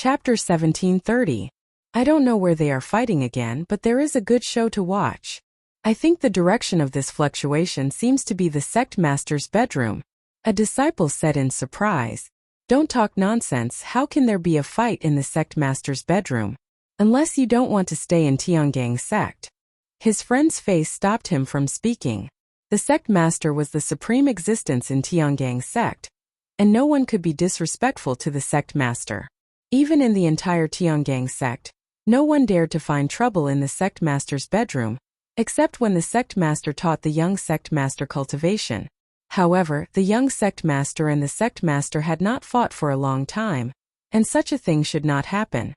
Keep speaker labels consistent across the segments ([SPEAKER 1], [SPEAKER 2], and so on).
[SPEAKER 1] Chapter 1730. I don't know where they are fighting again, but there is a good show to watch. I think the direction of this fluctuation seems to be the sect master's bedroom. A disciple said in surprise. Don't talk nonsense, how can there be a fight in the sect master's bedroom? Unless you don't want to stay in Tiangang's sect. His friend's face stopped him from speaking. The sect master was the supreme existence in Tiangang's sect, and no one could be disrespectful to the sect master. Even in the entire Tiangang sect, no one dared to find trouble in the sect master's bedroom, except when the sect master taught the young sect master cultivation. However, the young sect master and the sect master had not fought for a long time, and such a thing should not happen.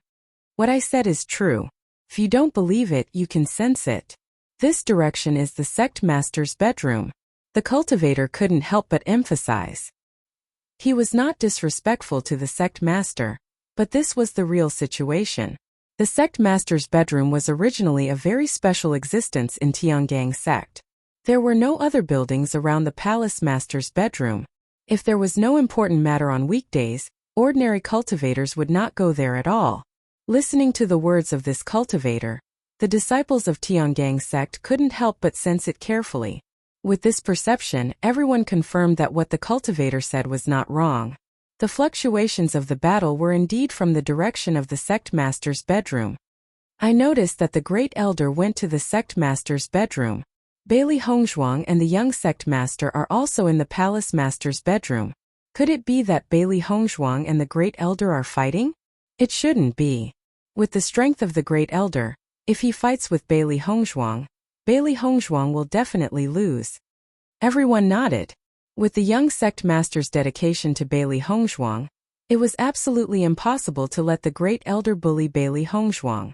[SPEAKER 1] What I said is true. If you don't believe it, you can sense it. This direction is the sect master's bedroom. The cultivator couldn't help but emphasize. He was not disrespectful to the sect master, but this was the real situation. The sect master's bedroom was originally a very special existence in Tiangang sect. There were no other buildings around the palace master's bedroom. If there was no important matter on weekdays, ordinary cultivators would not go there at all. Listening to the words of this cultivator, the disciples of Tiangang sect couldn't help but sense it carefully. With this perception, everyone confirmed that what the cultivator said was not wrong. The fluctuations of the battle were indeed from the direction of the sect master's bedroom. I noticed that the great elder went to the sect master's bedroom. Bailey Hongzhuang and the young sect master are also in the palace master's bedroom. Could it be that Bailey Hongzhuang and the great elder are fighting? It shouldn't be. With the strength of the great elder, if he fights with Bailey Hongzhuang will definitely lose. Everyone nodded. With the young sect master's dedication to Bailey Hongzhuang, it was absolutely impossible to let the great elder bully Bailey Hongzhuang.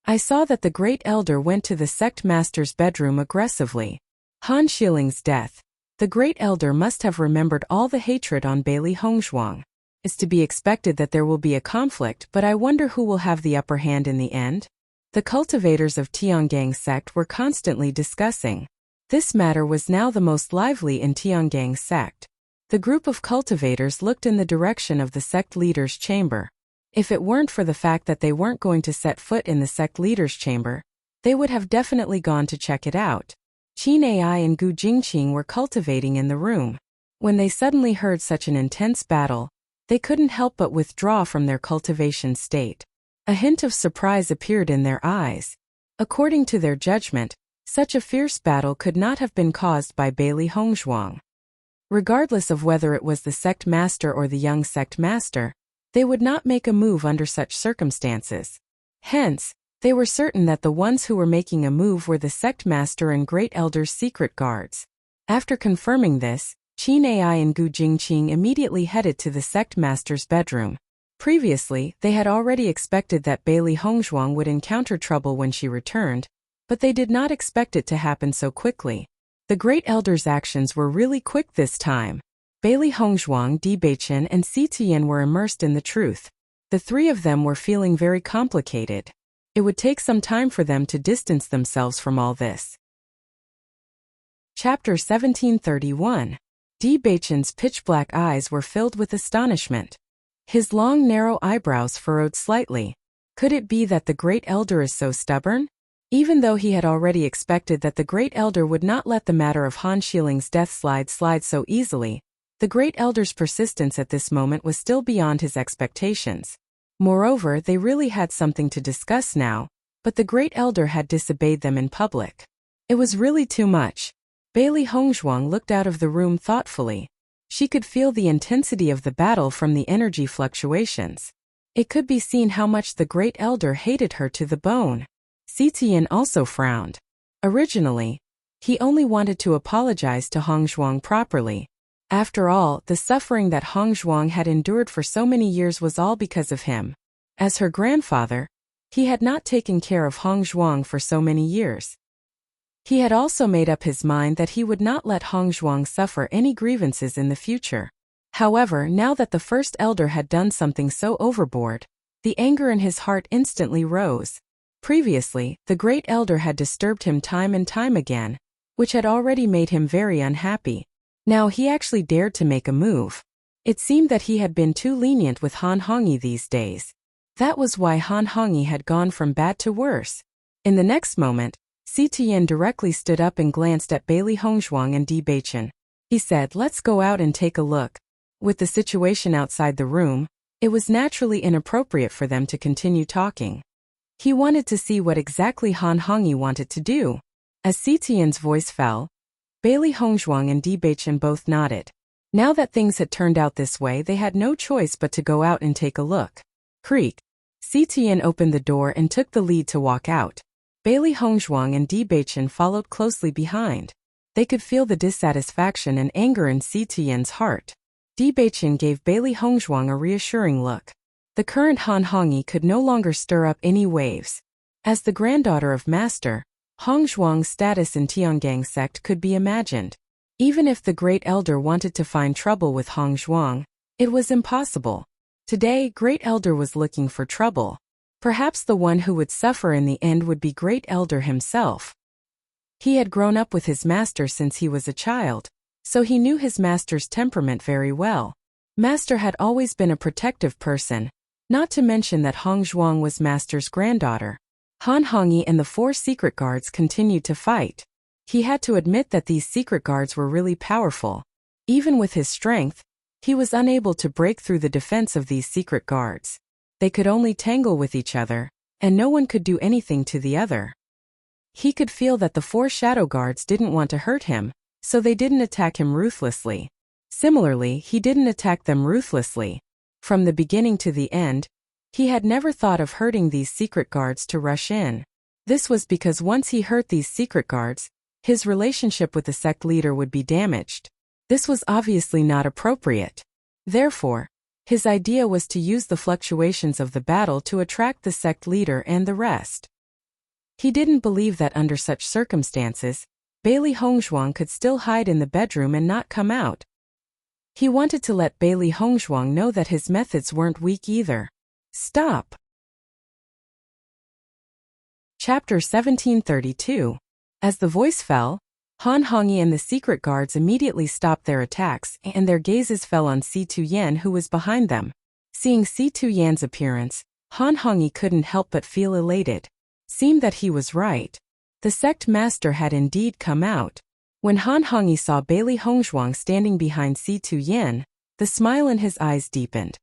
[SPEAKER 1] I saw that the great elder went to the sect master's bedroom aggressively. Han Shiling's death. The great elder must have remembered all the hatred on Bailey Hongzhuang. It's to be expected that there will be a conflict, but I wonder who will have the upper hand in the end. The cultivators of Tiangang sect were constantly discussing. This matter was now the most lively in Tiangang sect. The group of cultivators looked in the direction of the sect leader's chamber. If it weren't for the fact that they weren't going to set foot in the sect leader's chamber, they would have definitely gone to check it out. Qin Ai and Gu Jingqing were cultivating in the room. When they suddenly heard such an intense battle, they couldn't help but withdraw from their cultivation state. A hint of surprise appeared in their eyes. According to their judgment, such a fierce battle could not have been caused by Bailey Hongzhuang. Regardless of whether it was the sect master or the young sect master, they would not make a move under such circumstances. Hence, they were certain that the ones who were making a move were the sect master and great elder's secret guards. After confirming this, Qin Ai and Gu Jingqing immediately headed to the sect master's bedroom. Previously, they had already expected that Bailey Hongzhuang would encounter trouble when she returned, but they did not expect it to happen so quickly. The great elder's actions were really quick this time. Bailey Hongzhuang, Di Beichen and Si Tian were immersed in the truth. The three of them were feeling very complicated. It would take some time for them to distance themselves from all this. Chapter 1731. Di Beichen's pitch-black eyes were filled with astonishment. His long narrow eyebrows furrowed slightly. Could it be that the great elder is so stubborn? Even though he had already expected that the great elder would not let the matter of Han Shiling's death slide so easily, the great elder's persistence at this moment was still beyond his expectations. Moreover, they really had something to discuss now, but the great elder had disobeyed them in public. It was really too much. Bailey Hongzhuang looked out of the room thoughtfully. She could feel the intensity of the battle from the energy fluctuations. It could be seen how much the great elder hated her to the bone. Si Tian also frowned. Originally, he only wanted to apologize to Hongzhuang properly. After all, the suffering that Hongzhuang had endured for so many years was all because of him. As her grandfather, he had not taken care of Hongzhuang for so many years. He had also made up his mind that he would not let Hongzhuang suffer any grievances in the future. However, now that the first elder had done something so overboard, the anger in his heart instantly rose. Previously, the great elder had disturbed him time and time again, which had already made him very unhappy. Now he actually dared to make a move. It seemed that he had been too lenient with Han Hongyi these days. That was why Han Hongyi had gone from bad to worse. In the next moment, Si Tian directly stood up and glanced at Bailey Hongzhuang and Di Beichen. He said, "Let's go out and take a look." With the situation outside the room, it was naturally inappropriate for them to continue talking. He wanted to see what exactly Han Hongyi wanted to do. As Si Tian's voice fell, Bailey Hongzhuang and Di Beichen both nodded. Now that things had turned out this way, they had no choice but to go out and take a look. Creak. Si Tian opened the door and took the lead to walk out. Bailey Hongzhuang and Di Beichen followed closely behind. They could feel the dissatisfaction and anger in Si Tian's heart. Di Beichen gave Bailey Hongzhuang a reassuring look. The current Han Hongyi could no longer stir up any waves. As the granddaughter of Master, Hongzhuang's status in Tiangang sect could be imagined. Even if the Great Elder wanted to find trouble with Hongzhuang, it was impossible. Today, Great Elder was looking for trouble. Perhaps the one who would suffer in the end would be Great Elder himself. He had grown up with his master since he was a child, so he knew his master's temperament very well. Master had always been a protective person, not to mention that Hongzhuang was Master's granddaughter. Han Hongyi and the 4 secret guards continued to fight. He had to admit that these secret guards were really powerful. Even with his strength, he was unable to break through the defense of these secret guards. They could only tangle with each other, and no one could do anything to the other. He could feel that the 4 shadow guards didn't want to hurt him, so they didn't attack him ruthlessly. Similarly, he didn't attack them ruthlessly. From the beginning to the end, he had never thought of hurting these secret guards to rush in. This was because once he hurt these secret guards, his relationship with the sect leader would be damaged. This was obviously not appropriate. Therefore, his idea was to use the fluctuations of the battle to attract the sect leader and the rest. He didn't believe that under such circumstances, Bailey Hongzhuang could still hide in the bedroom and not come out. He wanted to let Bailey Hongzhuang know that his methods weren't weak either. Stop! Chapter 1732. As the voice fell, Han Hongyi and the secret guards immediately stopped their attacks, and their gazes fell on Si Tuyen, who was behind them. Seeing Si Tuyen's appearance, Han Hongyi couldn't help but feel elated. Seemed that he was right. The sect master had indeed come out. When Han Hongyi saw Bailey Hongzhuang standing behind Si Tuyen, the smile in his eyes deepened.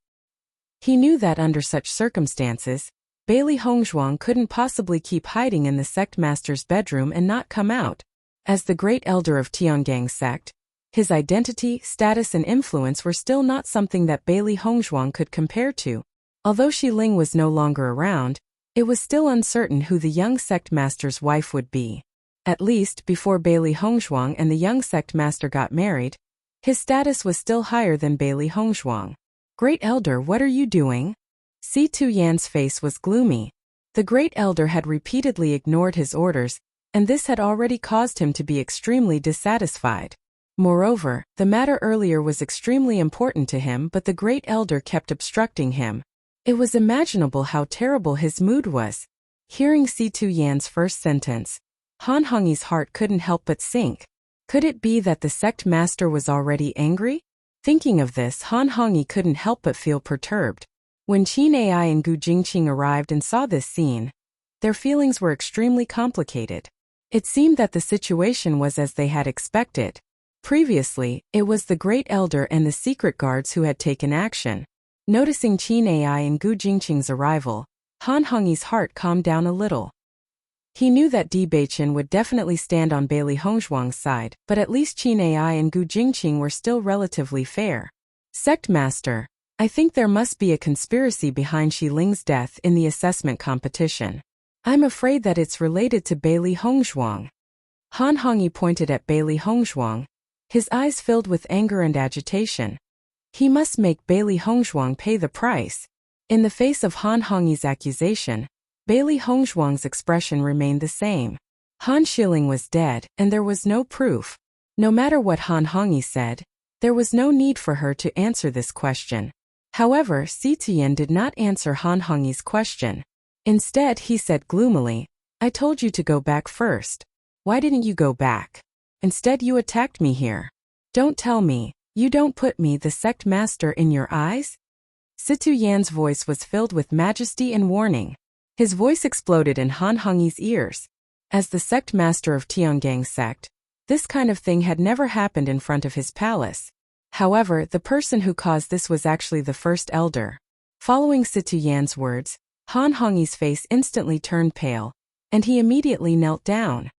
[SPEAKER 1] He knew that under such circumstances, Bailey Hongzhuang couldn't possibly keep hiding in the sect master's bedroom and not come out. As the great elder of Tiangang sect, his identity, status and influence were still not something that Bailey Hongzhuang could compare to. Although Shi Ling was no longer around, it was still uncertain who the young sect master's wife would be. At least before Bailey Hongzhuang and the young sect master got married, his status was still higher than Bailey Hongzhuang. Great Elder, what are you doing? Si Tuyan's face was gloomy. The Great Elder had repeatedly ignored his orders, and this had already caused him to be extremely dissatisfied. Moreover, the matter earlier was extremely important to him, but the Great Elder kept obstructing him. It was imaginable how terrible his mood was. Hearing Si Tuyan's first sentence, Han Hongyi's heart couldn't help but sink. Could it be that the sect master was already angry? Thinking of this, Han Hongyi couldn't help but feel perturbed. When Qin Ai and Gu Jingqing arrived and saw this scene, their feelings were extremely complicated. It seemed that the situation was as they had expected. Previously, it was the Great Elder and the secret guards who had taken action. Noticing Qin Ai and Gu Jingqing's arrival, Han Hongyi's heart calmed down a little. He knew that Di Beichen would definitely stand on Bailey Hongzhuang's side, but at least Qin Ai and Gu Jingqing were still relatively fair. Sect Master, I think there must be a conspiracy behind Shi Ling's death in the assessment competition. I'm afraid that it's related to Bailey Hongzhuang. Han Hongyi pointed at Bailey Hongzhuang, his eyes filled with anger and agitation. He must make Bailey Hongzhuang pay the price. In the face of Han Hongyi's accusation, Bailey Hongzhuang's expression remained the same. Han Shilling was dead, and there was no proof. No matter what Han Hongyi said, there was no need for her to answer this question. However, Si Tian did not answer Han Hongyi's question. Instead, he said gloomily, I told you to go back first. Why didn't you go back? Instead, you attacked me here. Don't tell me, you don't put me, the sect master, in your eyes? Situ Yan's voice was filled with majesty and warning. His voice exploded in Han Hongyi's ears. As the sect master of Tiangang's sect, this kind of thing had never happened in front of his palace. However, the person who caused this was actually the first elder. Following Situ Yan's words, Han Hongyi's face instantly turned pale, and he immediately knelt down.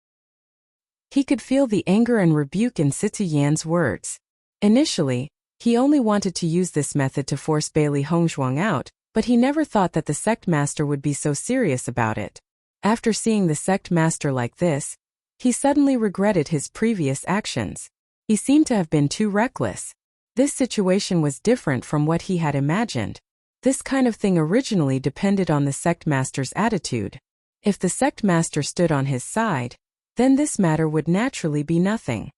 [SPEAKER 1] He could feel the anger and rebuke in Situ Yan's words. Initially, he only wanted to use this method to force Bailey Hongzhuang out, but he never thought that the sect master would be so serious about it. After seeing the sect master like this, he suddenly regretted his previous actions. He seemed to have been too reckless. This situation was different from what he had imagined. This kind of thing originally depended on the sect master's attitude. If the sect master stood on his side, then this matter would naturally be nothing.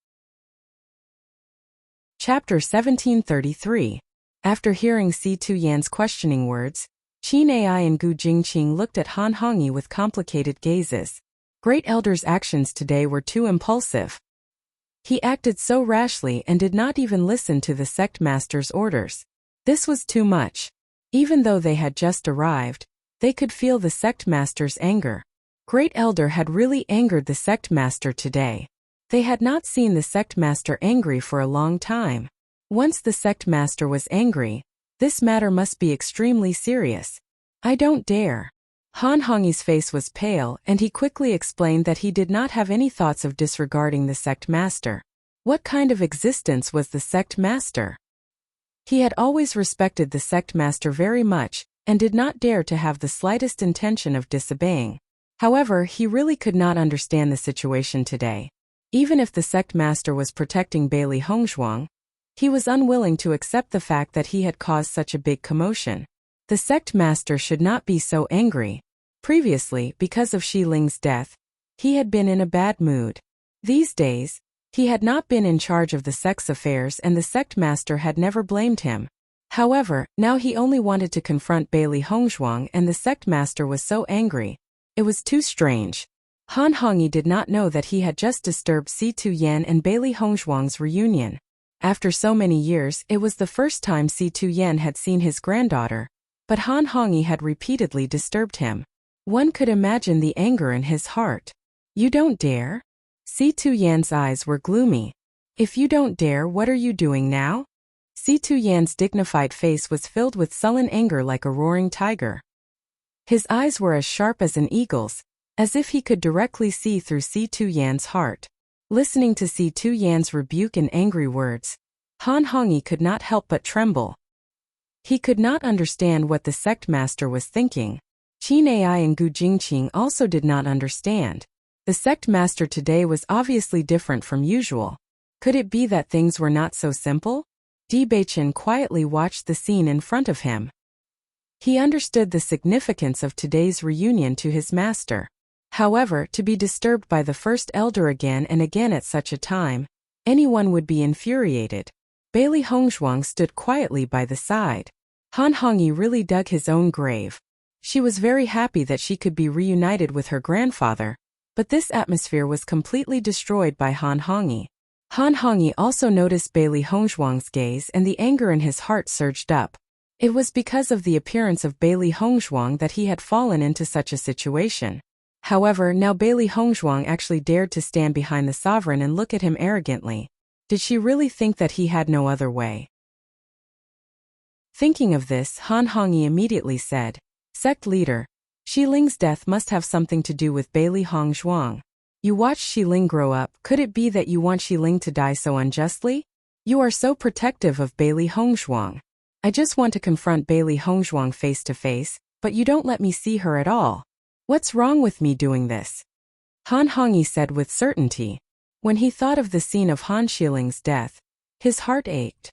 [SPEAKER 1] Chapter 1733. After hearing Situ Yan's questioning words, Qin Ai and Gu Jingqing looked at Han Hongyi with complicated gazes. Great Elder's actions today were too impulsive. He acted so rashly and did not even listen to the sect master's orders. This was too much. Even though they had just arrived, they could feel the sect master's anger. Great Elder had really angered the sect master today. They had not seen the sect master angry for a long time. Once the sect master was angry, this matter must be extremely serious. I don't dare. Han Hongyi's face was pale and he quickly explained that he did not have any thoughts of disregarding the sect master. What kind of existence was the sect master? He had always respected the sect master very much and did not dare to have the slightest intention of disobeying. However, he really could not understand the situation today. Even if the sect master was protecting Bailey Hongzhuang, he was unwilling to accept the fact that he had caused such a big commotion. The sect master should not be so angry. Previously, because of Shi Ling's death, he had been in a bad mood. These days, he had not been in charge of the sect's affairs and the sect master had never blamed him. However, now he only wanted to confront Bailey Hongzhuang and the sect master was so angry. It was too strange. Han Hongyi did not know that he had just disturbed Situ Yan and Bailey Hongzhuang's reunion. After so many years, it was the first time Situ Yan had seen his granddaughter, but Han Hongyi had repeatedly disturbed him. One could imagine the anger in his heart. You don't dare? Situ Yan's eyes were gloomy. If you don't dare, what are you doing now? Situ Yan's dignified face was filled with sullen anger like a roaring tiger. His eyes were as sharp as an eagle's, as if he could directly see through Situ Yan's heart. Listening to Situ Yan's rebuke and angry words, Han Hongyi could not help but tremble. He could not understand what the sect master was thinking. Qin Ai and Gu Jingqing also did not understand. The sect master today was obviously different from usual. Could it be that things were not so simple? Di Beichen quietly watched the scene in front of him. He understood the significance of today's reunion to his master. However, to be disturbed by the first elder again and again at such a time, anyone would be infuriated. Bailey Hongzhuang stood quietly by the side. Han Hongyi really dug his own grave. She was very happy that she could be reunited with her grandfather, but this atmosphere was completely destroyed by Han Hongyi. Han Hongyi also noticed Bailey Hongzhuang's gaze and the anger in his heart surged up. It was because of the appearance of Bailey Hongzhuang that he had fallen into such a situation. However, now Bailey Hongzhuang actually dared to stand behind the sovereign and look at him arrogantly. Did she really think that he had no other way? Thinking of this, Han Hongyi immediately said, "Sect leader, Shi Ling's death must have something to do with Bailey Hongzhuang. You watched Shi Ling grow up, could it be that you want Shi Ling to die so unjustly? You are so protective of Bailey Hongzhuang. I just want to confront Bailey Hongzhuang face to face, but you don't let me see her at all. What's wrong with me doing this?" Han Hongyi said with certainty. When he thought of the scene of Han Shiling's death, his heart ached.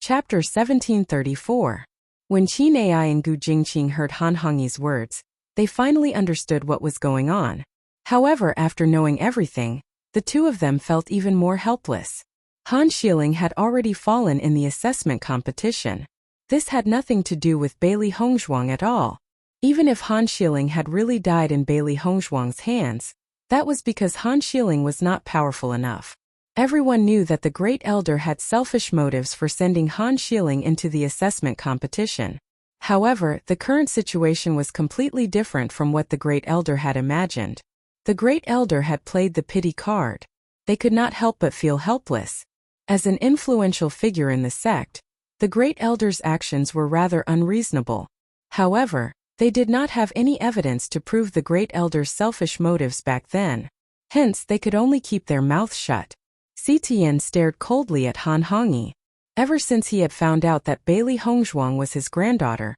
[SPEAKER 1] Chapter 1734. When Qin Ai and Gu Jingqing heard Han Hongyi's words, they finally understood what was going on. However, after knowing everything, the two of them felt even more helpless. Han Shiling had already fallen in the assessment competition. This had nothing to do with Bailey Hongzhuang at all. Even if Han Shiling had really died in Bailey Hongzhuang's hands, that was because Han Shiling was not powerful enough. Everyone knew that the Great Elder had selfish motives for sending Han Xiling into the assessment competition. However, the current situation was completely different from what the Great Elder had imagined. The Great Elder had played the pity card. They could not help but feel helpless. As an influential figure in the sect, the Great Elder's actions were rather unreasonable. However, they did not have any evidence to prove the Great Elder's selfish motives back then. Hence, they could only keep their mouths shut. Si Tian stared coldly at Han Hongyi. Ever since he had found out that Bailey Hongzhuang was his granddaughter,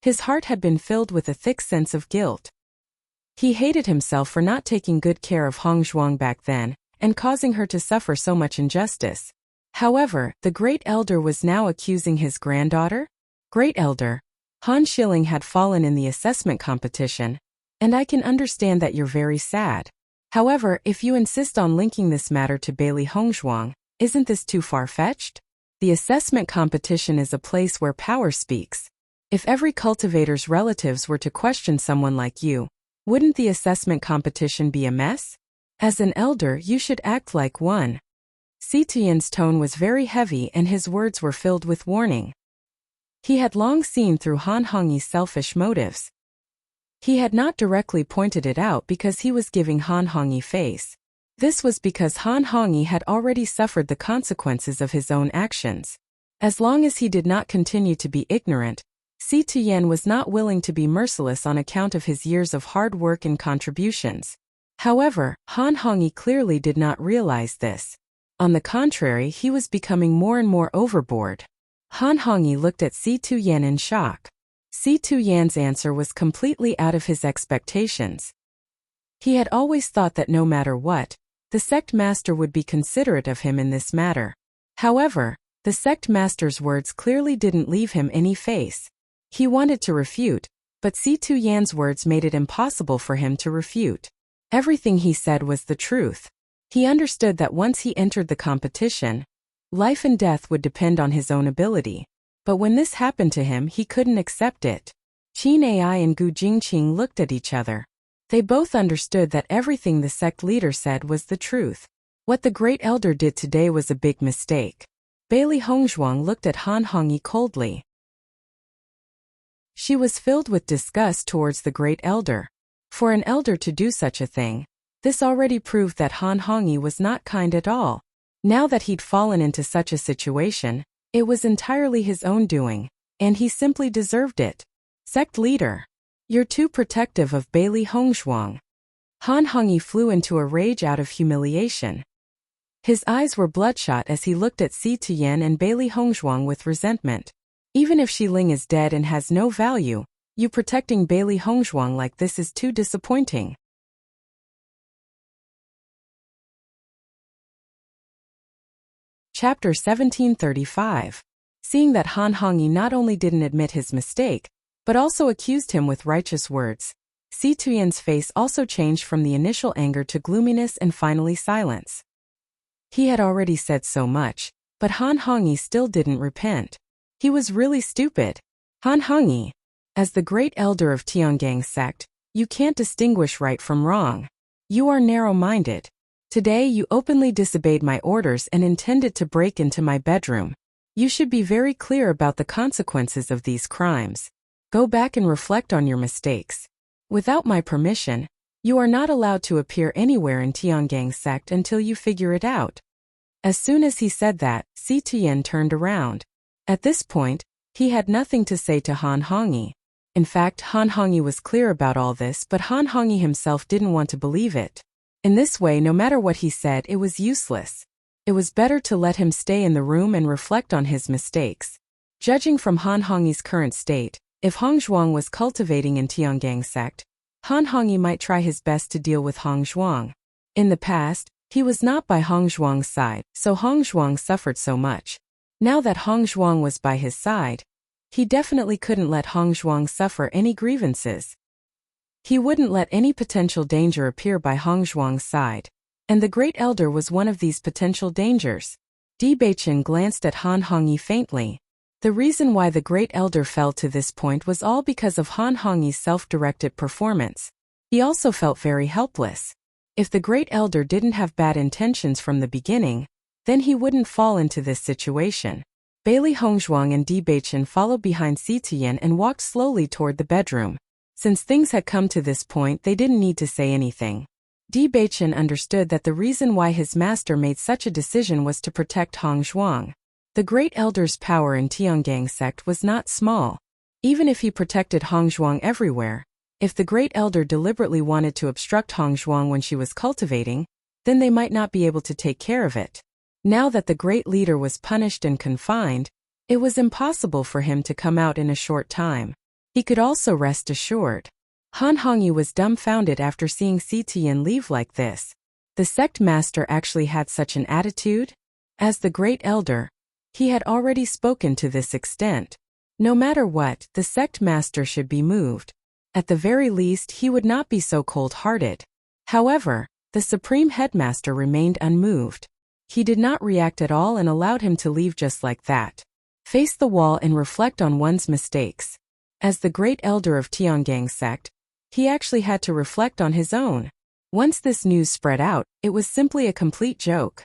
[SPEAKER 1] his heart had been filled with a thick sense of guilt. He hated himself for not taking good care of Hongzhuang back then, and causing her to suffer so much injustice. However, the Great Elder was now accusing his granddaughter? Great Elder, Han Xiling had fallen in the assessment competition, and I can understand that you're very sad. However, if you insist on linking this matter to Bailey Hongzhuang, isn't this too far-fetched? The assessment competition is a place where power speaks. If every cultivator's relatives were to question someone like you, wouldn't the assessment competition be a mess? As an elder, you should act like one. Si Tian's tone was very heavy and his words were filled with warning. He had long seen through Han Hongyi's selfish motives. He had not directly pointed it out because he was giving Han Hongyi face. This was because Han Hongyi had already suffered the consequences of his own actions. As long as he did not continue to be ignorant, Si Tian was not willing to be merciless on account of his years of hard work and contributions. However, Han Hongyi clearly did not realize this. On the contrary, he was becoming more and more overboard. Han Hongyi looked at Si Tian in shock. Si Tian's answer was completely out of his expectations. He had always thought that no matter what, the sect master would be considerate of him in this matter. However, the sect master's words clearly didn't leave him any face. He wanted to refute, but Si Tian's words made it impossible for him to refute. Everything he said was the truth. He understood that once he entered the competition, life and death would depend on his own ability. But when this happened to him, he couldn't accept it. Qin Ai and Gu Jingqing looked at each other. They both understood that everything the sect leader said was the truth. What the Great Elder did today was a big mistake. Bailey Hongzhuang looked at Han Hongyi coldly. She was filled with disgust towards the Great Elder. For an elder to do such a thing, this already proved that Han Hongyi was not kind at all. Now that he'd fallen into such a situation, it was entirely his own doing, and he simply deserved it. Sect leader, you're too protective of Bailey Hongzhuang. Han Hongyi flew into a rage out of humiliation. His eyes were bloodshot as he looked at Si Tian and Bailey Hongzhuang with resentment. Even if Xiling is dead and has no value, you protecting Bailey Hongzhuang like this is too disappointing. Chapter 1735. Seeing that Han Hongyi not only didn't admit his mistake, but also accused him with righteous words, Si Tian's face also changed from the initial anger to gloominess and finally silence. He had already said so much, but Han Hongyi still didn't repent. He was really stupid. Han Hongyi, as the Great Elder of Tiangang sect, you can't distinguish right from wrong. You are narrow-minded. Today you openly disobeyed my orders and intended to break into my bedroom. You should be very clear about the consequences of these crimes. Go back and reflect on your mistakes. Without my permission, you are not allowed to appear anywhere in Tiangang sect until you figure it out. As soon as he said that, Si Tian turned around. At this point, he had nothing to say to Han Hongyi. In fact, Han Hongyi was clear about all this, but Han Hongyi himself didn't want to believe it. In this way, no matter what he said, it was useless. It was better to let him stay in the room and reflect on his mistakes. Judging from Han Hongyi's current state, if Hongzhuang was cultivating in Tiangang sect, Han Hongyi might try his best to deal with Hongzhuang. In the past, he was not by Hongzhuang's side, so Hongzhuang suffered so much. Now that Hongzhuang was by his side, he definitely couldn't let Hongzhuang suffer any grievances. He wouldn't let any potential danger appear by Hongzhuang's side, and the Great Elder was one of these potential dangers. Di Beichen glanced at Han Hongyi faintly. The reason why the Great Elder fell to this point was all because of Han Hongyi's self-directed performance. He also felt very helpless. If the Great Elder didn't have bad intentions from the beginning, then he wouldn't fall into this situation. Bailey Hongzhuang and Di Beichen followed behind Si Tian and walked slowly toward the bedroom. Since things had come to this point, they didn't need to say anything. Di Beichen understood that the reason why his master made such a decision was to protect Hongzhuang. The Great Elder's power in Tiangang sect was not small. Even if he protected Hongzhuang everywhere, if the Great Elder deliberately wanted to obstruct Hongzhuang when she was cultivating, then they might not be able to take care of it. Now that the great leader was punished and confined, it was impossible for him to come out in a short time. He could also rest assured. Han Hongyi was dumbfounded after seeing Si Tian leave like this. The sect master actually had such an attitude? As the great elder, he had already spoken to this extent. No matter what, the sect master should be moved. At the very least, he would not be so cold-hearted. However, the supreme headmaster remained unmoved. He did not react at all and allowed him to leave just like that. Face the wall and reflect on one's mistakes. As the great elder of Tiangang sect, he actually had to reflect on his own. Once this news spread out, it was simply a complete joke.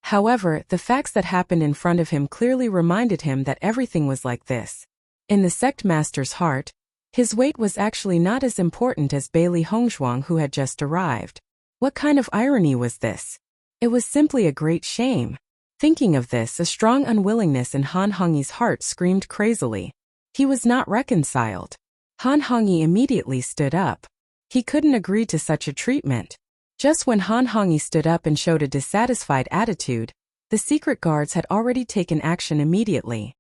[SPEAKER 1] However, the facts that happened in front of him clearly reminded him that everything was like this. In the sect master's heart, his weight was actually not as important as Bailey Hongzhuang, who had just arrived. What kind of irony was this? It was simply a great shame. Thinking of this, a strong unwillingness in Han Hongyi's heart screamed crazily. He was not reconciled. Han Hongyi immediately stood up. He couldn't agree to such a treatment. Just when Han Hongyi stood up and showed a dissatisfied attitude, the secret guards had already taken action immediately.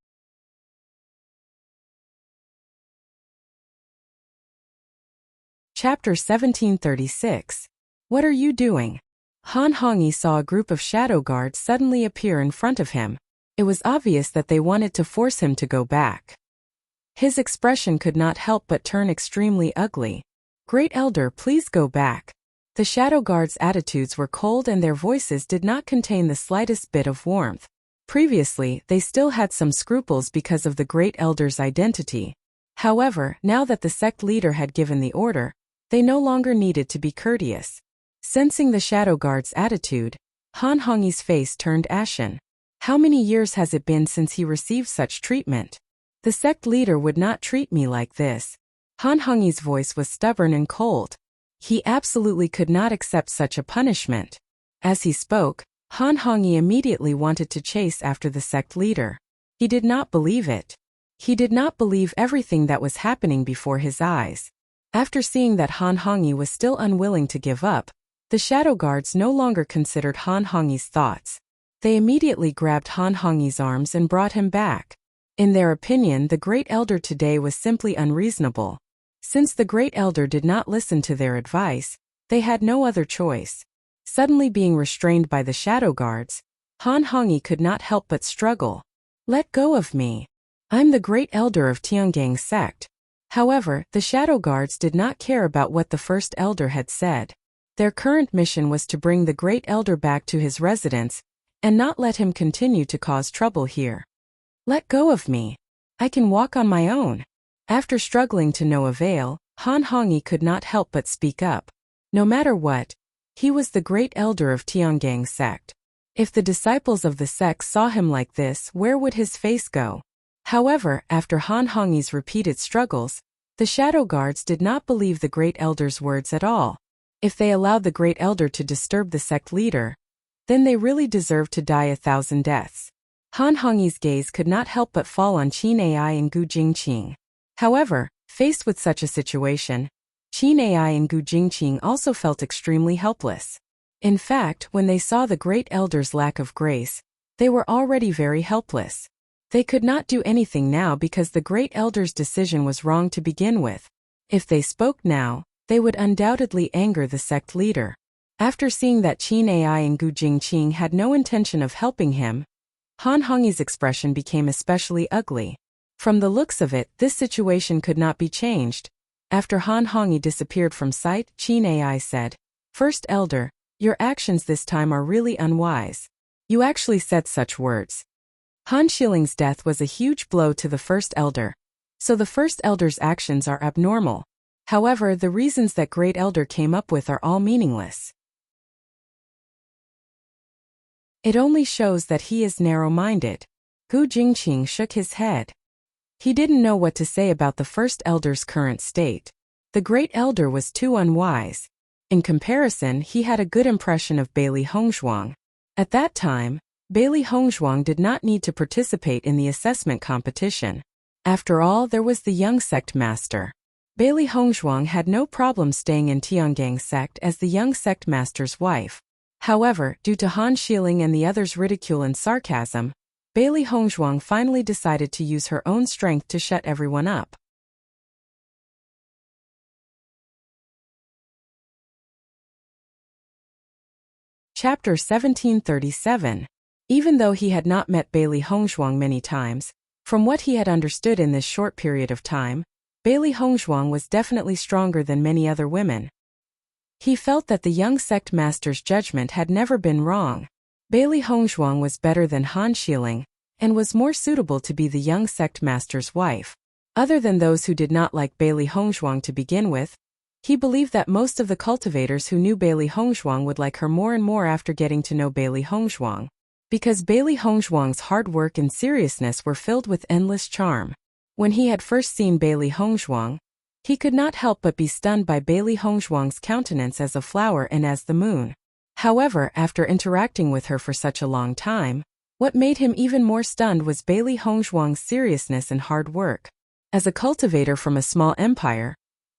[SPEAKER 1] Chapter 1736. What are you doing? Han Hongyi saw a group of shadow guards suddenly appear in front of him. It was obvious that they wanted to force him to go back. His expression could not help but turn extremely ugly. Great Elder, please go back. The shadow guards' attitudes were cold and their voices did not contain the slightest bit of warmth. Previously, they still had some scruples because of the Great Elder's identity. However, now that the sect leader had given the order, they no longer needed to be courteous. Sensing the shadow guard's attitude, Han Hongyi's face turned ashen. How many years has it been since he received such treatment? The sect leader would not treat me like this. Han Hongyi's voice was stubborn and cold. He absolutely could not accept such a punishment. As he spoke, Han Hongyi immediately wanted to chase after the sect leader. He did not believe it. He did not believe everything that was happening before his eyes. After seeing that Han Hongyi was still unwilling to give up, the shadow guards no longer considered Han Hongyi's thoughts. They immediately grabbed Han Hongyi's arms and brought him back. In their opinion, the Great Elder today was simply unreasonable. Since the Great Elder did not listen to their advice, they had no other choice. Suddenly being restrained by the shadow guards, Han Hongyi could not help but struggle. Let go of me. I'm the Great Elder of Tiangang sect. However, the shadow guards did not care about what the first elder had said. Their current mission was to bring the Great Elder back to his residence and not let him continue to cause trouble here. Let go of me. I can walk on my own. After struggling to no avail, Han Hongyi could not help but speak up. No matter what, he was the Great Elder of Tiangang sect. If the disciples of the sect saw him like this, where would his face go? However, after Han Hongyi's repeated struggles, the shadow guards did not believe the Great Elder's words at all. If they allowed the Great Elder to disturb the sect leader, then they really deserved to die 1,000 deaths. Han Hongyi's gaze could not help but fall on Qin Ai and Gu Jingqing. However, faced with such a situation, Qin Ai and Gu Jingqing also felt extremely helpless. In fact, when they saw the Great Elder's lack of grace, they were already very helpless. They could not do anything now because the Great Elder's decision was wrong to begin with. If they spoke now, they would undoubtedly anger the sect leader. After seeing that Qin Ai and Gu Jingqing had no intention of helping him, Han Hongyi's expression became especially ugly. From the looks of it, this situation could not be changed. After Han Hongyi disappeared from sight, Qin Ai said, "First Elder, your actions this time are really unwise. You actually said such words." Han Shiling's death was a huge blow to the First Elder. So the First Elder's actions are abnormal. However, the reasons that Great Elder came up with are all meaningless. It only shows that he is narrow-minded. Gu Jingqing shook his head. He didn't know what to say about the first elder's current state. The great elder was too unwise. In comparison, he had a good impression of Bailey Hongzhuang. At that time, Bailey Hongzhuang did not need to participate in the assessment competition. After all, there was the young sect master. Bailey Hongzhuang had no problem staying in Tiangang sect as the young sect master's wife. However, due to Han Xiling and the others' ridicule and sarcasm, Bailey Hongzhuang finally decided to use her own strength to shut everyone up. Chapter 1737. Even though he had not met Bailey Hongzhuang many times, from what he had understood in this short period of time, Bailey Hongzhuang was definitely stronger than many other women. He felt that the young sect master's judgment had never been wrong. Bailey Hongzhuang was better than Han Xiling, and was more suitable to be the young sect master's wife. Other than those who did not like Bailey Hongzhuang to begin with, he believed that most of the cultivators who knew Bailey Hongzhuang would like her more and more after getting to know Bailey Hongzhuang. Because Bailey Hongzhuang's hard work and seriousness were filled with endless charm. When he had first seen Bailey Hongzhuang, he could not help but be stunned by Bailey Hongzhuang's countenance as a flower and as the moon. However, after interacting with her for such a long time, what made him even more stunned was Bailey Hongzhuang's seriousness and hard work. As a cultivator from a small empire,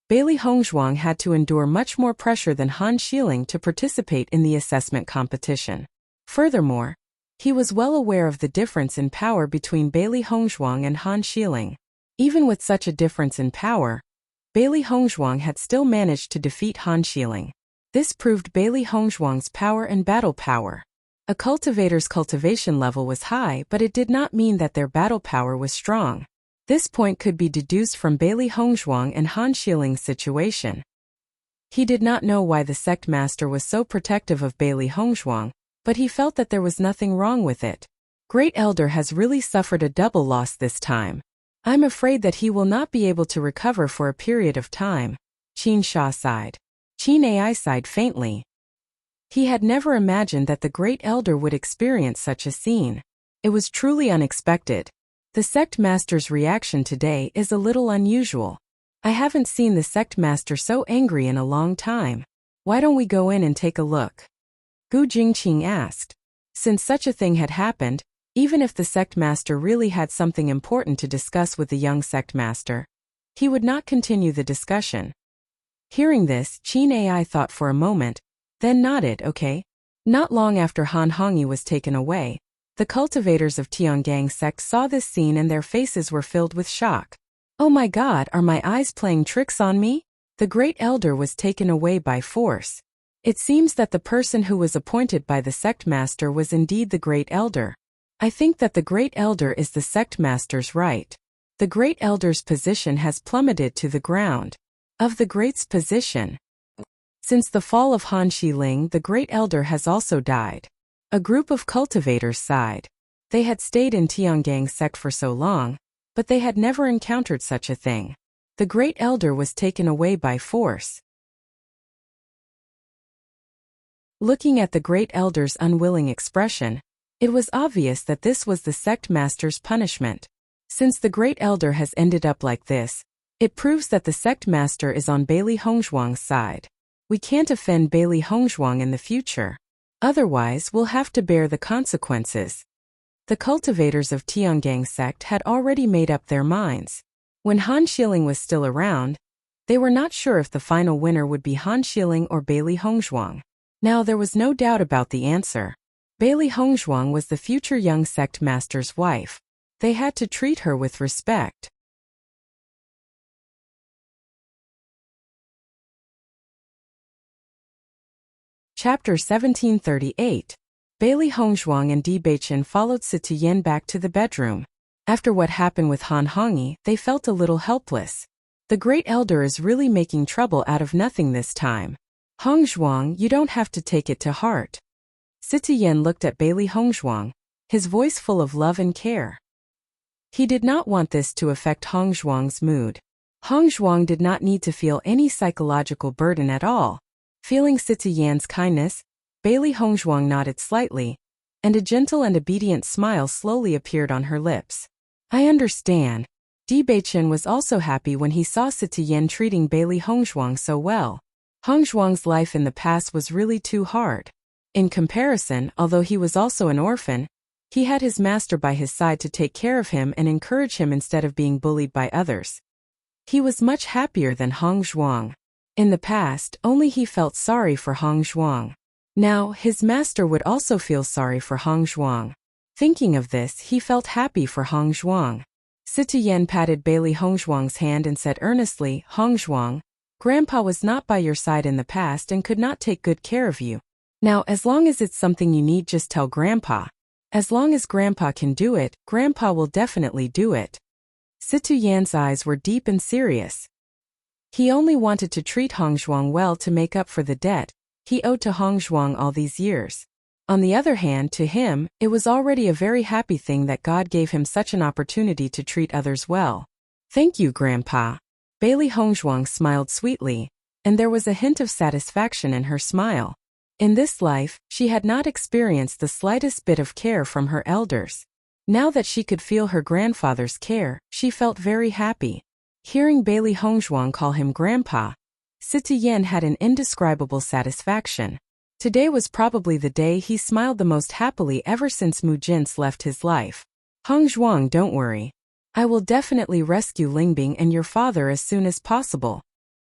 [SPEAKER 1] Bailey Hongzhuang had to endure much more pressure than Han Xiling to participate in the assessment competition. Furthermore, he was well aware of the difference in power between Bailey Hongzhuang and Han Xiling. Even with such a difference in power, Bailey Hongzhuang had still managed to defeat Han Xiling. This proved Bailey Hongzhuang's power and battle power. A cultivator's cultivation level was high, but it did not mean that their battle power was strong. This point could be deduced from Bailey Hongzhuang and Han Xiling's situation. He did not know why the sect master was so protective of Bailey Hongzhuang, but he felt that there was nothing wrong with it. Great Elder has really suffered a double loss this time. I'm afraid that he will not be able to recover for a period of time. Qin Sha sighed. Qin Ai sighed faintly. He had never imagined that the Great Elder would experience such a scene. It was truly unexpected. The sect master's reaction today is a little unusual. I haven't seen the sect master so angry in a long time. Why don't we go in and take a look? Gu Jingqing asked. Since such a thing had happened, even if the sect master really had something important to discuss with the young sect master, he would not continue the discussion. Hearing this, Qin Ai thought for a moment, then nodded, okay. Not long after Han Hongyi was taken away, the cultivators of Tiangang sect saw this scene and their faces were filled with shock. Oh my God, are my eyes playing tricks on me? The Great Elder was taken away by force. It seems that the person who was appointed by the sect master was indeed the Great Elder. I think that the Great Elder is the sect master's right. The Great Elder's position has plummeted to the ground. Of the Great's position. Since the fall of Han Xiling, the Great Elder has also died. A group of cultivators sighed. They had stayed in Tiangang sect for so long, but they had never encountered such a thing. The Great Elder was taken away by force. Looking at the Great Elder's unwilling expression, it was obvious that this was the sect master's punishment. Since the Great Elder has ended up like this, it proves that the sect master is on Bailey Hongzhuang's side. We can't offend Bailey Hongzhuang in the future. Otherwise, we'll have to bear the consequences. The cultivators of Tiangang sect had already made up their minds. When Han Xiling was still around, they were not sure if the final winner would be Han Xiling or Bailey Hongzhuang. Now there was no doubt about the answer. Bailey Hongzhuang was the future young sect master's wife. They had to treat her with respect. Chapter 1738. Bailey Hongzhuang and Di Beichen followed Sitiyan back to the bedroom. After what happened with Han Hongyi, they felt a little helpless. The Great Elder is really making trouble out of nothing this time. Hongzhuang, you don't have to take it to heart. Sitiyan looked at Bailey Hongzhuang, his voice full of love and care. He did not want this to affect Hongzhuang's mood. Hongzhuang did not need to feel any psychological burden at all. Feeling Sitiyan's kindness, Bailey Hongzhuang nodded slightly, and a gentle and obedient smile slowly appeared on her lips. I understand. Di Beichen was also happy when he saw Sitian treating Bailey Hongzhuang so well. Hongzhuang's life in the past was really too hard. In comparison, although he was also an orphan, he had his master by his side to take care of him and encourage him instead of being bullied by others. He was much happier than Hongzhuang. In the past, only he felt sorry for Hongzhuang. Now, his master would also feel sorry for Hongzhuang. Thinking of this, he felt happy for Hongzhuang. Sitian patted Bailey Hongzhuang's hand and said earnestly, Hongzhuang, Grandpa was not by your side in the past and could not take good care of you. Now, as long as it's something you need, just tell Grandpa. As long as Grandpa can do it, Grandpa will definitely do it. Sitian's eyes were deep and serious. He only wanted to treat Hongzhuang well to make up for the debt he owed to Hongzhuang all these years. On the other hand, to him, it was already a very happy thing that God gave him such an opportunity to treat others well. Thank you, Grandpa. Bailey Hongzhuang smiled sweetly, and there was a hint of satisfaction in her smile. In this life, she had not experienced the slightest bit of care from her elders. Now that she could feel her grandfather's care, she felt very happy. Hearing Bailey Hongzhuang call him Grandpa, Sitian had an indescribable satisfaction. Today was probably the day he smiled the most happily ever since Mu Jin's left his life. Hongzhuang, don't worry. I will definitely rescue Lingbing and your father as soon as possible.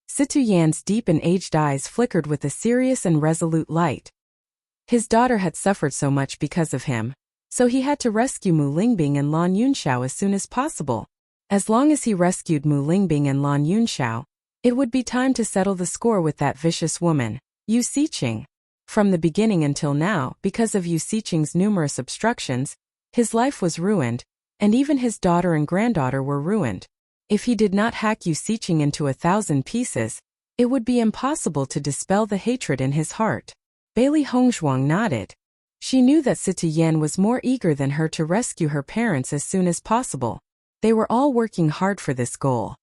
[SPEAKER 1] Sitian's deep and aged eyes flickered with a serious and resolute light. His daughter had suffered so much because of him, so he had to rescue Mu Lingbing and Lan Yunxiao as soon as possible. As long as he rescued Mu Lingbing and Lan Yunxiao, it would be time to settle the score with that vicious woman, Yu Siqing. From the beginning until now, because of Yu Siqing's numerous obstructions, his life was ruined, and even his daughter and granddaughter were ruined. If he did not hack Yu Siqing into 1,000 pieces, it would be impossible to dispel the hatred in his heart. Bailey Hongzhuang nodded. She knew that Sitian was more eager than her to rescue her parents as soon as possible. They were all working hard for this goal.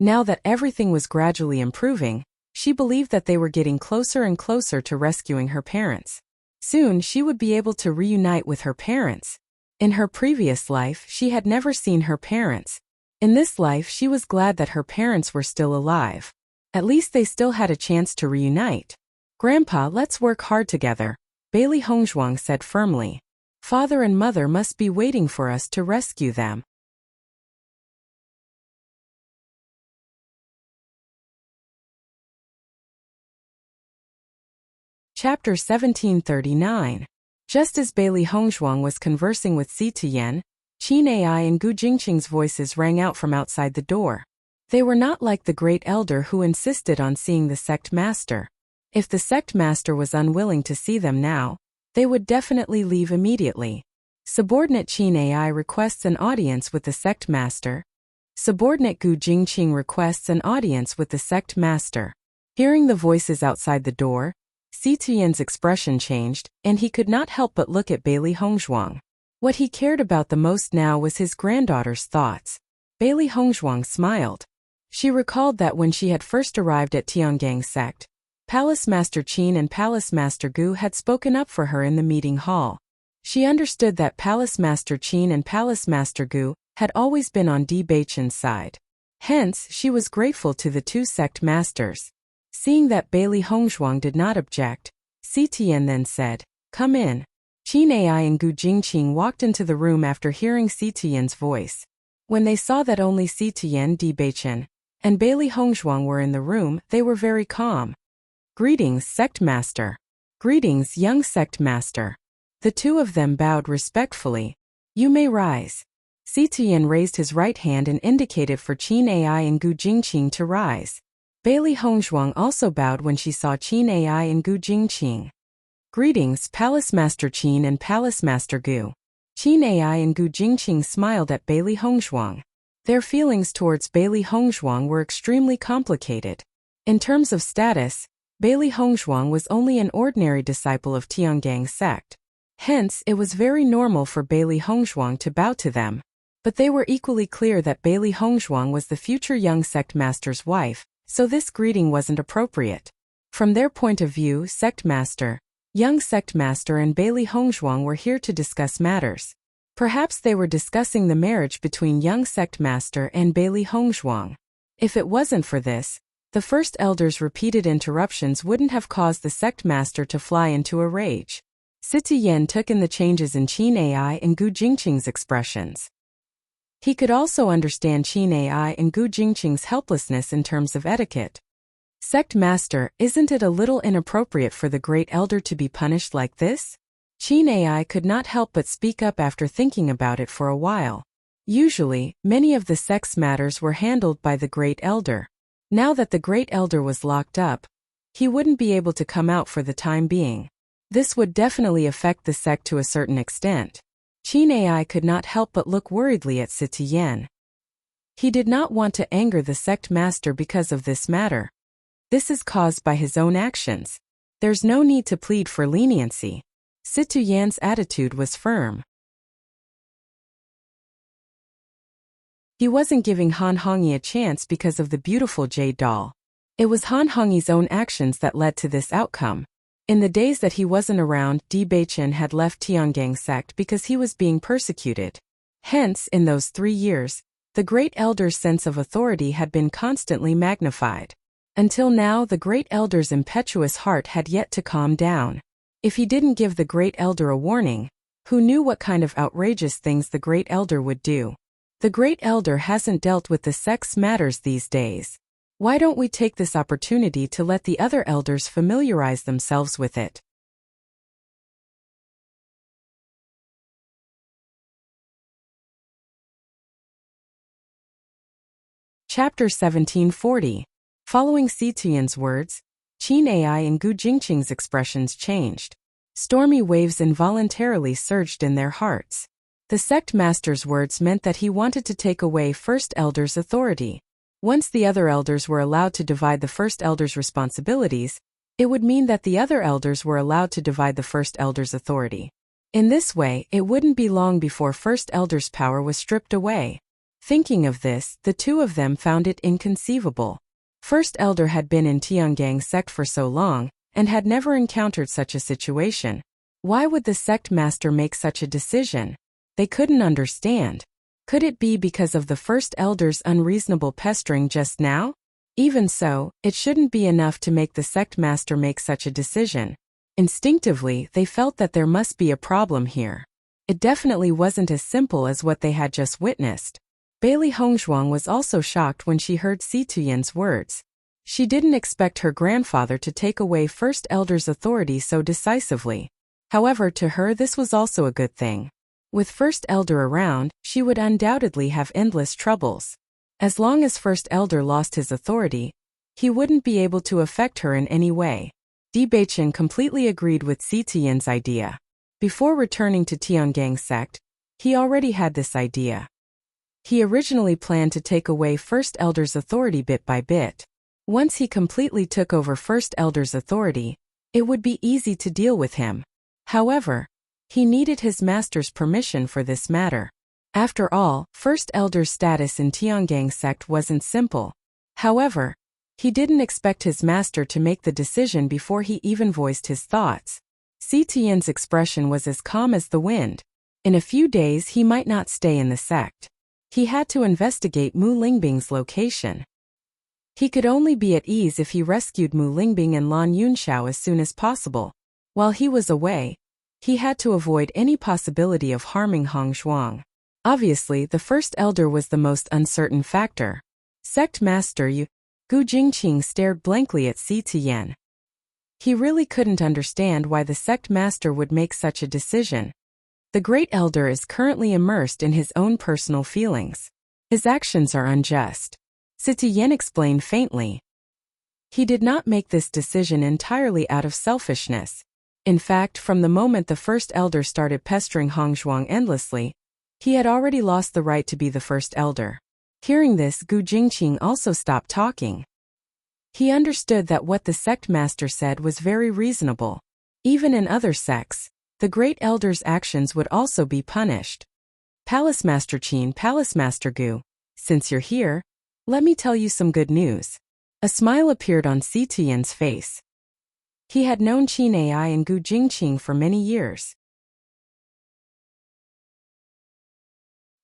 [SPEAKER 1] Now that everything was gradually improving, she believed that they were getting closer and closer to rescuing her parents. Soon she would be able to reunite with her parents. In her previous life, she had never seen her parents. In this life, she was glad that her parents were still alive. At least they still had a chance to reunite. Grandpa, let's work hard together, Bailey Hongzhuang said firmly. Father and mother must be waiting for us to rescue them. Chapter 1739. Just as Bailey Hongzhuang was conversing with Sitian, Qin Ai and Gu Jingqing's voices rang out from outside the door. They were not like the great elder who insisted on seeing the sect master. If the sect master was unwilling to see them now, they would definitely leave immediately. Subordinate Qin Ai requests an audience with the sect master. Subordinate Gu Jingqing requests an audience with the sect master. Hearing the voices outside the door, Sitian's expression changed, and he could not help but look at Bailey Hongzhuang. What he cared about the most now was his granddaughter's thoughts. Bailey Hongzhuang smiled. She recalled that when she had first arrived at Tiangang sect, Palace Master Qin and Palace Master Gu had spoken up for her in the meeting hall. She understood that Palace Master Qin and Palace Master Gu had always been on Di Beichen's side. Hence, she was grateful to the two sect masters. Seeing that Bailey Hongzhuang did not object, Sitian then said, "Come in." Qin Ai and Gu Jingqing walked into the room after hearing Sitian's voice. When they saw that only Sitian, Di Beichen, and Bailey Hongzhuang were in the room, they were very calm. "Greetings, sect master." "Greetings, young sect master." The two of them bowed respectfully. "You may rise." Sitian raised his right hand and indicated for Qin Ai and Gu Jingqing to rise. Bailey Hongzhuang also bowed when she saw Qin Ai and Gu Jingqing. "Greetings, Palace Master Qin and Palace Master Gu." Qin Ai and Gu Jingqing smiled at Bailey Hongzhuang. Their feelings towards Bailey Hongzhuang were extremely complicated. In terms of status, Bailey Hongzhuang was only an ordinary disciple of Tiangang sect. Hence, it was very normal for Bailey Hongzhuang to bow to them. But they were equally clear that Bailey Hongzhuang was the future young sect master's wife, so this greeting wasn't appropriate. From their point of view, Sect Master, young Sect Master and Bailey Hongzhuang were here to discuss matters. Perhaps they were discussing the marriage between young Sect Master and Bailey Hongzhuang. If it wasn't for this, the First Elder's repeated interruptions wouldn't have caused the Sect Master to fly into a rage. Siti Yan took in the changes in Qin Ai and Gu Jingqing's expressions. He could also understand Qin Ai and Gu Jingqing's helplessness in terms of etiquette. Sect Master, isn't it a little inappropriate for the Great Elder to be punished like this? Qin Ai could not help but speak up after thinking about it for a while. Usually, many of the sect's matters were handled by the Great Elder. Now that the Great Elder was locked up, he wouldn't be able to come out for the time being. This would definitely affect the sect to a certain extent. Qin Ai could not help but look worriedly at Siti Yan. He did not want to anger the sect master because of this matter. This is caused by his own actions. There's no need to plead for leniency. Siti Yan's attitude was firm. He wasn't giving Han Hongyi a chance because of the beautiful jade doll. It was Han Hongyi's own actions that led to this outcome. In the days that he wasn't around, Di Beichen had left Tiangang sect because he was being persecuted. Hence, in those 3 years, the Great Elder's sense of authority had been constantly magnified. Until now, the Great Elder's impetuous heart had yet to calm down. If he didn't give the Great Elder a warning, who knew what kind of outrageous things the Great Elder would do? The Great Elder hasn't dealt with the sect's matters these days. Why don't we take this opportunity to let the other elders familiarize themselves with it? Chapter 1740. Following Siti Yan's words, Qin Ai and Gu Jingqing's expressions changed. Stormy waves involuntarily surged in their hearts. The sect master's words meant that he wanted to take away First Elder's authority. Once the other elders were allowed to divide the First Elder's responsibilities, it would mean that the other elders were allowed to divide the First Elder's authority. In this way, it wouldn't be long before First Elder's power was stripped away. Thinking of this, the two of them found it inconceivable. First Elder had been in Tiangang sect for so long, and had never encountered such a situation. Why would the sect master make such a decision? They couldn't understand. Could it be because of the First Elder's unreasonable pestering just now? Even so, it shouldn't be enough to make the sect master make such a decision. Instinctively, they felt that there must be a problem here. It definitely wasn't as simple as what they had just witnessed. Bailey Hongzhuang was also shocked when she heard Siti Yan's words. She didn't expect her grandfather to take away First Elder's authority so decisively. However, to her this was also a good thing. With First Elder around, she would undoubtedly have endless troubles. As long as First Elder lost his authority, he wouldn't be able to affect her in any way. Di Beichen completely agreed with Siti Yan's idea. Before returning to Tiangang sect, he already had this idea. He originally planned to take away First Elder's authority bit by bit. Once he completely took over First Elder's authority, it would be easy to deal with him. However, he needed his master's permission for this matter. After all, First Elder's status in Tiangang sect wasn't simple. However, he didn't expect his master to make the decision before he even voiced his thoughts. Siti Yan's expression was as calm as the wind. In a few days he might not stay in the sect. He had to investigate Mu Lingbing's location. He could only be at ease if he rescued Mu Lingbing and Lan Yunxiao as soon as possible. While he was away, he had to avoid any possibility of harming Hongzhuang. Obviously, the First Elder was the most uncertain factor. Sect Master Gu Jingqing stared blankly at Siti Yan. He really couldn't understand why the sect master would make such a decision. The Great Elder is currently immersed in his own personal feelings. His actions are unjust. Siti Yan explained faintly. He did not make this decision entirely out of selfishness. In fact, from the moment the First Elder started pestering Hongzhuang endlessly, he had already lost the right to be the First Elder. Hearing this, Gu Jingqing also stopped talking. He understood that what the sect master said was very reasonable. Even in other sects, the Great Elder's actions would also be punished. Palace Master Qin, Palace Master Gu, since you're here, let me tell you some good news. A smile appeared on Siti Yan's face. He had known Qin Ai and Gu Jingqing for many years.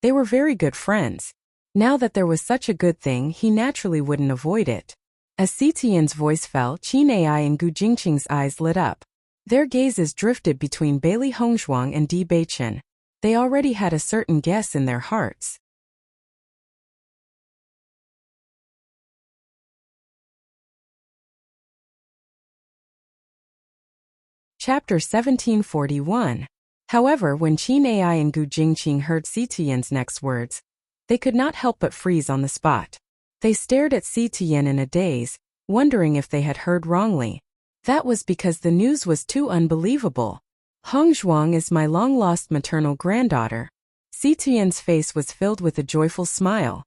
[SPEAKER 1] They were very good friends. Now that there was such a good thing, he naturally wouldn't avoid it. As Si Tian's voice fell, Qin Ai and Gu Jingqing's eyes lit up. Their gazes drifted between Bailey Hongshuang and Di Beichen. They already had a certain guess in their hearts. Chapter 1741. However, when Qin Ai and Gu Jingqing heard Si Tian's next words, they could not help but freeze on the spot. They stared at Si Tian in a daze, wondering if they had heard wrongly. That was because the news was too unbelievable. Hongshuang is my long-lost maternal granddaughter. Si Tian's face was filled with a joyful smile.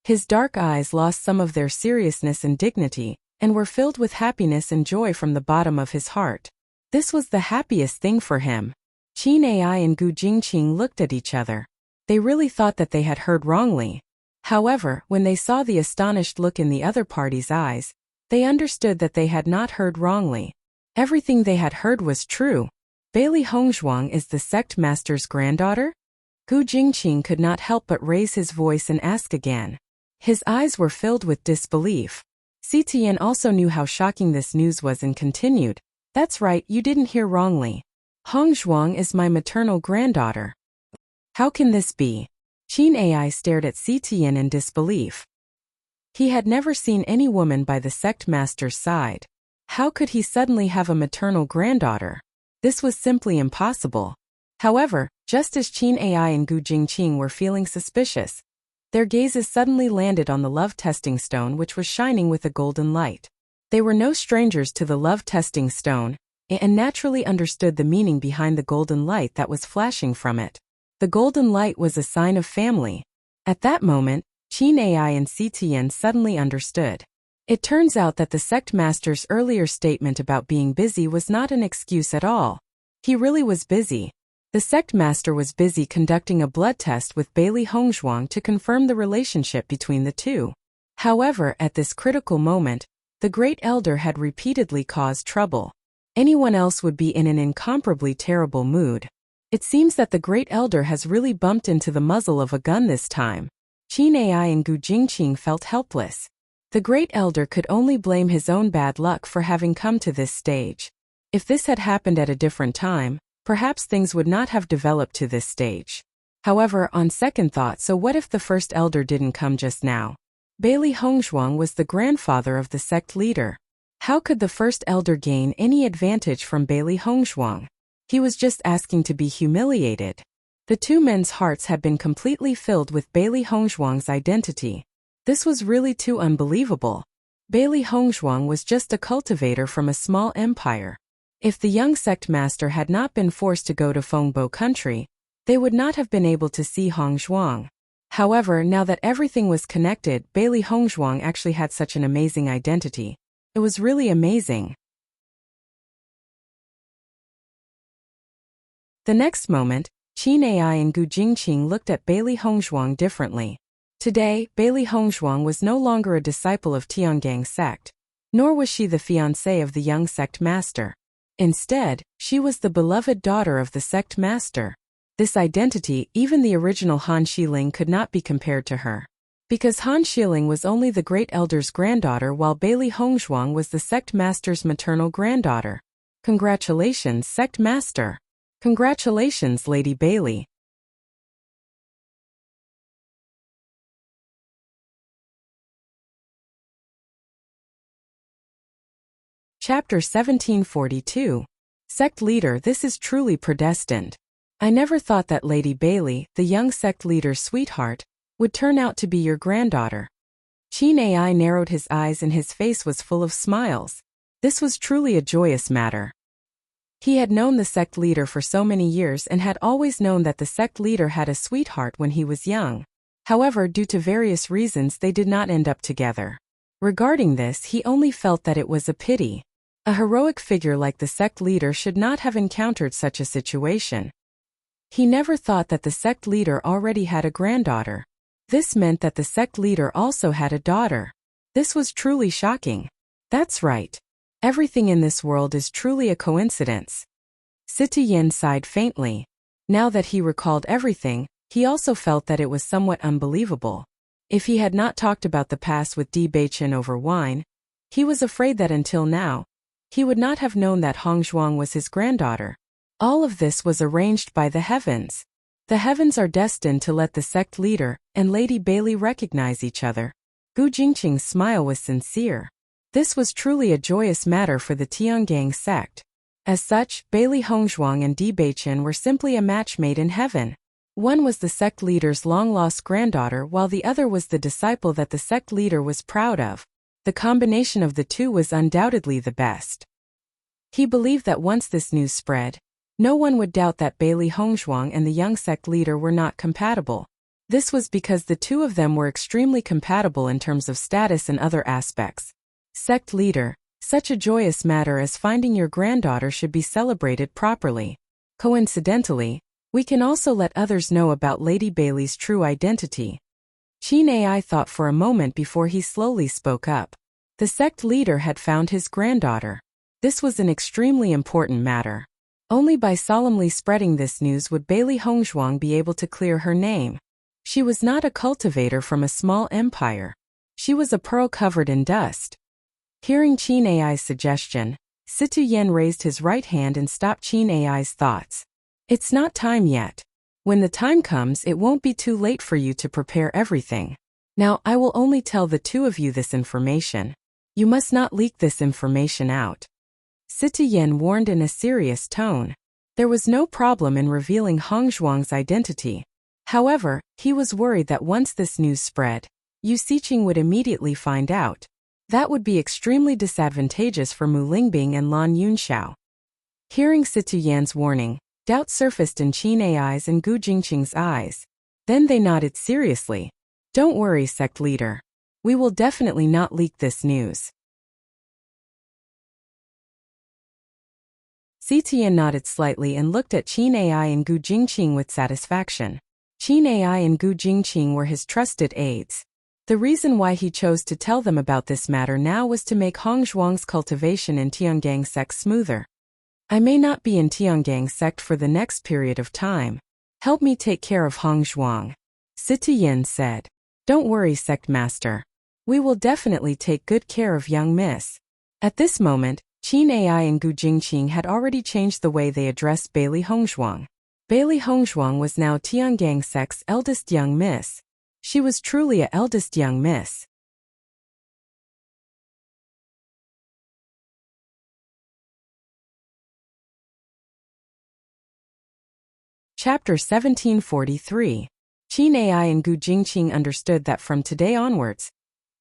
[SPEAKER 1] His dark eyes lost some of their seriousness and dignity, and were filled with happiness and joy from the bottom of his heart. This was the happiest thing for him. Qin Ai and Gu Jingqing looked at each other. They really thought that they had heard wrongly. However, when they saw the astonished look in the other party's eyes, they understood that they had not heard wrongly. Everything they had heard was true. Bailey Hongshuang is the sect master's granddaughter? Gu Jingqing could not help but raise his voice and ask again. His eyes were filled with disbelief. Si Tian also knew how shocking this news was and continued, "That's right, you didn't hear wrongly. Hongshuang is my maternal granddaughter." How can this be? Qin Ai stared at Si Tian in disbelief. He had never seen any woman by the sect master's side. How could he suddenly have a maternal granddaughter? This was simply impossible. However, just as Qin Ai and Gu Jingqing were feeling suspicious, their gazes suddenly landed on the love testing stone, which was shining with a golden light. They were no strangers to the love testing stone, and naturally understood the meaning behind the golden light that was flashing from it. The golden light was a sign of family. At that moment, Qin Ai and Si Tian suddenly understood. It turns out that the sect master's earlier statement about being busy was not an excuse at all. He really was busy. The sect master was busy conducting a blood test with Bailey Hongshuang to confirm the relationship between the two. However, at this critical moment, the great elder had repeatedly caused trouble. Anyone else would be in an incomparably terrible mood. It seems that the great elder has really bumped into the muzzle of a gun this time. Qin Ai and Gu Jingqing felt helpless. The great elder could only blame his own bad luck for having come to this stage. If this had happened at a different time, perhaps things would not have developed to this stage. However, on second thought, so what if the first elder didn't come just now? Bailey Hongshuang was the grandfather of the sect leader. How could the first elder gain any advantage from Bailey Hongshuang? He was just asking to be humiliated. The two men's hearts had been completely filled with Bailey Hongshuang's identity. This was really too unbelievable. Bailey Hongshuang was just a cultivator from a small empire. If the young sect master had not been forced to go to Fengbo country, they would not have been able to see Hongshuang. However, now that everything was connected, Bailey Hongshuang actually had such an amazing identity. It was really amazing. The next moment, Qin Ai and Gu Jingqing looked at Bailey Hongshuang differently. Today, Bailey Hongshuang was no longer a disciple of Tiangang sect, nor was she the fiancée of the young sect master. Instead, she was the beloved daughter of the sect master. This identity, even the original Han Xiling could not be compared to her. Because Han Xiling was only the great elder's granddaughter while Bailey Hongshuang was the sect master's maternal granddaughter. Congratulations, sect master. Congratulations, Lady Bailey. Chapter 1742. Sect leader, this is truly predestined. I never thought that Lady Bailey, the young sect leader's sweetheart, would turn out to be your granddaughter. Qin Ai narrowed his eyes and his face was full of smiles. This was truly a joyous matter. He had known the sect leader for so many years and had always known that the sect leader had a sweetheart when he was young. However, due to various reasons they did not end up together. Regarding this, he only felt that it was a pity. A heroic figure like the sect leader should not have encountered such a situation. He never thought that the sect leader already had a granddaughter. This meant that the sect leader also had a daughter. This was truly shocking. That's right. Everything in this world is truly a coincidence. Citoyen sighed faintly. Now that he recalled everything, he also felt that it was somewhat unbelievable. If he had not talked about the past with Di Beichen over wine, he was afraid that until now, he would not have known that Hong Zhuang was his granddaughter. All of this was arranged by the heavens. The heavens are destined to let the sect leader and Lady Bailey recognize each other. Gu Jingqing's smile was sincere. This was truly a joyous matter for the Tiangang sect. As such, Bailey Hongzhuang and Di Beichen were simply a match made in heaven. One was the sect leader's long-lost granddaughter while the other was the disciple that the sect leader was proud of. The combination of the two was undoubtedly the best. He believed that once this news spread, no one would doubt that Bailey Hongzhuang and the young sect leader were not compatible. This was because the two of them were extremely compatible in terms of status and other aspects. Sect leader, such a joyous matter as finding your granddaughter should be celebrated properly. Coincidentally, we can also let others know about Lady Bailey's true identity. Qin Ai thought for a moment before he slowly spoke up. The sect leader had found his granddaughter. This was an extremely important matter. Only by solemnly spreading this news would Bailey Hongzhuang be able to clear her name. She was not a cultivator from a small empire. She was a pearl covered in dust. Hearing Qin Ai's suggestion, Citoyen raised his right hand and stopped Qin Ai's thoughts. It's not time yet. When the time comes, it won't be too late for you to prepare everything. Now, I will only tell the two of you this information. You must not leak this information out. Citoyen warned in a serious tone. There was no problem in revealing Hongzhuang's identity. However, he was worried that once this news spread, Yu Xiqing would immediately find out. That would be extremely disadvantageous for Mu Lingbing and Lan Yunxiao. Hearing Citoyen's warning, doubt surfaced in Qin Ai's and Gu Jingqing's eyes. Then they nodded seriously. Don't worry, sect leader. We will definitely not leak this news. Citoyen nodded slightly and looked at Qin Ai and Gu Jingqing with satisfaction. Qin Ai and Gu Jingqing were his trusted aides. The reason why he chose to tell them about this matter now was to make Hongzhuang's cultivation in Tiangang sect smoother. I may not be in Tiangang sect for the next period of time. Help me take care of Hongzhuang. Citoyen said. Don't worry, sect master. We will definitely take good care of young miss. At this moment, Qin Ai and Gu Jingqing had already changed the way they addressed Bailey Hongzhuang. Bailey Hongzhuang was now Tiangang sect's eldest young miss. She was truly a eldest young miss. Chapter 1743. Qin Ai and Gu Jingqing understood that from today onwards,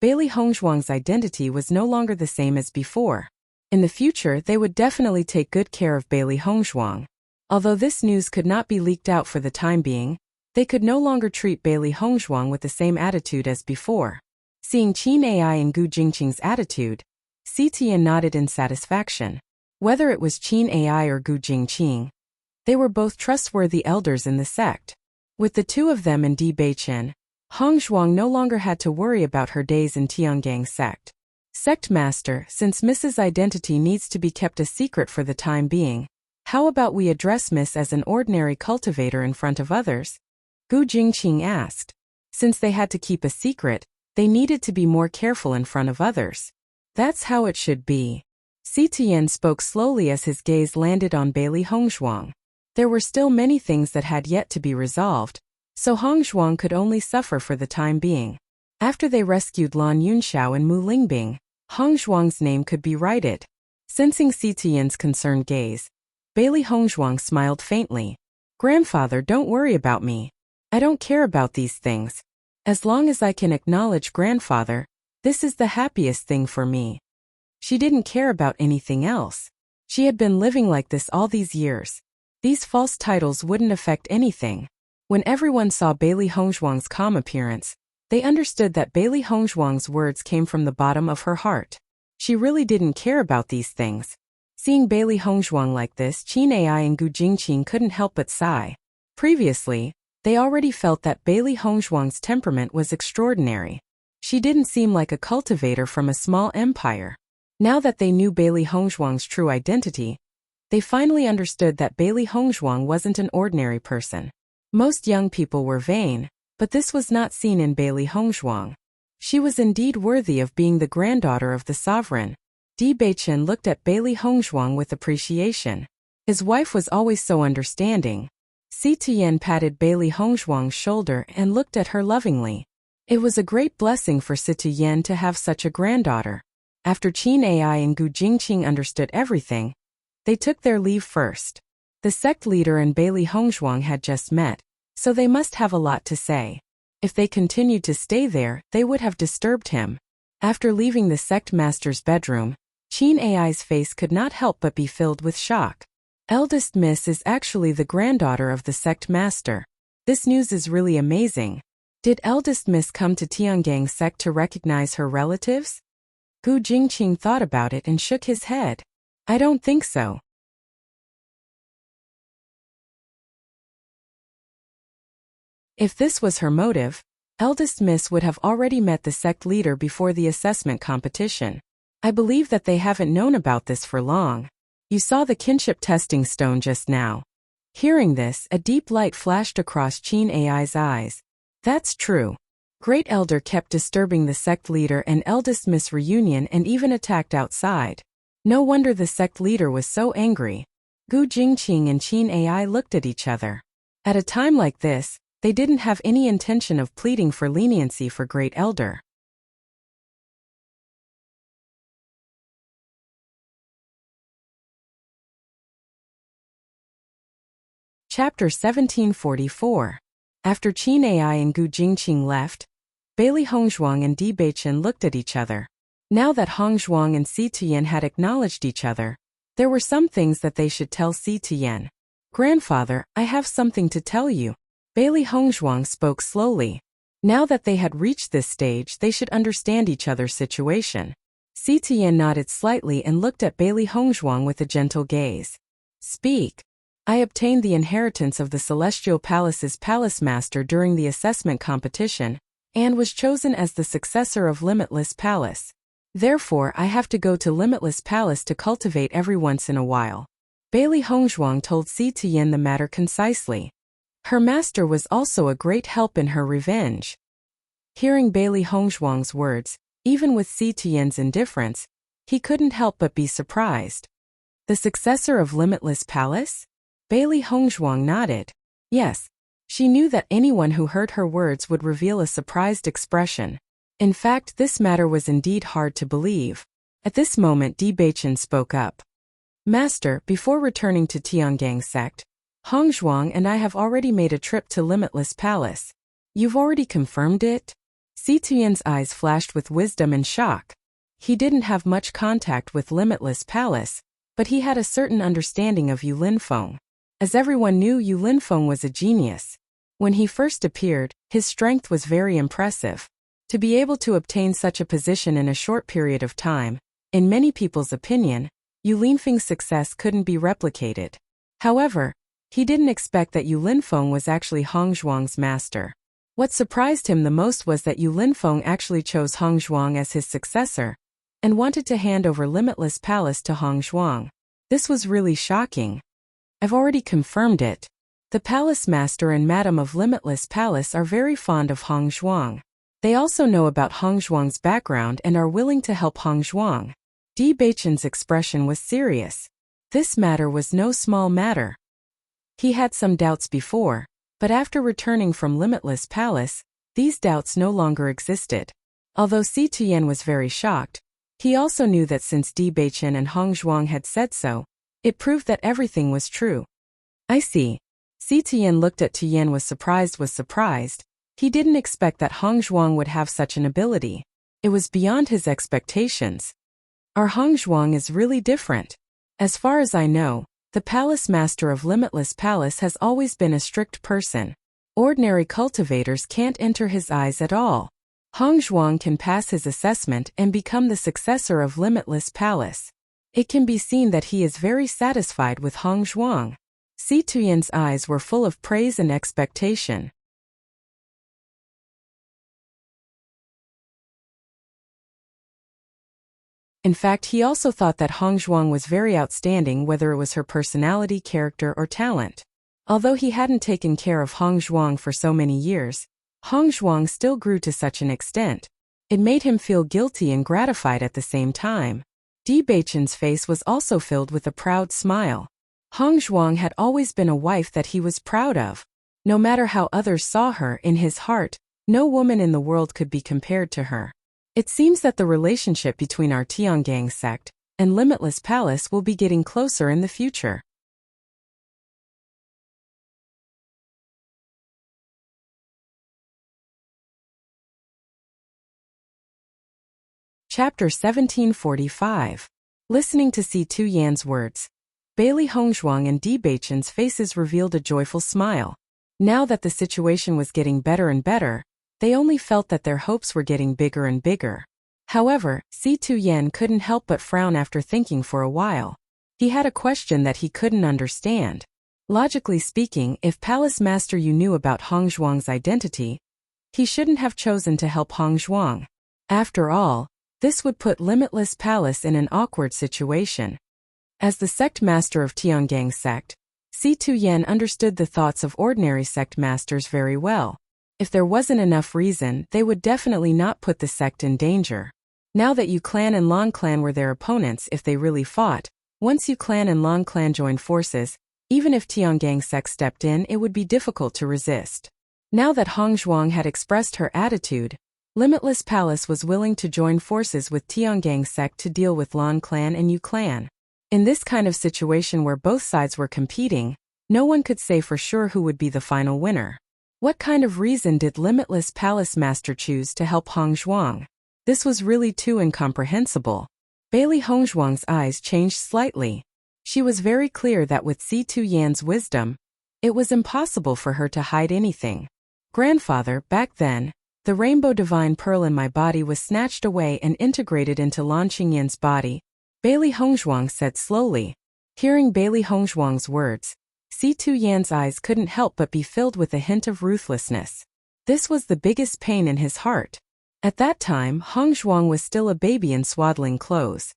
[SPEAKER 1] Bailey Hongzhuang's identity was no longer the same as before. In the future, they would definitely take good care of Bailey Hongzhuang. Although this news could not be leaked out for the time being, they could no longer treat Bailey Hongzhuang with the same attitude as before. Seeing Qin Ai and Gu Jingqing's attitude, Citoyen nodded in satisfaction. Whether it was Qin Ai or Gu Jingqing, they were both trustworthy elders in the sect. With the two of them and Di Beichen, Hongzhuang no longer had to worry about her days in Tiangang sect. Sect master, since Miss's identity needs to be kept a secret for the time being, how about we address Miss as an ordinary cultivator in front of others? Gu Jingqing asked. Since they had to keep a secret, they needed to be more careful in front of others. That's how it should be. Citoyen spoke slowly as his gaze landed on Bailey Hongzhuang. There were still many things that had yet to be resolved, so Hongzhuang could only suffer for the time being. After they rescued Lan Yunxiao and Mu Lingbing, Hongzhuang's name could be righted. Sensing Citoyen's concerned gaze, Bailey Hongzhuang smiled faintly. Grandfather, don't worry about me. I don't care about these things. As long as I can acknowledge grandfather, this is the happiest thing for me. She didn't care about anything else. She had been living like this all these years. These false titles wouldn't affect anything. When everyone saw Bailey Hongzhuang's calm appearance, they understood that Bailey Hongzhuang's words came from the bottom of her heart. She really didn't care about these things. Seeing Bailey Hongzhuang like this, Qin Ai and Gu Jingqing couldn't help but sigh. Previously, they already felt that Bailey Hongzhuang's temperament was extraordinary. She didn't seem like a cultivator from a small empire. Now that they knew Bailey Hongzhuang's true identity, they finally understood that Bailey Hongzhuang wasn't an ordinary person. Most young people were vain, but this was not seen in Bailey Hongzhuang. She was indeed worthy of being the granddaughter of the sovereign. Di Beichen looked at Bailey Hongzhuang with appreciation. His wife was always so understanding. Si Tian patted Bailey Hongzhuang's shoulder and looked at her lovingly. It was a great blessing for Si Tian to have such a granddaughter. After Qin Ai and Gu Jingqing understood everything, they took their leave first. The sect leader and Bailey Hongzhuang had just met, so they must have a lot to say. If they continued to stay there, they would have disturbed him. After leaving the sect master's bedroom, Qin Ai's face could not help but be filled with shock. Eldest Miss is actually the granddaughter of the sect master. This news is really amazing. Did Eldest Miss come to Tiangang sect to recognize her relatives? Gu Jingqing thought about it and shook his head. I don't think so. If this was her motive, Eldest Miss would have already met the sect leader before the assessment competition. I believe that they haven't known about this for long. You saw the kinship testing stone just now. Hearing this, a deep light flashed across Qin Ai's eyes. That's true. Great Elder kept disturbing the sect leader and Eldest Miss reunion and even attacked outside. No wonder the sect leader was so angry. Gu Jingqing and Qin Ai looked at each other. At a time like this, they didn't have any intention of pleading for leniency for Great Elder. Chapter 1744. After Qin Ai and Gu Jingqing left, Bailey Hongzhuang and Di Beichen looked at each other. Now that Hongzhuang and Si Tian had acknowledged each other, there were some things that they should tell Si Tian. Grandfather, I have something to tell you. Bailey Hongzhuang spoke slowly. Now that they had reached this stage, they should understand each other's situation. Si Tian nodded slightly and looked at Bailey Hongzhuang with a gentle gaze. Speak. I obtained the inheritance of the Celestial Palace's palace master during the assessment competition, and was chosen as the successor of Limitless Palace. Therefore, I have to go to Limitless Palace to cultivate every once in a while. Bailey Hongzhuang told Si Tian the matter concisely. Her master was also a great help in her revenge. Hearing Bailey Hongzhuang's words, even with Si Tian's indifference, he couldn't help but be surprised. The successor of Limitless Palace? Bailey Hongzhuang nodded. Yes. She knew that anyone who heard her words would reveal a surprised expression. In fact, this matter was indeed hard to believe. At this moment, Di Beichen spoke up. Master, before returning to Tiangang sect, Hongzhuang and I have already made a trip to Limitless Palace. You've already confirmed it? Si Tian's eyes flashed with wisdom and shock. He didn't have much contact with Limitless Palace, but he had a certain understanding of Yu Linfeng. As everyone knew, Yu Linfeng was a genius. When he first appeared, his strength was very impressive. To be able to obtain such a position in a short period of time, in many people's opinion, Yu Linfeng's success couldn't be replicated. However, he didn't expect that Yu Linfeng was actually Hongzhuang's master. What surprised him the most was that Yu Linfeng actually chose Hongzhuang as his successor, and wanted to hand over Limitless Palace to Hongzhuang. This was really shocking. I've already confirmed it. The palace master and madam of Limitless Palace are very fond of Hongzhuang. They also know about Hongzhuang's background and are willing to help Hongzhuang. Di Beichen's expression was serious. This matter was no small matter. He had some doubts before, but after returning from Limitless Palace, these doubts no longer existed. Although Si Tian was very shocked, he also knew that since Di Beichen and Hongzhuang had said so, it proved that everything was true. I see. Si Tian looked at Tian was surprised. He didn't expect that Hongzhuang would have such an ability. It was beyond his expectations. Our Hongzhuang is really different. As far as I know, the palace master of Limitless Palace has always been a strict person. Ordinary cultivators can't enter his eyes at all. Hongzhuang can pass his assessment and become the successor of Limitless Palace. It can be seen that he is very satisfied with Hongzhuang. Si Tian's eyes were full of praise and expectation. In fact, he also thought that Hong Zhuang was very outstanding, whether it was her personality, character, or talent. Although he hadn't taken care of Hong Zhuang for so many years, Hong Zhuang still grew to such an extent. It made him feel guilty and gratified at the same time. Di Beichen's face was also filled with a proud smile. Hong Zhuang had always been a wife that he was proud of. No matter how others saw her, in his heart, no woman in the world could be compared to her. It seems that the relationship between our Tiangang sect and Limitless Palace will be getting closer in the future. Chapter 1745. Listening to Si Tuyan's words, Bailey Hongzhuang and Di Beichen's faces revealed a joyful smile. Now that the situation was getting better and better, they only felt that their hopes were getting bigger and bigger. However, Si Tuyan couldn't help but frown after thinking for a while. He had a question that he couldn't understand. Logically speaking, if Palace Master Yu knew about Hong Zhuang's identity, he shouldn't have chosen to help Hong Zhuang. After all, this would put Limitless Palace in an awkward situation. As the sect master of Tiangang sect, Si Tuyan understood the thoughts of ordinary sect masters very well. If there wasn't enough reason, they would definitely not put the sect in danger. Now that Yu Clan and Long Clan were their opponents if they really fought, once Yu Clan and Long Clan joined forces, even if Tiangang sect stepped in, it would be difficult to resist. Now that Hong Zhuang had expressed her attitude, Limitless Palace was willing to join forces with Tiangang sect to deal with Long Clan and Yu Clan. In this kind of situation where both sides were competing, no one could say for sure who would be the final winner. What kind of reason did Limitless Palace Master choose to help Hong Zhuang? This was really too incomprehensible. Bailey Hongzhuang's eyes changed slightly. She was very clear that with Si Tuyan's wisdom, it was impossible for her to hide anything. Grandfather, back then, the rainbow divine pearl in my body was snatched away and integrated into Lan Qingyin's body, Bailey Hongzhuang said slowly. Hearing Bailey Hongzhuang's words, Si Tuyan's eyes couldn't help but be filled with a hint of ruthlessness. This was the biggest pain in his heart. At that time, Hong Zhuang was still a baby in swaddling clothes.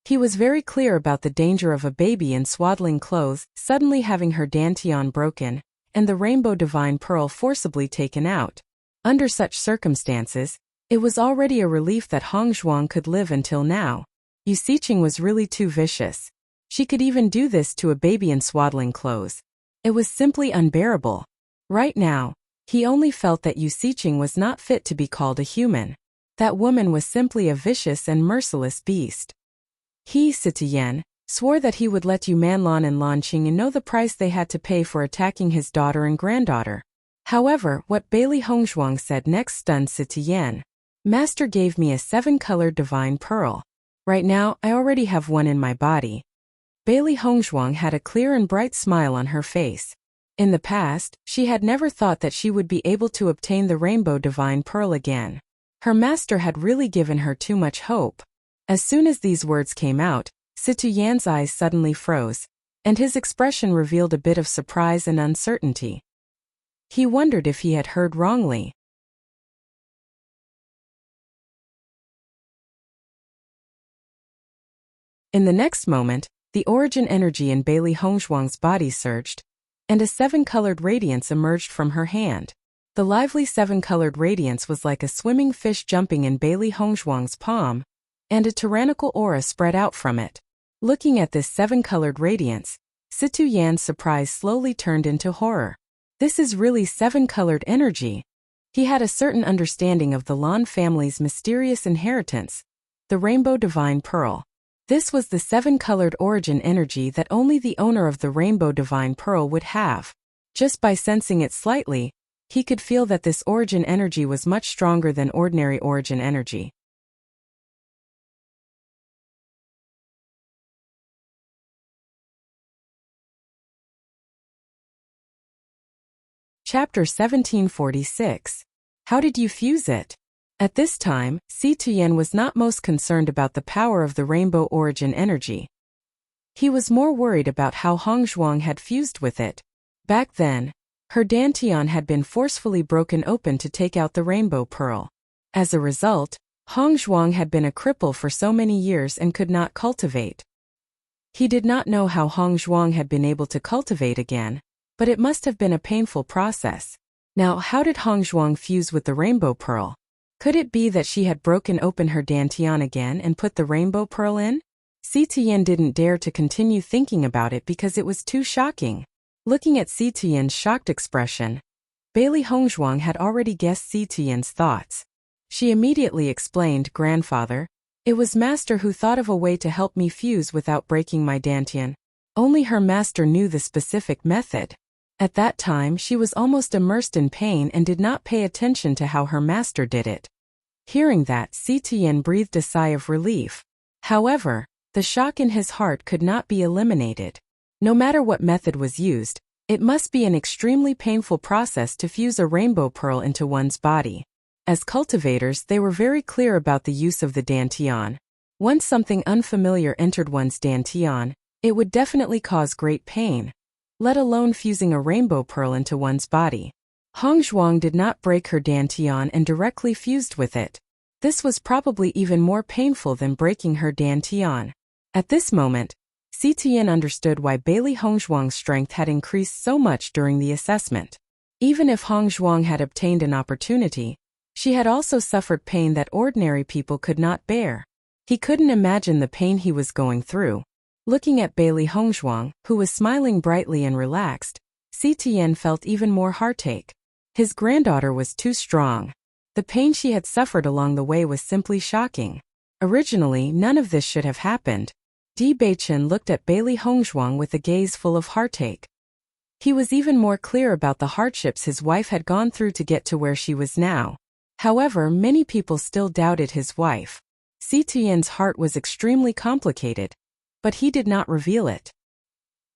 [SPEAKER 1] He was very clear about the danger of a baby in swaddling clothes suddenly having her dantian broken, and the rainbow divine pearl forcibly taken out. Under such circumstances, it was already a relief that Hong Zhuang could live until now. Yu Xiqing was really too vicious. She could even do this to a baby in swaddling clothes. It was simply unbearable. Right now, he only felt that Yu Xiqing was not fit to be called a human. That woman was simply a vicious and merciless beast. He, Si Tuyan, swore that he would let Yu Manlan and Lan Qingyun know the price they had to pay for attacking his daughter and granddaughter. However, what Bailey Hongzhuang said next stunned Si Tuyan. Master gave me a 7-colored divine pearl. Right now, I already have one in my body. Bailey Hongzhuang had a clear and bright smile on her face. In the past, she had never thought that she would be able to obtain the rainbow divine pearl again. Her master had really given her too much hope. As soon as these words came out, Si Tuyan's eyes suddenly froze, and his expression revealed a bit of surprise and uncertainty. He wondered if he had heard wrongly. In the next moment, the origin energy in Bailey Hongzhuang's body surged, and a 7-colored radiance emerged from her hand. The lively 7-colored radiance was like a swimming fish jumping in Bailey Hongzhuang's palm, and a tyrannical aura spread out from it. Looking at this 7-colored radiance, Si Tuyan's surprise slowly turned into horror. This is really 7-colored energy. He had a certain understanding of the Lan family's mysterious inheritance, the Rainbow Divine Pearl. This was the 7-colored origin energy that only the owner of the Rainbow Divine Pearl would have. Just by sensing it slightly, he could feel that this origin energy was much stronger than ordinary origin energy. Chapter 1746. How did you fuse it? At this time, Si Tuyan was not most concerned about the power of the rainbow origin energy. He was more worried about how Hong Zhuang had fused with it. Back then, her dantian had been forcefully broken open to take out the rainbow pearl. As a result, Hong Zhuang had been a cripple for so many years and could not cultivate. He did not know how Hong Zhuang had been able to cultivate again, but it must have been a painful process. Now, how did Hong Zhuang fuse with the rainbow pearl? Could it be that she had broken open her dantian again and put the rainbow pearl in? Si Tian didn't dare to continue thinking about it because it was too shocking. Looking at Si Tian's shocked expression, Bailey Hongzhuang had already guessed Si Tian's thoughts. She immediately explained, "Grandfather, it was Master who thought of a way to help me fuse without breaking my dantian. Only her master knew the specific method." At that time she was almost immersed in pain and did not pay attention to how her master did it. Hearing that, Si Tian breathed a sigh of relief. However, the shock in his heart could not be eliminated. No matter what method was used, it must be an extremely painful process to fuse a rainbow pearl into one's body. As cultivators, they were very clear about the use of the dantian. Once something unfamiliar entered one's dantian, it would definitely cause great pain, let alone fusing a rainbow pearl into one's body. Hong Zhuang did not break her dantian and directly fused with it. This was probably even more painful than breaking her dantian. At this moment, Si Tian understood why Bailey Hongzhuang's strength had increased so much during the assessment. Even if Hong Zhuang had obtained an opportunity, she had also suffered pain that ordinary people could not bear. He couldn't imagine the pain he was going through. Looking at Bailey Hongzhuang, who was smiling brightly and relaxed, Si Tian felt even more heartache. His granddaughter was too strong. The pain she had suffered along the way was simply shocking. Originally, none of this should have happened. Di Beichen looked at Bailey Hongzhuang with a gaze full of heartache. He was even more clear about the hardships his wife had gone through to get to where she was now. However, many people still doubted his wife. Si Tian's heart was extremely complicated, but he did not reveal it.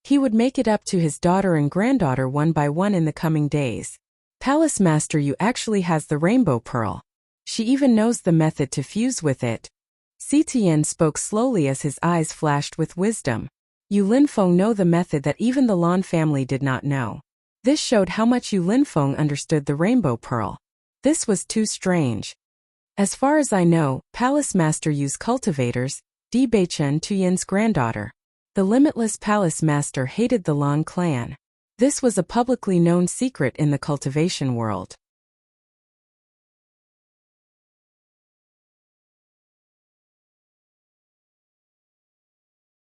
[SPEAKER 1] He would make it up to his daughter and granddaughter one by one in the coming days. Palace Master Yu actually has the rainbow pearl. She even knows the method to fuse with it. Si Tian spoke slowly as his eyes flashed with wisdom. Yu Linfeng know the method that even the Lan family did not know. This showed how much Yu Linfeng understood the rainbow pearl. This was too strange. As far as I know, Palace Master Yu's cultivators, Di Beichen Tuyin's granddaughter. The limitless Palace Master hated the Lan clan. This was a publicly known secret in the cultivation world.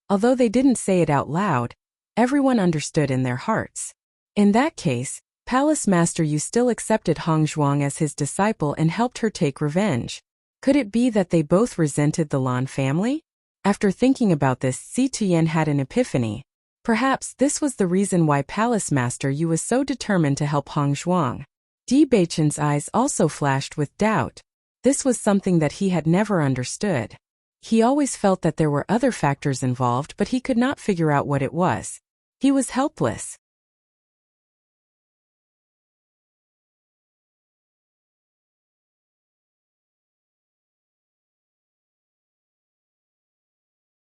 [SPEAKER 1] Although they didn't say it out loud, everyone understood in their hearts. In that case, Palace Master Yu still accepted Hong Zhuang as his disciple and helped her take revenge. Could it be that they both resented the Lan family? After thinking about this, Si Tian had an epiphany. Perhaps this was the reason why Palace Master Yu was so determined to help Hong Zhuang. Di Beichen's eyes also flashed with doubt. This was something that he had never understood. He always felt that there were other factors involved, but he could not figure out what it was. He was helpless.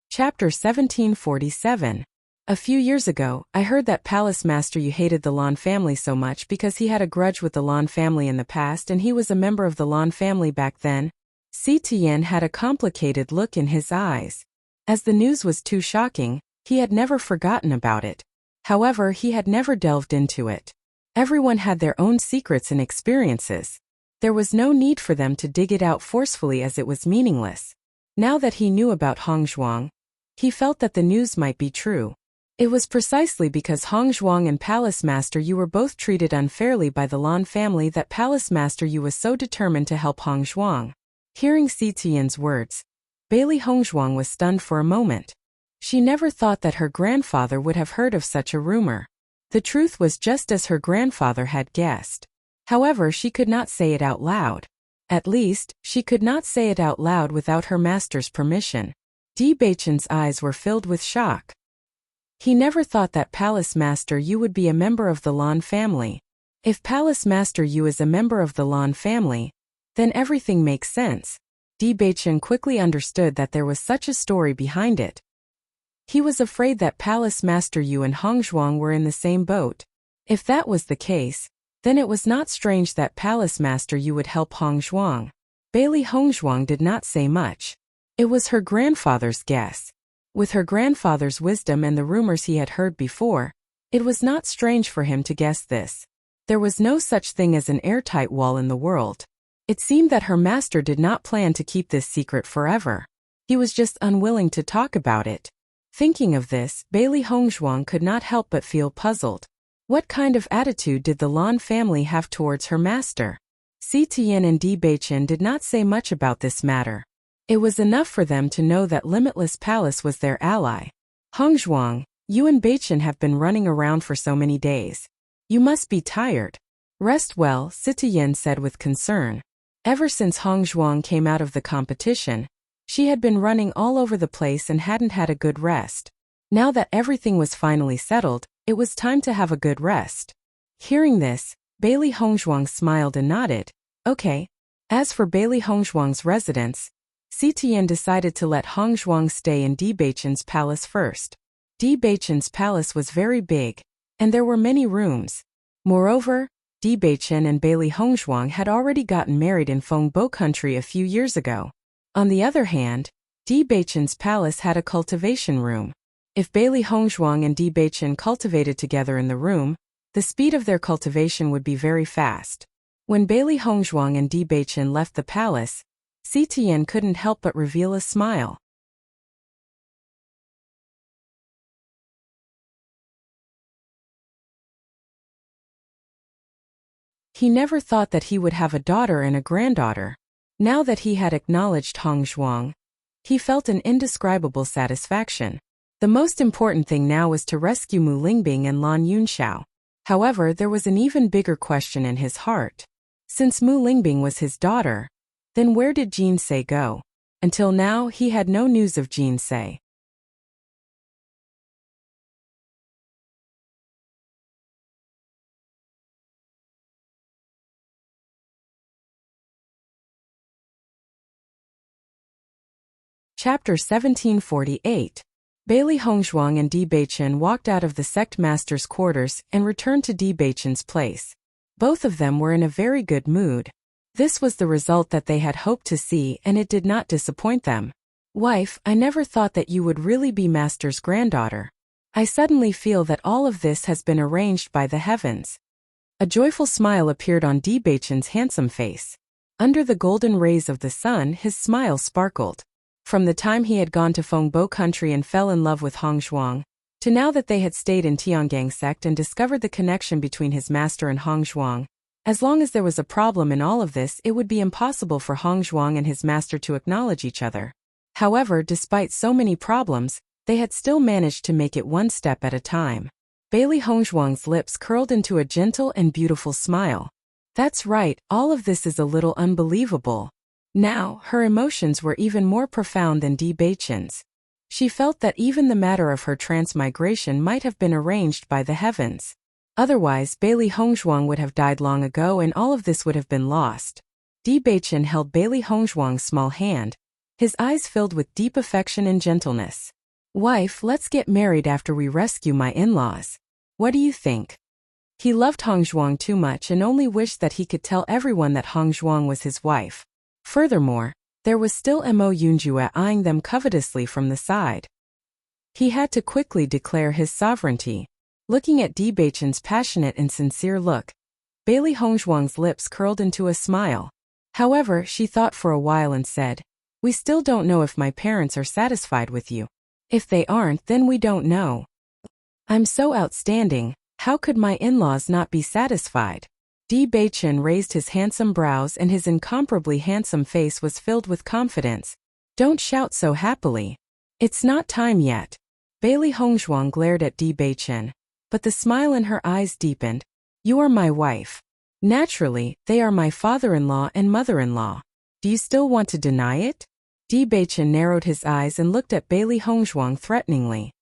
[SPEAKER 1] Chapter 1747. A few years ago, I heard that Palace Master Yu hated the Lan family so much because he had a grudge with the Lan family in the past and he was a member of the Lan family back then. Si Tian had a complicated look in his eyes. As the news was too shocking, he had never forgotten about it. However, he had never delved into it. Everyone had their own secrets and experiences. There was no need for them to dig it out forcefully as it was meaningless. Now that he knew about Hong Zhuang, he felt that the news might be true. It was precisely because Hong Zhuang and Palace Master Yu were both treated unfairly by the Lan family that Palace Master Yu was so determined to help Hong Zhuang. Hearing Si Tian's words, Bailey Hongzhuang was stunned for a moment. She never thought that her grandfather would have heard of such a rumor. The truth was just as her grandfather had guessed. However, she could not say it out loud. At least, she could not say it out loud without her master's permission. Di Beichen's eyes were filled with shock. He never thought that Palace Master Yu would be a member of the Lan family. If Palace Master Yu is a member of the Lan family, then everything makes sense. Di Beichen quickly understood that there was such a story behind it. He was afraid that Palace Master Yu and Hong Zhuang were in the same boat. If that was the case, then it was not strange that Palace Master Yu would help Hong Zhuang. Bailey Hongzhuang did not say much. It was her grandfather's guess. With her grandfather's wisdom and the rumors he had heard before, it was not strange for him to guess this. There was no such thing as an airtight wall in the world. It seemed that her master did not plan to keep this secret forever. He was just unwilling to talk about it. Thinking of this, Bailey Hongzhuang could not help but feel puzzled. What kind of attitude did the Lan family have towards her master? Si Tian and Di Beichen did not say much about this matter. It was enough for them to know that Limitless Palace was their ally. Hongzhuang, you and Beichen have been running around for so many days. You must be tired. Rest well, Si Tian said with concern. Ever since Hongzhuang came out of the competition, she had been running all over the place and hadn't had a good rest. Now that everything was finally settled, it was time to have a good rest. Hearing this, Bailey Hongzhuang smiled and nodded. Okay. As for Bailey Hongzhuang's residence, Si Tian decided to let Hongzhuang stay in Di Beichen's palace first. Di Beichen's palace was very big, and there were many rooms. Moreover, Di Beichen and Bailey Hongzhuang had already gotten married in Fengbo country a few years ago. On the other hand, Di Beichen's palace had a cultivation room. If Bailey Hongzhuang and Di Beichen cultivated together in the room, the speed of their cultivation would be very fast. When Bailey Hongzhuang and Di Beichen left the palace, Si Tian couldn't help but reveal a smile. He never thought that he would have a daughter and a granddaughter. Now that he had acknowledged Hongzhuang, he felt an indescribable satisfaction. The most important thing now was to rescue Mu Lingbing and Lan Yunxiao. However, there was an even bigger question in his heart. Since Mu Lingbing was his daughter, then where did Jinsei go? Until now, he had no news of Jinsei. Chapter 1748. Bailey Hongzhuang and Di Beichen walked out of the sect master's quarters and returned to Di Beichen's place. Both of them were in a very good mood. This was the result that they had hoped to see, and it did not disappoint them. Wife, I never thought that you would really be master's granddaughter. I suddenly feel that all of this has been arranged by the heavens. A joyful smile appeared on Di Beichen's handsome face. Under the golden rays of the sun, his smile sparkled. From the time he had gone to Fengbo country and fell in love with Hongzhuang, to now that they had stayed in Tiangang sect and discovered the connection between his master and Hongzhuang, as long as there was a problem in all of this, it would be impossible for Hongzhuang and his master to acknowledge each other. However, despite so many problems, they had still managed to make it one step at a time. Bailey Hongzhuang's lips curled into a gentle and beautiful smile. That's right, all of this is a little unbelievable. Now, her emotions were even more profound than Di Beichen's. She felt that even the matter of her transmigration might have been arranged by the heavens. Otherwise, Bailey Hongzhuang would have died long ago and all of this would have been lost. Di Beichen held Bailey Hongzhuang's small hand, his eyes filled with deep affection and gentleness. Wife, let's get married after we rescue my in-laws. What do you think? He loved Hongzhuang too much and only wished that he could tell everyone that Hongzhuang was his wife. Furthermore, there was still Mo Yunjue eyeing them covetously from the side. He had to quickly declare his sovereignty. Looking at Di Beichen's passionate and sincere look, Bailey Hongzhuang's lips curled into a smile. However, she thought for a while and said, "We still don't know if my parents are satisfied with you. If they aren't, then we don't know. I'm so outstanding, how could my in-laws not be satisfied?" Di Beichen raised his handsome brows and his incomparably handsome face was filled with confidence. Don't shout so happily. It's not time yet. Bailey Hongzhuang glared at Di Beichen, but the smile in her eyes deepened. You are my wife. Naturally, they are my father-in-law and mother-in-law. Do you still want to deny it? Di Beichen narrowed his eyes and looked at Bailey Hongzhuang threateningly.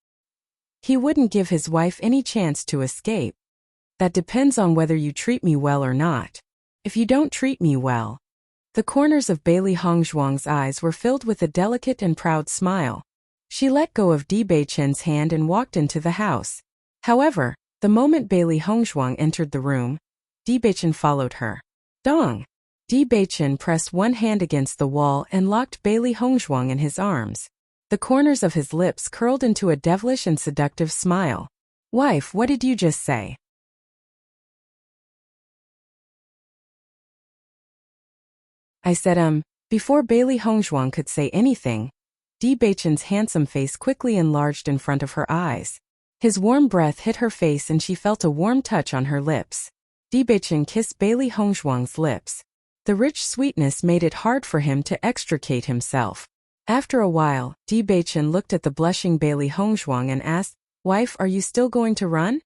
[SPEAKER 1] He wouldn't give his wife any chance to escape. That depends on whether you treat me well or not. If you don't treat me well. The corners of Bailey Hongzhuang's eyes were filled with a delicate and proud smile. She let go of Di Beichen's hand and walked into the house. However, the moment Bailey Hongzhuang entered the room, Di Beichen followed her. Dong! Di Beichen pressed one hand against the wall and locked Bailey Hongzhuang in his arms. The corners of his lips curled into a devilish and seductive smile. Wife, what did you just say? I said, Before Bailey Hongzhuang could say anything, Di Beichen's handsome face quickly enlarged in front of her eyes. His warm breath hit her face and she felt a warm touch on her lips. Di Beichen kissed Bailey Hongzhuang's lips. The rich sweetness made it hard for him to extricate himself. After a while, Di Beichen looked at the blushing Bailey Hongzhuang and asked, Wife, are you still going to run?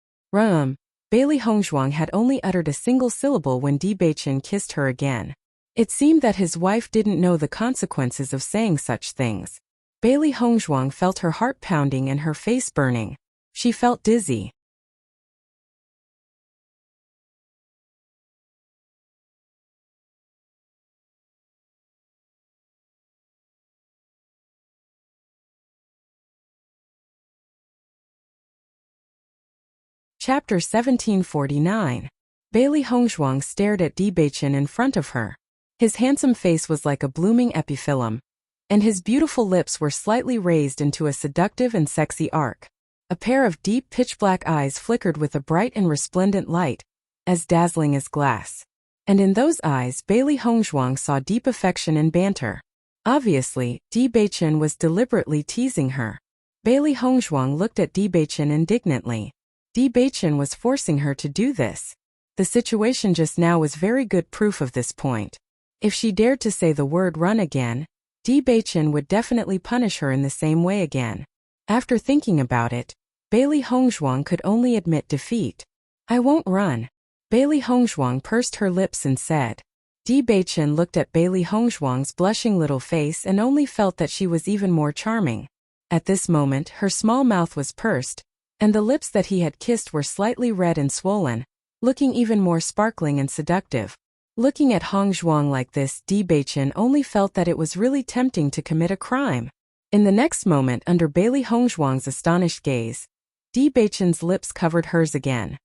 [SPEAKER 1] Bailey Hongzhuang had only uttered a single syllable when Di Beichen kissed her again. It seemed that his wife didn't know the consequences of saying such things. Bailey Hongzhuang felt her heart pounding and her face burning. She felt dizzy. Chapter 1749. Bailey Hongzhuang stared at Di Beichen in front of her. His handsome face was like a blooming epiphyllum, and his beautiful lips were slightly raised into a seductive and sexy arc. A pair of deep pitch-black eyes flickered with a bright and resplendent light, as dazzling as glass. And in those eyes Bailey Hongzhuang saw deep affection and banter. Obviously, Di Beichen was deliberately teasing her. Bailey Hongzhuang looked at Di Beichen indignantly. Di Beichen was forcing her to do this. The situation just now was very good proof of this point. If she dared to say the word run again, Di Beichen would definitely punish her in the same way again. After thinking about it, Bailey Hongzhuang could only admit defeat. I won't run. Bailey Hongzhuang pursed her lips and said. Di Beichen looked at Bailey Hongzhuang's blushing little face and only felt that she was even more charming. At this moment her small mouth was pursed, and the lips that he had kissed were slightly red and swollen, looking even more sparkling and seductive. Looking at Hongzhuang like this, Di Beichen only felt that it was really tempting to commit a crime. In the next moment, under Bailey Hongzhuang's astonished gaze, Di Beichen's lips covered hers again.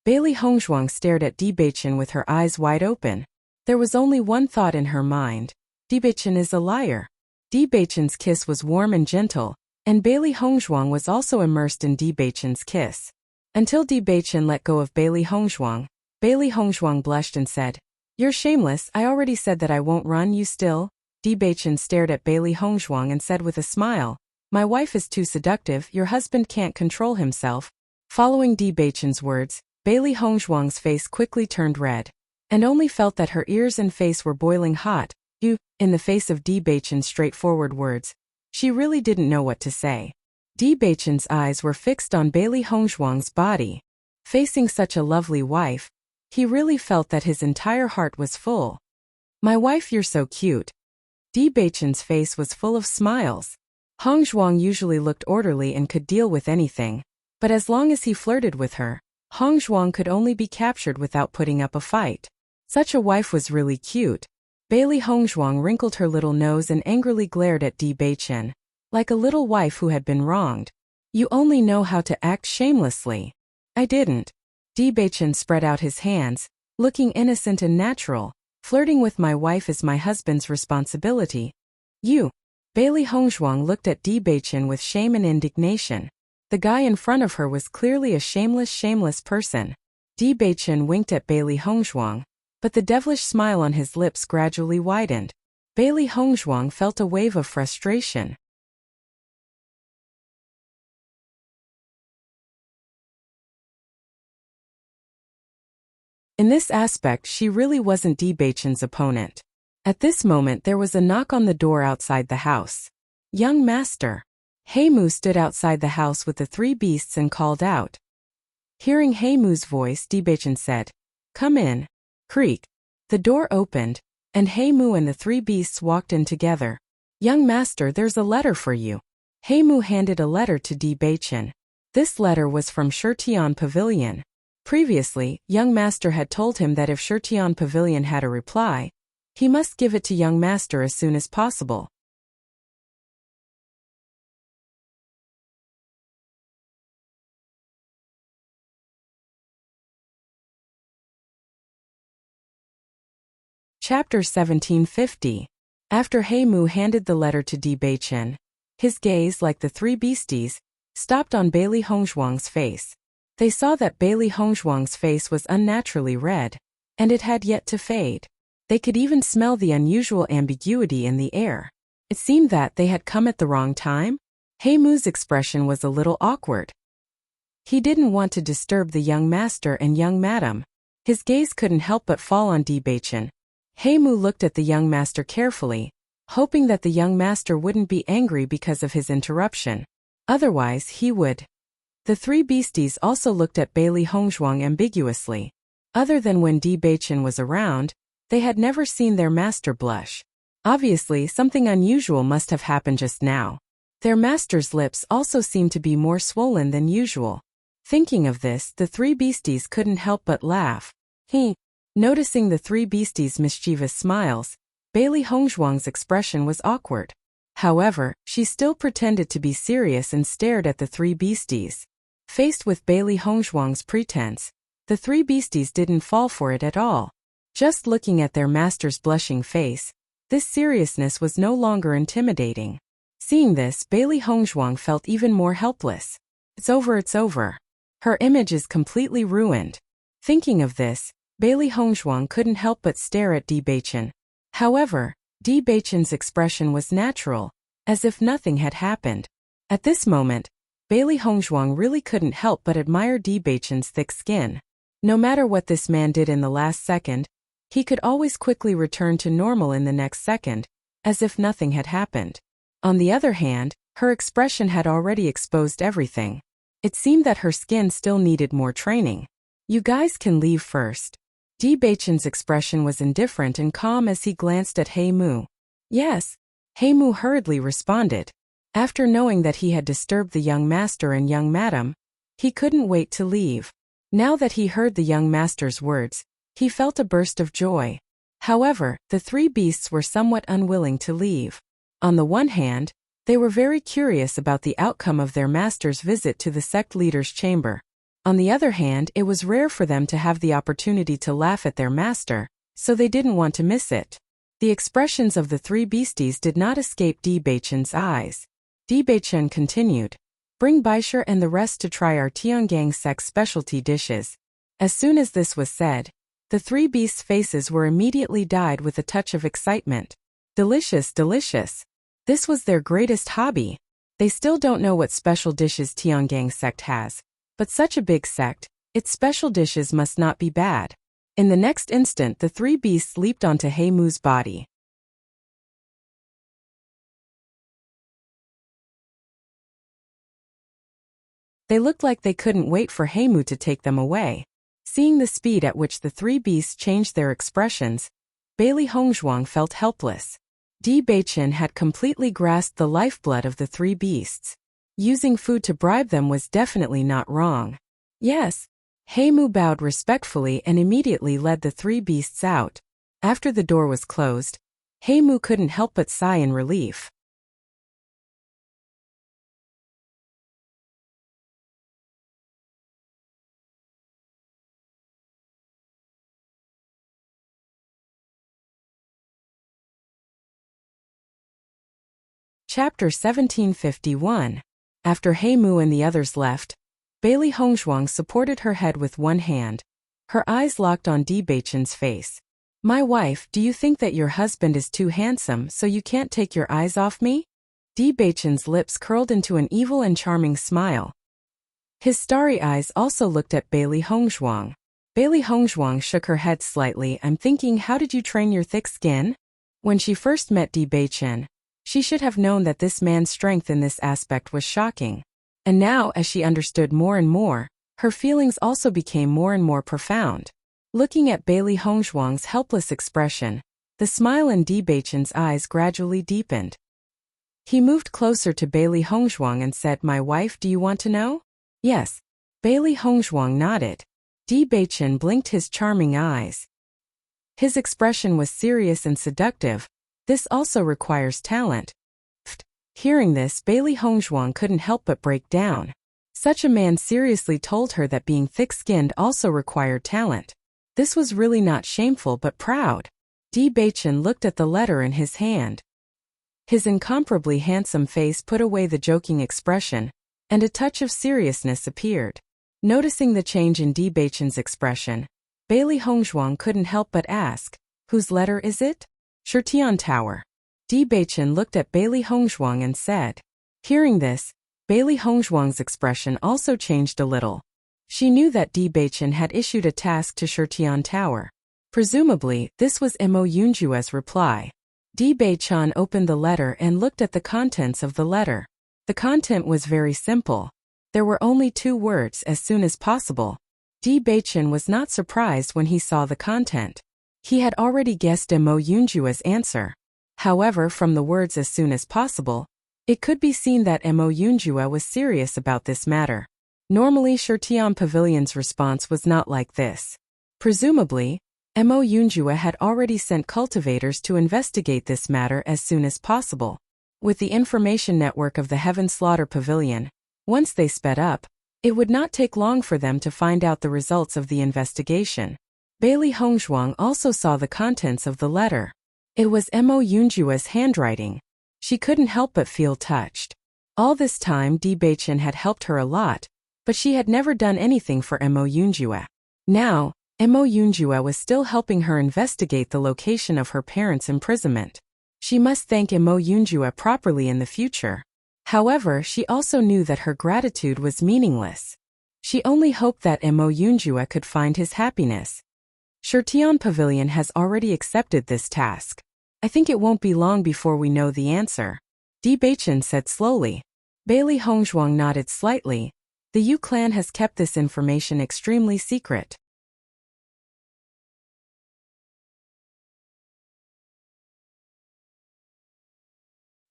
[SPEAKER 1] Bailey Hongzhuang stared at Di Beichen with her eyes wide open. There was only one thought in her mind. Di Beichen is a liar. Di Beichen's kiss was warm and gentle, and Bailey Hongzhuang was also immersed in Di Beichen's kiss. Until Di Beichen let go of Bailey Hongzhuang, Bailey Hongzhuang blushed and said, You're shameless, I already said that I won't run, you still? Di Beichen stared at Bailey Hongzhuang and said with a smile, My wife is too seductive, your husband can't control himself. Following Di Beichen's words, Bailey Hongzhuang's face quickly turned red, and only felt that her ears and face were boiling hot. In the face of Di Beichen's straightforward words, she really didn't know what to say. Di Beichen's eyes were fixed on Bailey Hongzhuang's body. Facing such a lovely wife, he really felt that his entire heart was full. My wife, you're so cute. Di Beichen's face was full of smiles. Hongzhuang usually looked orderly and could deal with anything, but as long as he flirted with her, Hongzhuang could only be captured without putting up a fight. Such a wife was really cute. Bailey Hongzhuang wrinkled her little nose and angrily glared at Di Beichen, like a little wife who had been wronged. You only know how to act shamelessly. I didn't. Di Beichen spread out his hands, looking innocent and natural. Flirting with my wife is my husband's responsibility. You. Bailey Hongzhuang looked at Di Beichen with shame and indignation. The guy in front of her was clearly a shameless person. Di Beichen winked at Bailey Hongzhuang, but the devilish smile on his lips gradually widened. Bailey Hongzhuang felt a wave of frustration. In this aspect, she really wasn't Di Beichen's opponent. At this moment there was a knock on the door outside the house. Young master. Heimu stood outside the house with the three beasts and called out. Hearing Heimu's voice, Di Beichen said, Come in. Creak. The door opened, and Heimu and the three beasts walked in together. Young master, there's a letter for you. Heimu handed a letter to Di Beichen. This letter was from Shirtian Pavilion. Previously, young master had told him that if Shirtian Pavilion had a reply, he must give it to young master as soon as possible. Chapter 1750. After Heimu handed the letter to Di Beichen, his gaze, like the three beasties, stopped on Bailey Hongzhuang's face. They saw that Bailey Hongzhuang's face was unnaturally red, and it had yet to fade. They could even smell the unusual ambiguity in the air. It seemed that they had come at the wrong time. Heimu's expression was a little awkward. He didn't want to disturb the young master and young madam. His gaze couldn't help but fall on Di Beichen. Heimu looked at the young master carefully, hoping that the young master wouldn't be angry because of his interruption. Otherwise, he would. The three beasties also looked at Bailey Hongzhuang ambiguously. Other than when Di Beichen was around, they had never seen their master blush. Obviously, something unusual must have happened just now. Their master's lips also seemed to be more swollen than usual. Thinking of this, the three beasties couldn't help but laugh. Noticing the three beasties' mischievous smiles, Bailey Hongzhuang's expression was awkward. However, she still pretended to be serious and stared at the three beasties. Faced with Bailey Hongzhuang's pretense, the three beasties didn't fall for it at all. Just looking at their master's blushing face, this seriousness was no longer intimidating. Seeing this, Bailey Hongzhuang felt even more helpless. It's over. Her image is completely ruined. Thinking of this, Bailey Hongzhuang couldn't help but stare at Di Beichen. However, Di Beichen's expression was natural, as if nothing had happened. At this moment, Bailey Hongzhuang really couldn't help but admire Di Beichen's thick skin. No matter what this man did in the last second, he could always quickly return to normal in the next second, as if nothing had happened. On the other hand, her expression had already exposed everything. It seemed that her skin still needed more training. You guys can leave first. Di Beichen's expression was indifferent and calm as he glanced at Heimu. Yes, Heimu hurriedly responded. After knowing that he had disturbed the young master and young madam, he couldn't wait to leave. Now that he heard the young master's words, he felt a burst of joy. However, the three beasts were somewhat unwilling to leave. On the one hand, they were very curious about the outcome of their master's visit to the sect leader's chamber. On the other hand, it was rare for them to have the opportunity to laugh at their master, so they didn't want to miss it. The expressions of the three beasties did not escape Di Beichen's eyes. Di Beichen continued, "Bring Baisher and the rest to try our Tiangang sect specialty dishes." As soon as this was said, the three beasts' faces were immediately dyed with a touch of excitement. Delicious. This was their greatest hobby. They still don't know what special dishes Tiangang sect has. But such a big sect, its special dishes must not be bad. In the next instant, the three beasts leaped onto Heimu's body. They looked like they couldn't wait for Heimu to take them away. Seeing the speed at which the three beasts changed their expressions, Bailey Hongzhuang felt helpless. Di Beichen had completely grasped the lifeblood of the three beasts. Using food to bribe them was definitely not wrong. Yes. Heimu bowed respectfully and immediately led the three beasts out. After the door was closed, Heimu couldn't help but sigh in relief. Chapter 1751. After Heimu and the others left, Bailey Hongzhuang supported her head with one hand. Her eyes locked on Di Beichen's face. "My wife, do you think that your husband is too handsome so you can't take your eyes off me?" Di Beichen's lips curled into an evil and charming smile. His starry eyes also looked at Bailey Hongzhuang. Bailey Hongzhuang shook her head slightly. "I'm thinking, how did you train your thick skin?" When she first met Di Beichen, she should have known that this man's strength in this aspect was shocking. And now, as she understood more and more, her feelings also became more and more profound. Looking at Bailey Hongzhuang's helpless expression, the smile in Di Beichen's eyes gradually deepened. He moved closer to Bailey Hongzhuang and said, "My wife, do you want to know?" "Yes." Bailey Hongzhuang nodded. Di Beichen blinked his charming eyes. His expression was serious and seductive. This also requires talent. Hearing this, Bailey Hongzhuang couldn't help but break down. Such a man seriously told her that being thick-skinned also required talent. This was really not shameful but proud. Di Baichen looked at the letter in his hand. His incomparably handsome face put away the joking expression, and a touch of seriousness appeared. Noticing the change in Di Baichen's expression, Bailey Hongzhuang couldn't help but ask, "Whose letter is it?" "Shirtian Tower." Di Baichen looked at Bailey Hongzhuang and said. Hearing this, Bailey Hongzhuang's expression also changed a little. She knew that Di Baichen had issued a task to Shirtian Tower. Presumably, this was Mo Yunjue's reply. Di Baichen opened the letter and looked at the contents of the letter. The content was very simple. There were only 2 words: as soon as possible. Di Baichen was not surprised when he saw the content. He had already guessed Mo Yunjue's answer. However, from the words "as soon as possible," it could be seen that Mo Yunjue was serious about this matter. Normally, Shirtian Pavilion's response was not like this. Presumably, Mo Yunjue had already sent cultivators to investigate this matter as soon as possible. With the information network of the Heaven Slaughter Pavilion, once they sped up, it would not take long for them to find out the results of the investigation. Bailey Hongzhuang also saw the contents of the letter. It was Mo Yunjue's handwriting. She couldn't help but feel touched. All this time Di Baichen had helped her a lot, but she had never done anything for Mo Yunjue. Now, Mo Yunjue was still helping her investigate the location of her parents' imprisonment. She must thank Mo Yunjue properly in the future. However, she also knew that her gratitude was meaningless. She only hoped that Mo Yunjue could find his happiness. Shirtian Pavilion has already accepted this task. I think it won't be long before we know the answer, Di Baichen said slowly. Bailey Hongzhuang nodded slightly. The Yu clan has kept this information extremely secret.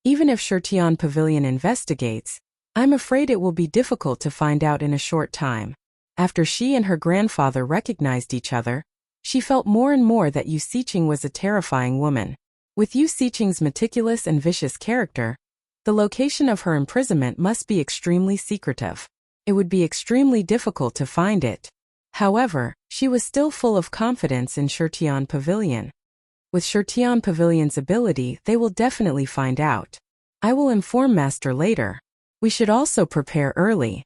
[SPEAKER 1] Even if Shirtian Pavilion investigates, I'm afraid it will be difficult to find out in a short time. After she and her grandfather recognized each other, she felt more and more that Yu Siqing was a terrifying woman. With Yu Siqing's meticulous and vicious character, the location of her imprisonment must be extremely secretive. It would be extremely difficult to find it. However, she was still full of confidence in Shirtian Pavilion. With Shirtian Pavilion's ability, they will definitely find out. I will inform Master later. We should also prepare early.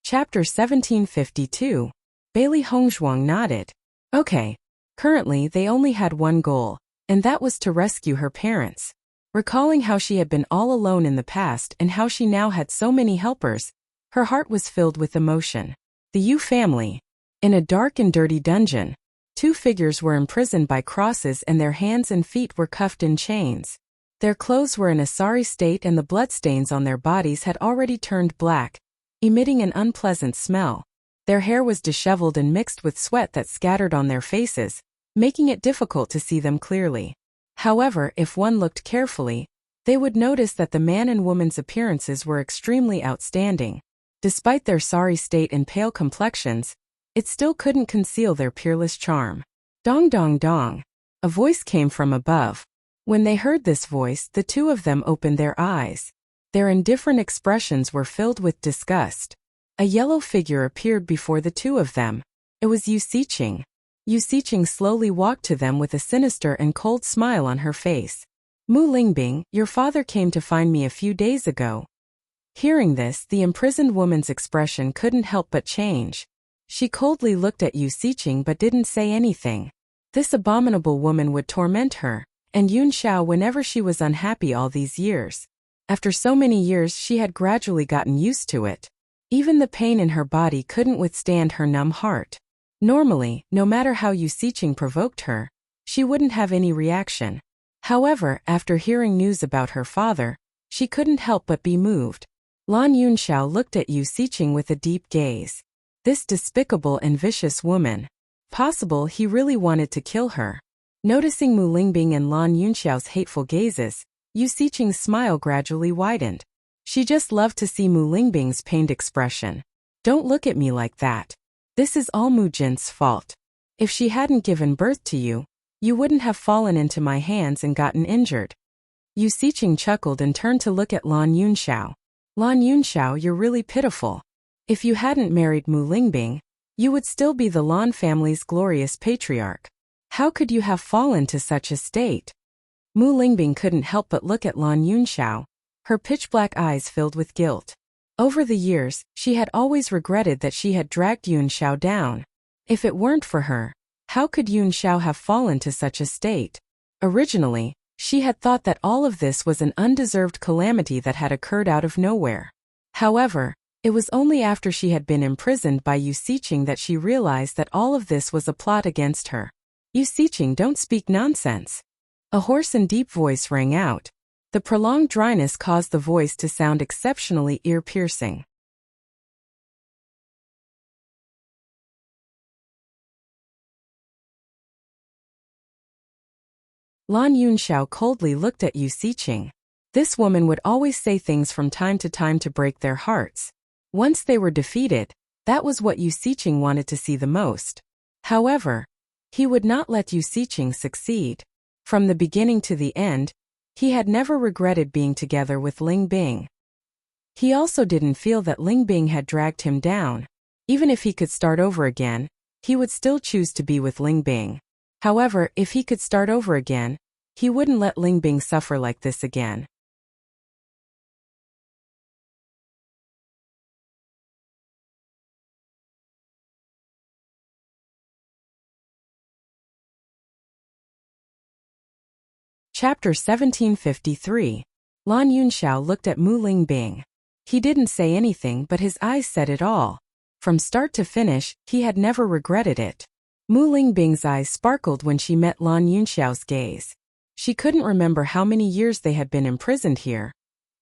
[SPEAKER 1] Chapter 1752. Bailey Hongzhuang nodded. Okay. Currently, they only had one goal, and that was to rescue her parents. Recalling how she had been all alone in the past and how she now had so many helpers, her heart was filled with emotion. The Yu family. In a dark and dirty dungeon, 2 figures were imprisoned by crosses and their hands and feet were cuffed in chains. Their clothes were in a sorry state and the bloodstains on their bodies had already turned black, emitting an unpleasant smell. Their hair was disheveled and mixed with sweat that scattered on their faces, making it difficult to see them clearly. However, if one looked carefully, they would notice that the man and woman's appearances were extremely outstanding. Despite their sorry state and pale complexions, it still couldn't conceal their peerless charm. Dong dong dong. A voice came from above. When they heard this voice, the 2 of them opened their eyes. Their indifferent expressions were filled with disgust. A yellow figure appeared before the 2 of them. It was Yu Siqing. Yu Siqing slowly walked to them with a sinister and cold smile on her face. Mu Lingbing, your father came to find me a few days ago. Hearing this, the imprisoned woman's expression couldn't help but change. She coldly looked at Yu Siqing but didn't say anything. This abominable woman would torment her, and Yun Xiao whenever she was unhappy all these years. After so many years she had gradually gotten used to it. Even the pain in her body couldn't withstand her numb heart. Normally, no matter how Yu Siqing provoked her, she wouldn't have any reaction. However, after hearing news about her father, she couldn't help but be moved. Lan Yunxiao looked at Yu Siqing with a deep gaze. This despicable and vicious woman. Possible he really wanted to kill her. Noticing Mu Lingbing and Lan Yunxiao's hateful gazes, Yu Siqing's smile gradually widened. She just loved to see Mu Lingbing's pained expression. Don't look at me like that. This is all Mu Jin's fault. If she hadn't given birth to you, you wouldn't have fallen into my hands and gotten injured. Yu Siqing chuckled and turned to look at Lan Yunxiao. Lan Yunxiao, you're really pitiful. If you hadn't married Mu Lingbing, you would still be the Lan family's glorious patriarch. How could you have fallen to such a state? Mu Lingbing couldn't help but look at Lan Yunxiao, her pitch-black eyes filled with guilt. Over the years, she had always regretted that she had dragged Yunxiao down. If it weren't for her, how could Yunxiao have fallen to such a state? Originally, she had thought that all of this was an undeserved calamity that had occurred out of nowhere. However, it was only after she had been imprisoned by Yu Siqing that she realized that all of this was a plot against her. Yu Siqing, don't speak nonsense. A hoarse and deep voice rang out. The prolonged dryness caused the voice to sound exceptionally ear-piercing. Lan Yunxiao coldly looked at Yu Siqing. This woman would always say things from time to break their hearts. Once they were defeated, that was what Yu Siqing wanted to see the most. However, he would not let Yu Siqing succeed. From the beginning to the end, he had never regretted being together with Ling Bing. He also didn't feel that Ling Bing had dragged him down. Even if he could start over again, he would still choose to be with Ling Bing. However, if he could start over again, he wouldn't let Ling Bing suffer like this again. Chapter 1753. Lan Yunxiao looked at Mu Lingbing. He didn't say anything, but his eyes said it all. From start to finish, he had never regretted it. Mu Lingbing's eyes sparkled when she met Lan Yunxiao's gaze. She couldn't remember how many years they had been imprisoned here,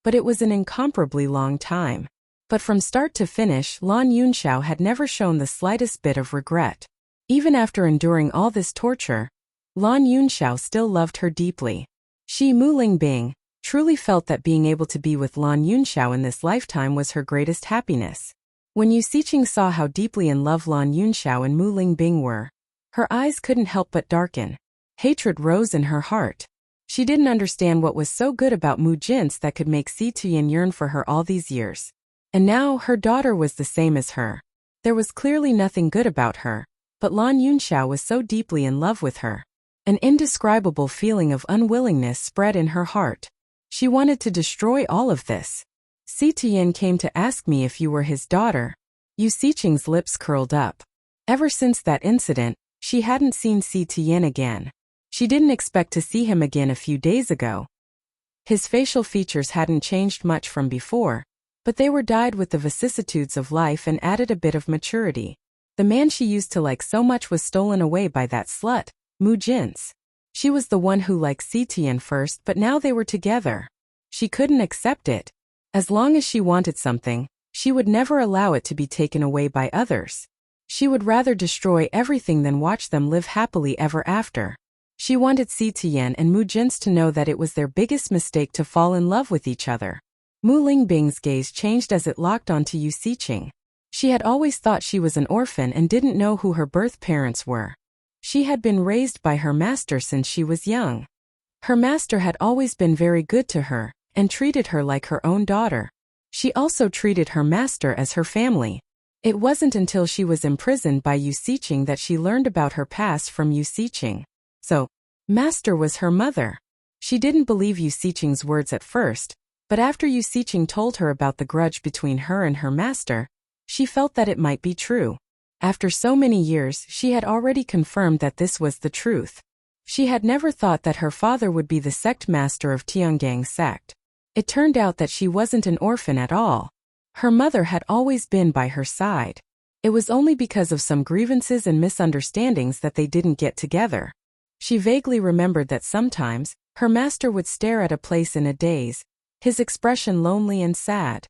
[SPEAKER 1] but it was an incomparably long time. But from start to finish, Lan Yunxiao had never shown the slightest bit of regret. Even after enduring all this torture, Lan Yunxiao still loved her deeply. She, Mu Lingbing, truly felt that being able to be with Lan Yunxiao in this lifetime was her greatest happiness. When Yu Siqing saw how deeply in love Lan Yunxiao and Mu Lingbing were, her eyes couldn't help but darken. Hatred rose in her heart. She didn't understand what was so good about Mu Jin's that could make Si Tuyin yearn for her all these years. And now her daughter was the same as her. There was clearly nothing good about her, but Lan Yunxiao was so deeply in love with her. An indescribable feeling of unwillingness spread in her heart. She wanted to destroy all of this. Si Tuyin came to ask me if you were his daughter. Yu Siqing's lips curled up. Ever since that incident, she hadn't seen Si Tuyin again. She didn't expect to see him again a few days ago. His facial features hadn't changed much from before, but they were dyed with the vicissitudes of life and added a bit of maturity. The man she used to like so much was stolen away by that slut, Mu Jin's. She was the one who liked Si Tuyin first, but now they were together. She couldn't accept it. As long as she wanted something, she would never allow it to be taken away by others. She would rather destroy everything than watch them live happily ever after. She wanted Si Tuyin and Mu Jin's to know that it was their biggest mistake to fall in love with each other. Mu Lingbing's gaze changed as it locked onto Yu Siqing. She had always thought she was an orphan and didn't know who her birth parents were. She had been raised by her master since she was young. Her master had always been very good to her and treated her like her own daughter. She also treated her master as her family. It wasn't until she was imprisoned by Yu Siqing that she learned about her past from Yu Siqing. So, master was her mother. She didn't believe Yu Siqing's words at first, but after Yu Siqing told her about the grudge between her and her master, she felt that it might be true. After so many years, she had already confirmed that this was the truth. She had never thought that her father would be the sect master of Tiangang's sect. It turned out that she wasn't an orphan at all. Her mother had always been by her side. It was only because of some grievances and misunderstandings that they didn't get together. She vaguely remembered that sometimes, her master would stare at a place in a daze, his expression lonely and sad.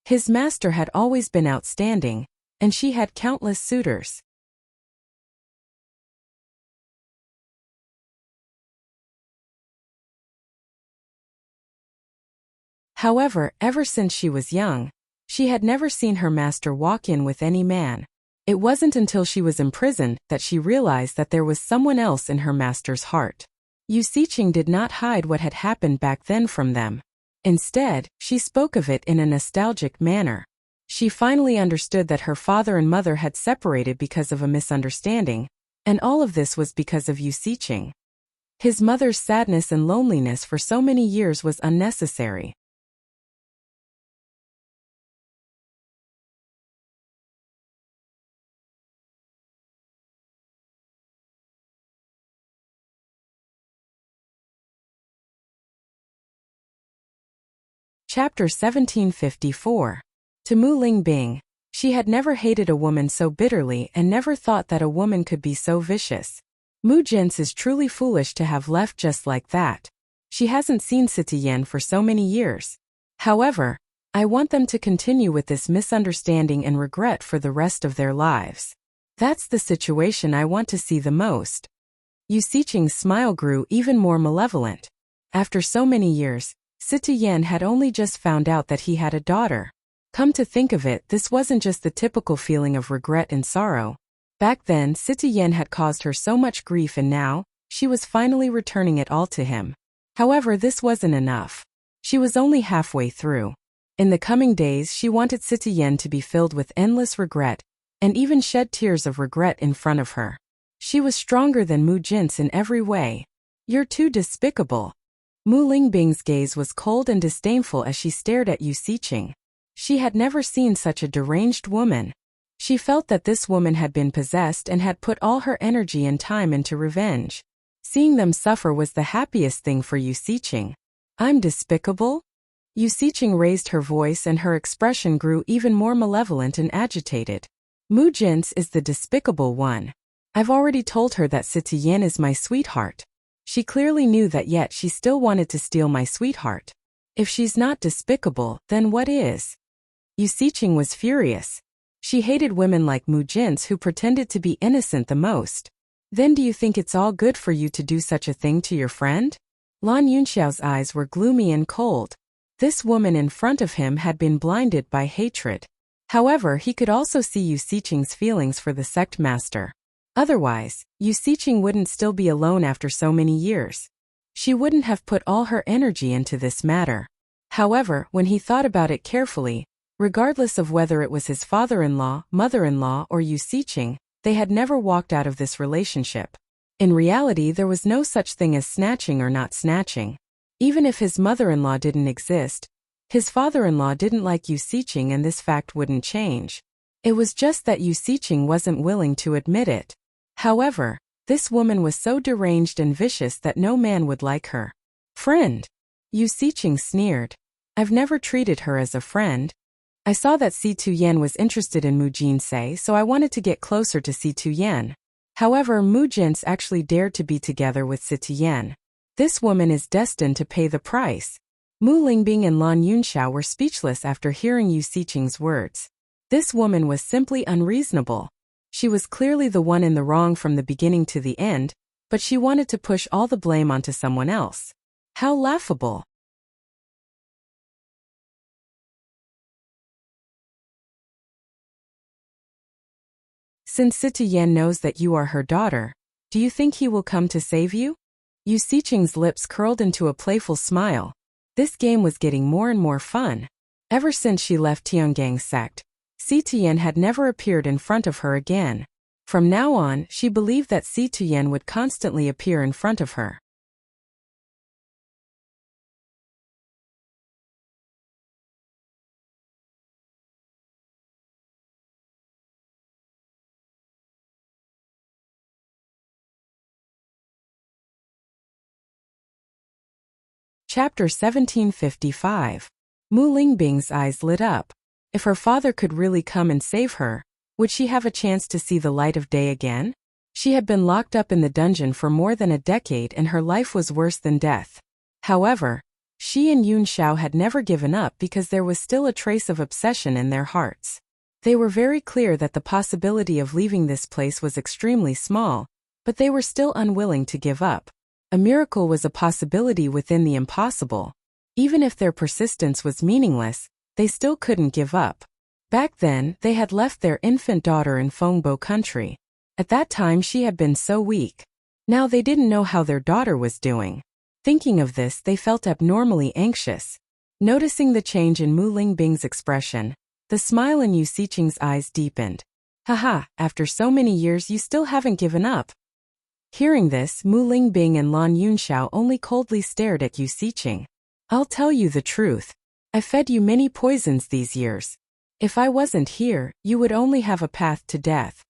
[SPEAKER 1] His master had always been outstanding, and she had countless suitors. However, ever since she was young, she had never seen her master walk in with any man. It wasn't until she was imprisoned that she realized that there was someone else in her master's heart. Yu Siqing did not hide what had happened back then from them. Instead, she spoke of it in a nostalgic manner. She finally understood that her father and mother had separated because of a misunderstanding, and all of this was because of Yu Siqing. His mother's sadness and loneliness for so many years was unnecessary. Chapter 1754. To Mu Lingbing. She had never hated a woman so bitterly and never thought that a woman could be so vicious. Mu Jin's is truly foolish to have left just like that. She hasn't seen Sitiyen for so many years. However, I want them to continue with this misunderstanding and regret for the rest of their lives. That's the situation I want to see the most. Yu Siqing's smile grew even more malevolent. After so many years, Sitiyen had only just found out that he had a daughter. Come to think of it, this wasn't just the typical feeling of regret and sorrow. Back then, Sitiyen had caused her so much grief and now, she was finally returning it all to him. However, this wasn't enough. She was only halfway through. In the coming days, she wanted Sitiyen to be filled with endless regret, and even shed tears of regret in front of her. She was stronger than Mu Jin's in every way. You're too despicable. Mu Lingbing's gaze was cold and disdainful as she stared at Yu Siqing. She had never seen such a deranged woman. She felt that this woman had been possessed and had put all her energy and time into revenge. Seeing them suffer was the happiest thing for Yu Siqing. I'm despicable? Yu Siqing raised her voice and her expression grew even more malevolent and agitated. Mu Jin's is the despicable one. I've already told her that Sitiyen is my sweetheart. She clearly knew that, yet she still wanted to steal my sweetheart. If she's not despicable, then what is? Yu Siqing was furious. She hated women like Mu Jin's who pretended to be innocent the most. Then do you think it's all good for you to do such a thing to your friend? Lan Yunxiao's eyes were gloomy and cold. This woman in front of him had been blinded by hatred. However, he could also see Yu Siqing's feelings for the sect master. Otherwise, Yu Siqing wouldn't still be alone after so many years. She wouldn't have put all her energy into this matter. However, when he thought about it carefully, regardless of whether it was his father-in-law, mother-in-law, or Yu Siqing, they had never walked out of this relationship. In reality, there was no such thing as snatching or not snatching. Even if his mother-in-law didn't exist, his father-in-law didn't like Yu Siqing and this fact wouldn't change. It was just that Yu Siqing wasn't willing to admit it. However, this woman was so deranged and vicious that no man would like her. Friend? Yu Siqing sneered. I've never treated her as a friend. I saw that Sitiyen was interested in Mu Jin's, so I wanted to get closer to Sitiyen. However, Mu Jin's actually dared to be together with Sitiyen. This woman is destined to pay the price. Mu Lingbing and Lan Yunxiao were speechless after hearing Yu Siqing's words. This woman was simply unreasonable. She was clearly the one in the wrong from the beginning to the end, but she wanted to push all the blame onto someone else. How laughable. Since Sitiyen knows that you are her daughter, do you think he will come to save you? Yu Siqing's lips curled into a playful smile. This game was getting more and more fun. Ever since she left Tiangang's sect, Sitiyen had never appeared in front of her again. From now on, she believed that Sitiyen would constantly appear in front of her. Chapter 1755. Mu Lingbing's eyes lit up. If her father could really come and save her, would she have a chance to see the light of day again? She had been locked up in the dungeon for more than a decade and her life was worse than death. However, she and Yun Xiao had never given up because there was still a trace of obsession in their hearts. They were very clear that the possibility of leaving this place was extremely small, but they were still unwilling to give up. A miracle was a possibility within the impossible. Even if their persistence was meaningless, they still couldn't give up. Back then, they had left their infant daughter in Fengbo country. At that time she had been so weak. Now they didn't know how their daughter was doing. Thinking of this, they felt abnormally anxious. Noticing the change in Mu Lingbing's expression, the smile in Yu Siqing's eyes deepened. Haha, after so many years you still haven't given up. Hearing this, Mu Lingbing and Lan Yunxiao only coldly stared at Yu Siqing. I'll tell you the truth. I fed you many poisons these years. If I wasn't here, you would only have a path to death.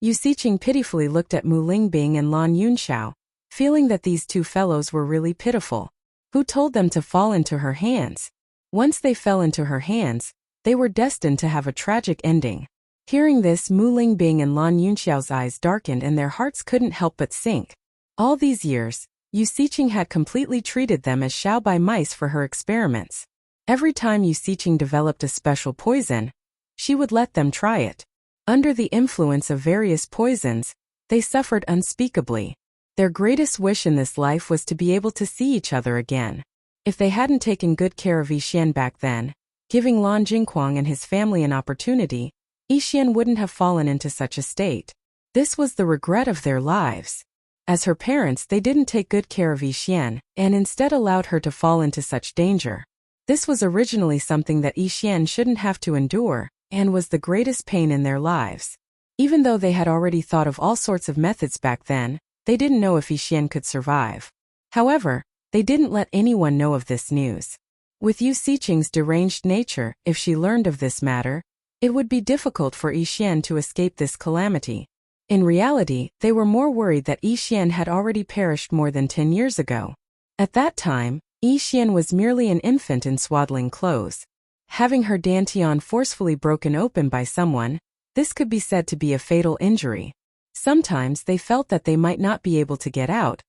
[SPEAKER 1] Yu Siqing pitifully looked at Mu Lingbing and Lan Yunxiao, feeling that these two fellows were really pitiful. Who told them to fall into her hands? Once they fell into her hands, they were destined to have a tragic ending. Hearing this, Mu Lingbing and Lan Yunxiao's eyes darkened and their hearts couldn't help but sink. All these years, Yu Siqing had completely treated them as Xiaobai mice for her experiments. Every time Yu Siqing developed a special poison, she would let them try it. Under the influence of various poisons, they suffered unspeakably. Their greatest wish in this life was to be able to see each other again. If they hadn't taken good care of Yixian back then, giving Lan Jingquang and his family an opportunity, Yixian wouldn't have fallen into such a state. This was the regret of their lives. As her parents, they didn't take good care of Yixian, and instead allowed her to fall into such danger. This was originally something that Yixian shouldn't have to endure, and was the greatest pain in their lives. Even though they had already thought of all sorts of methods back then, they didn't know if Yixian could survive. However, they didn't let anyone know of this news. With Yu Siqing's deranged nature, if she learned of this matter, it would be difficult for Yixian to escape this calamity. In reality, they were more worried that Yixian had already perished more than 10 years ago. At that time, Yixian was merely an infant in swaddling clothes. Having her dantian forcefully broken open by someone, this could be said to be a fatal injury. Sometimes they felt that they might not be able to get out,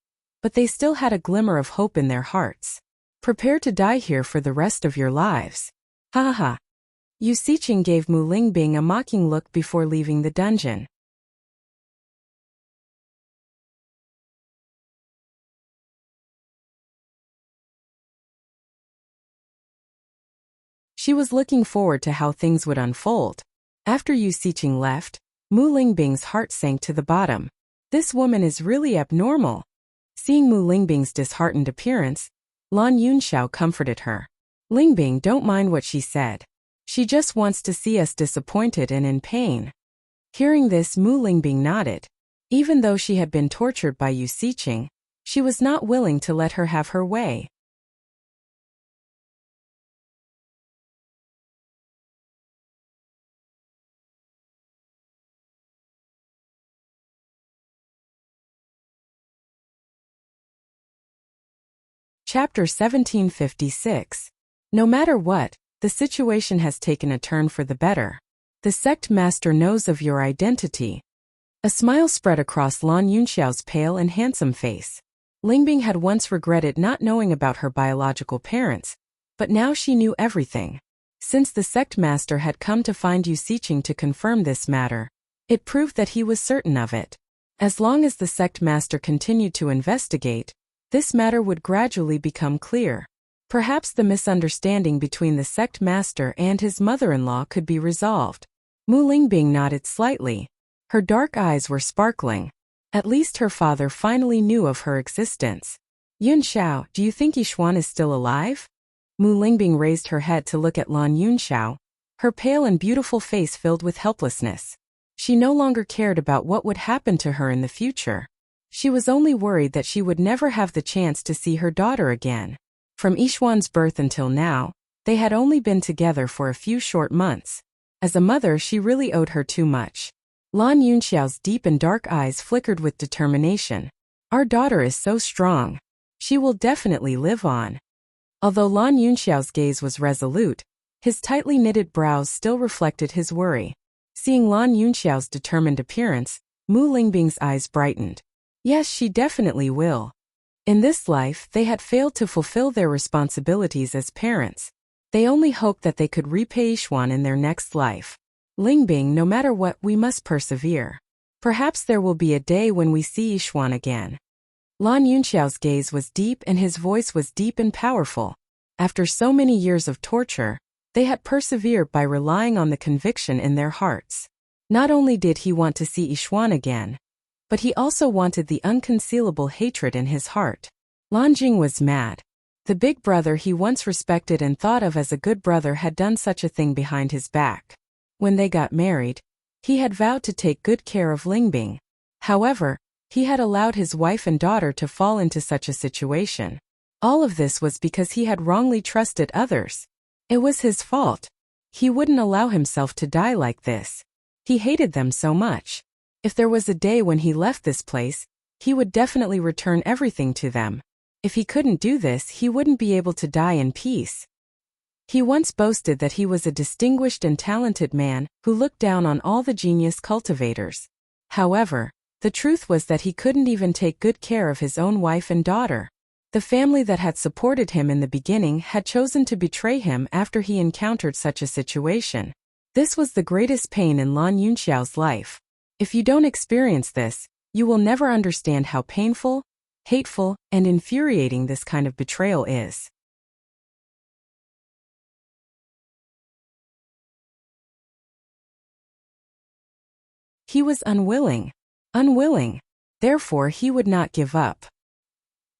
[SPEAKER 1] but they still had a glimmer of hope in their hearts. Prepare to die here for the rest of your lives. Ha ha ha. Yu Siqing gave Mu Lingbing a mocking look before leaving the dungeon. She was looking forward to how things would unfold. After Yu Siqing left, Mu Lingbing's heart sank to the bottom. This woman is really abnormal. Seeing Mu Lingbing's disheartened appearance, Lan Yunxiao comforted her. Lingbing, don't mind what she said. She just wants to see us disappointed and in pain. Hearing this, Mu Lingbing nodded. Even though she had been tortured by Yu Siqing, she was not willing to let her have her way. Chapter 1756. No matter what, the situation has taken a turn for the better. The sect master knows of your identity. A smile spread across Lan Yunxiao's pale and handsome face. Lingbing had once regretted not knowing about her biological parents, but now she knew everything. Since the sect master had come to find Yu Siqing to confirm this matter, it proved that he was certain of it. As long as the sect master continued to investigate, this matter would gradually become clear. Perhaps the misunderstanding between the sect master and his mother-in-law could be resolved. Mu Lingbing nodded slightly. Her dark eyes were sparkling. At least her father finally knew of her existence. Yun Xiao, do you think Yixuan is still alive? Mu Lingbing raised her head to look at Lan Yunxiao, her pale and beautiful face filled with helplessness. She no longer cared about what would happen to her in the future. She was only worried that she would never have the chance to see her daughter again. From Yixuan's birth until now, they had only been together for a few short months. As a mother, she really owed her too much. Lan Yunxiao's deep and dark eyes flickered with determination. Our daughter is so strong. She will definitely live on. Although Lan Yunxiao's gaze was resolute, his tightly knitted brows still reflected his worry. Seeing Lan Yunxiao's determined appearance, Mu Lingbing's eyes brightened. Yes, she definitely will. In this life, they had failed to fulfill their responsibilities as parents. They only hoped that they could repay Yixuan in their next life. Lingbing, no matter what, we must persevere. Perhaps there will be a day when we see Yixuan again. Lan Yunxiao's gaze was deep and his voice was deep and powerful. After so many years of torture, They had persevered by relying on the conviction in their hearts. Not only did he want to see Yixuan again, but he also wanted the unconcealable hatred in his heart. Lan Jing was mad. The big brother he once respected and thought of as a good brother had done such a thing behind his back. When they got married, he had vowed to take good care of Lingbing. However, he had allowed his wife and daughter to fall into such a situation. All of this was because he had wrongly trusted others. It was his fault. He wouldn't allow himself to die like this. He hated them so much. If there was a day when he left this place, he would definitely return everything to them. If he couldn't do this, he wouldn't be able to die in peace. He once boasted that he was a distinguished and talented man who looked down on all the genius cultivators. However, the truth was that he couldn't even take good care of his own wife and daughter. The family that had supported him in the beginning had chosen to betray him after he encountered such a situation. This was the greatest pain in Lan Yunxiao's life. If you don't experience this, you will never understand how painful, hateful, and infuriating this kind of betrayal is. He was unwilling. Therefore he would not give up.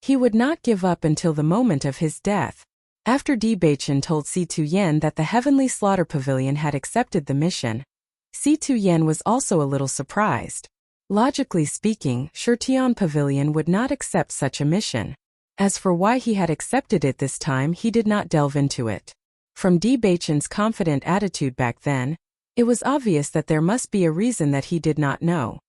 [SPEAKER 1] He would not give up until the moment of his death. After Di Baichen told Si Tuyen that the Heavenly Slaughter Pavilion had accepted the mission, Si Tuyen was also a little surprised. Logically speaking, Shutian Pavilion would not accept such a mission. As for why he had accepted it this time, he did not delve into it. From Di Baichen's confident attitude back then, it was obvious that there must be a reason that he did not know.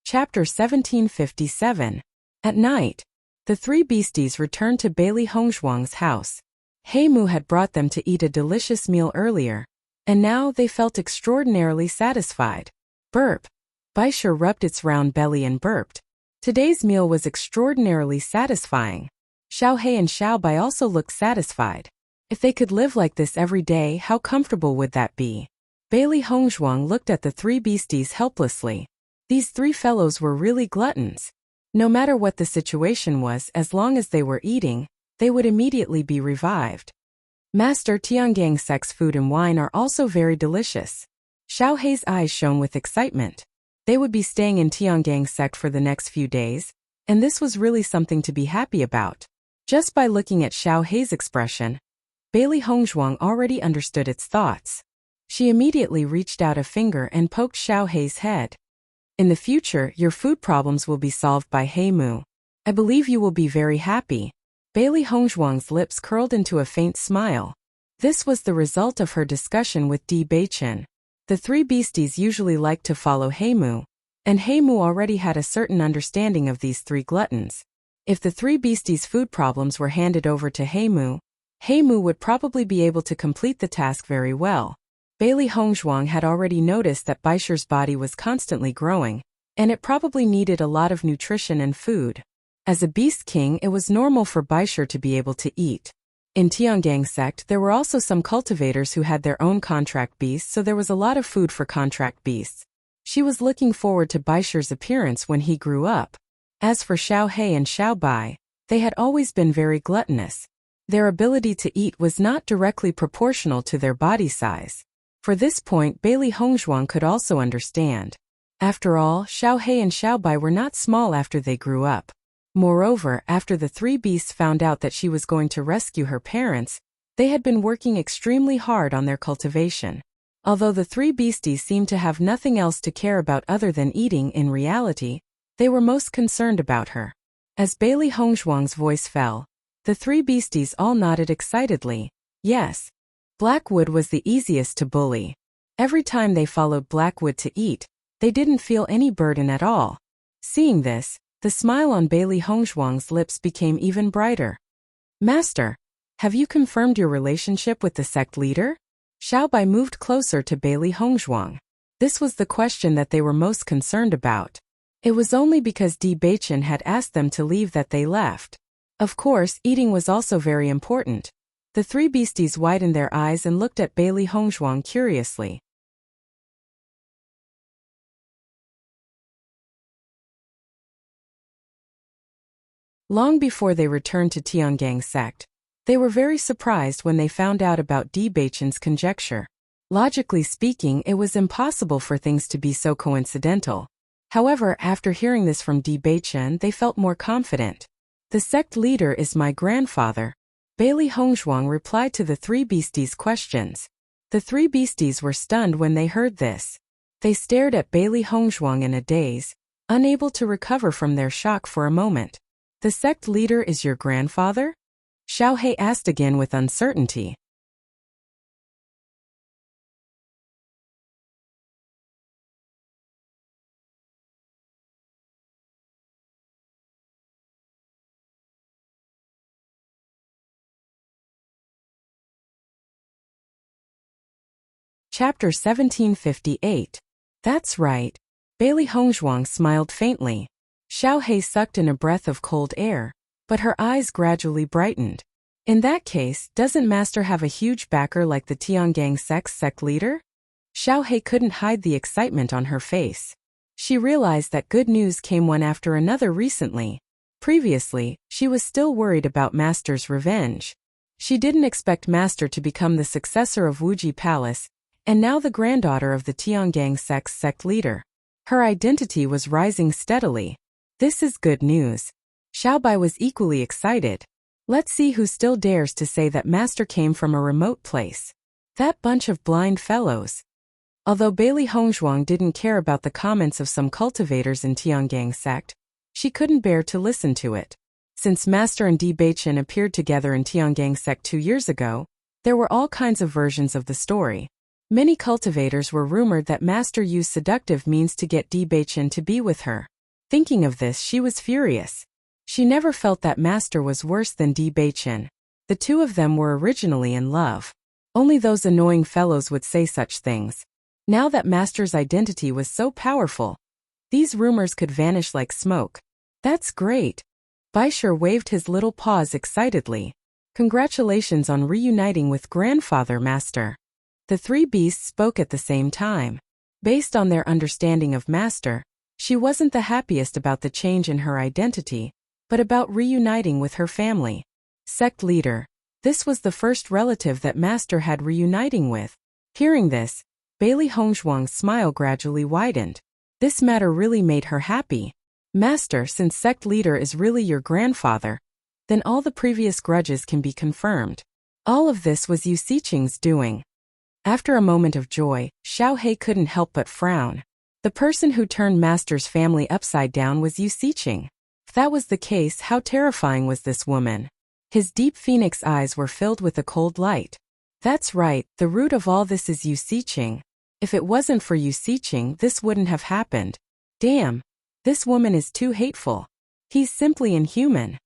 [SPEAKER 1] Chapter 1757. At night, the three beasties returned to Bailey Hongzhuang's house. He Mu had brought them to eat a delicious meal earlier, and now they felt extraordinarily satisfied. Burp. Baisha rubbed its round belly and burped. Today's meal was extraordinarily satisfying. Xiao He and Xiao Bai also looked satisfied. If they could live like this every day, how comfortable would that be? Bailey Hongzhuang looked at the three beasties helplessly. These three fellows were really gluttons. No matter what the situation was, as long as they were eating, they would immediately be revived. Master Tiangang Sec's food and wine are also very delicious. Xiao Hei's eyes shone with excitement. They would be staying in Tiangang Sect for the next few days, and this was really something to be happy about. Just by looking at Xiao Hei's expression, Bailey Hongzhuang already understood its thoughts. She immediately reached out a finger and poked Xiao Hei's head. In the future, your food problems will be solved by He Mu. I believe you will be very happy. Bailey Hongzhuang's lips curled into a faint smile. This was the result of her discussion with Di Baichen. The three beasties usually liked to follow He Mu, and He Mu already had a certain understanding of these three gluttons. If the three beasties' food problems were handed over to He Mu would probably be able to complete the task very well. Bailey Hongzhuang had already noticed that Baisher's body was constantly growing, and it probably needed a lot of nutrition and food. As a beast king, it was normal for Baisher to be able to eat. In Tiangang Sect, there were also some cultivators who had their own contract beasts, so there was a lot of food for contract beasts. She was looking forward to Baisher's appearance when he grew up. As for Xiao He and Xiao Bai, they had always been very gluttonous. Their ability to eat was not directly proportional to their body size. For this point, Bailey Hongzhuang could also understand. After all, Xiao He and Xiao Bai were not small after they grew up. Moreover, after the three beasts found out that she was going to rescue her parents, they had been working extremely hard on their cultivation. Although the three beasties seemed to have nothing else to care about other than eating, in reality, they were most concerned about her. As Bailey Hongzhuang's voice fell, the three beasties all nodded excitedly. Yes. Blackwood was the easiest to bully. Every time they followed Blackwood to eat, they didn't feel any burden at all. Seeing this, the smile on Bailey Hongzhuang's lips became even brighter. Master, have you confirmed your relationship with the sect leader? Xiao Bai moved closer to Bailey Hongzhuang. This was the question that they were most concerned about. It was only because Di Baichen had asked them to leave that they left. Of course, eating was also very important. The three beasties widened their eyes and looked at Bailey Hongzhuang curiously. Long before they returned to Tianggang sect, they were very surprised when they found out about Di Beichen's conjecture. Logically speaking, it was impossible for things to be so coincidental. However, after hearing this from Di Beichen, they felt more confident. The sect leader is my grandfather. Bailey Hongzhuang replied to the three beasties' questions. The three beasties were stunned when they heard this. They stared at Bailey Hongzhuang in a daze, unable to recover from their shock for a moment. The sect leader is your grandfather? Xiao He asked again with uncertainty. Chapter 1758. That's right. Bailey Hongzhuang smiled faintly. Xiao He sucked in a breath of cold air, but her eyes gradually brightened. In that case, doesn't Master have a huge backer like the Tianggang sect leader? Xiao He couldn't hide the excitement on her face. She realized that good news came one after another recently. Previously, she was still worried about Master's revenge. She didn't expect Master to become the successor of Wuji Palace, and now the granddaughter of the Tianggang sect leader. Her identity was rising steadily. This is good news. Xiaobai was equally excited. Let's see who still dares to say that Master came from a remote place. That bunch of blind fellows. Although Bailey Hongzhuang didn't care about the comments of some cultivators in Tianggang sect, she couldn't bear to listen to it. Since Master and Di Beichen appeared together in Tianggang sect 2 years ago, there were all kinds of versions of the story. Many cultivators were rumored that Master used seductive means to get Di Beichen to be with her. Thinking of this, she was furious. She never felt that Master was worse than Di Beichen. The two of them were originally in love. Only those annoying fellows would say such things. Now that Master's identity was so powerful, these rumors could vanish like smoke. That's great. Baisher waved his little paws excitedly. Congratulations on reuniting with grandfather Master. The three beasts spoke at the same time. Based on their understanding of Master, she wasn't the happiest about the change in her identity, but about reuniting with her family. Sect leader. This was the first relative that Master had reuniting with. Hearing this, Bailey Hongzhuang's smile gradually widened. This matter really made her happy. Master, since sect leader is really your grandfather, then all the previous grudges can be confirmed. All of this was Yu Siqing's doing. After a moment of joy, Xiao He couldn't help but frown. The person who turned Master's family upside down was Yu Siqing. If that was the case, how terrifying was this woman? His deep phoenix eyes were filled with a cold light. That's right, the root of all this is Yu Siqing. If it wasn't for Yu Siqing, this wouldn't have happened. Damn, this woman is too hateful. He's simply inhuman.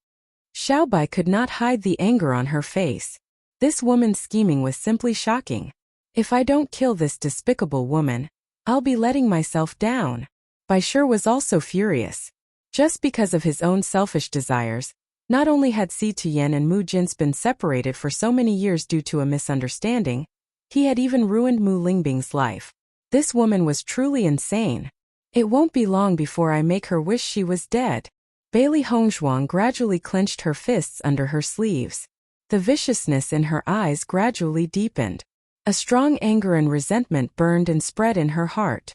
[SPEAKER 1] Xiaobai could not hide the anger on her face. This woman's scheming was simply shocking. If I don't kill this despicable woman, I'll be letting myself down. Baisher was also furious. Just because of his own selfish desires, not only had Si Tian and Mu Jins been separated for so many years due to a misunderstanding, he had even ruined Mu Lingbing's life. This woman was truly insane. It won't be long before I make her wish she was dead. Bailey Hongzhuang gradually clenched her fists under her sleeves. The viciousness in her eyes gradually deepened. A strong anger and resentment burned and spread in her heart.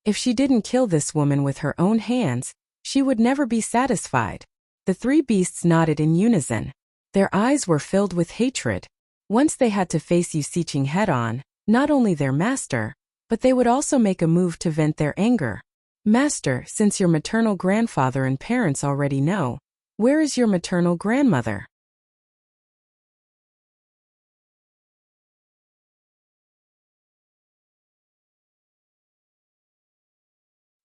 [SPEAKER 1] If she didn't kill this woman with her own hands, she would never be satisfied. The three beasts nodded in unison. Their eyes were filled with hatred. Once they had to face Yu Siqing head-on, not only their master, but they would also make a move to vent their anger. Master, since your maternal grandfather and parents already know, where is your maternal grandmother?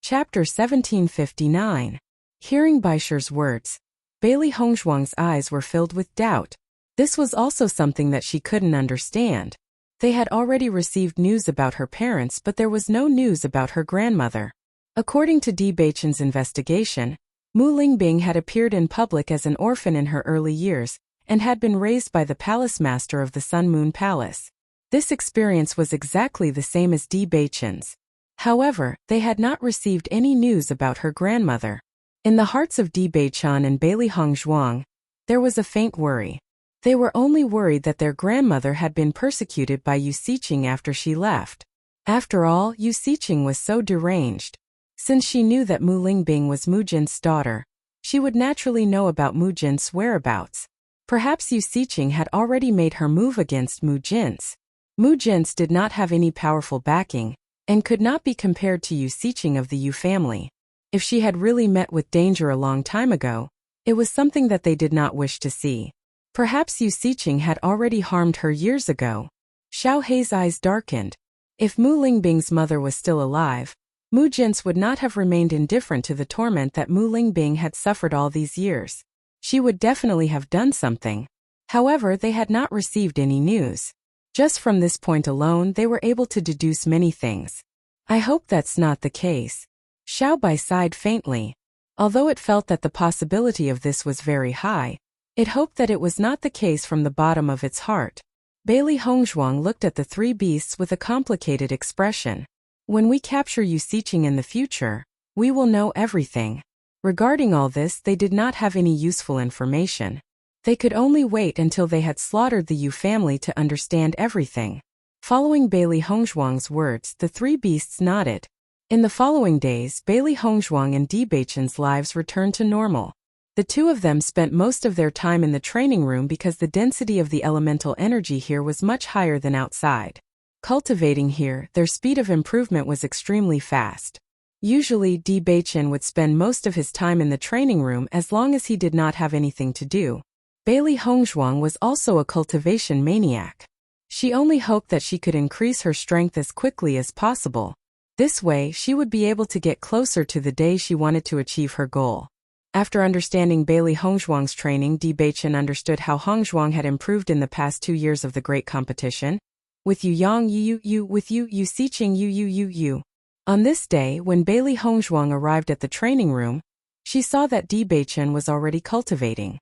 [SPEAKER 1] Chapter 1759. Hearing Baisher's words, Bailey Hongzhuang's eyes were filled with doubt. This was also something that she couldn't understand. They had already received news about her parents, but there was no news about her grandmother. According to Di Beichen's investigation, Mu Lingbing had appeared in public as an orphan in her early years, and had been raised by the palace master of the Sun Moon Palace. This experience was exactly the same as Di Beichen's. However, they had not received any news about her grandmother. In the hearts of Di Beichen and Bailey Hongzhuang, there was a faint worry. They were only worried that their grandmother had been persecuted by Yu Siqing after she left. After all, Yu Siqing was so deranged. Since she knew that Mu Lingbing was Mu Jin's daughter, she would naturally know about Mu Jin's whereabouts. Perhaps Yu Siqing had already made her move against Mu Jin's. Mu Jin's did not have any powerful backing, and could not be compared to Yu Siqing of the Yu family. If she had really met with danger a long time ago, it was something that they did not wish to see. Perhaps Yu Siqing had already harmed her years ago. Xiao Hei's eyes darkened. If Mu Lingbing's mother was still alive, Mu Jin's would not have remained indifferent to the torment that Mu Lingbing had suffered all these years. She would definitely have done something. However, they had not received any news. Just from this point alone, they were able to deduce many things. I hope that's not the case. Xiao Bai sighed faintly. Although it felt that the possibility of this was very high, it hoped that it was not the case from the bottom of its heart. Bailey Hongzhuang looked at the three beasts with a complicated expression. When we capture Yu Siqing in the future, we will know everything. Regarding all this, they did not have any useful information. They could only wait until they had slaughtered the Yu family to understand everything. Following Bailey Hongzhuang's words, the three beasts nodded. In the following days, Bailey Hongzhuang and Di Beichen's lives returned to normal. The two of them spent most of their time in the training room because the density of the elemental energy here was much higher than outside. Cultivating here, their speed of improvement was extremely fast. Usually, Di Beichen would spend most of his time in the training room as long as he did not have anything to do. Bailey Hongzhuang was also a cultivation maniac. She only hoped that she could increase her strength as quickly as possible. This way, she would be able to get closer to the day she wanted to achieve her goal. After understanding Bailey Hongzhuang's training, Di Beichen understood how Hongzhuang had improved in the past 2 years of the great competition. With Yu Yang Yu, with Yu Siqing Yu. On this day, when Bailey Hongzhuang arrived at the training room, she saw that Di Beichen was already cultivating.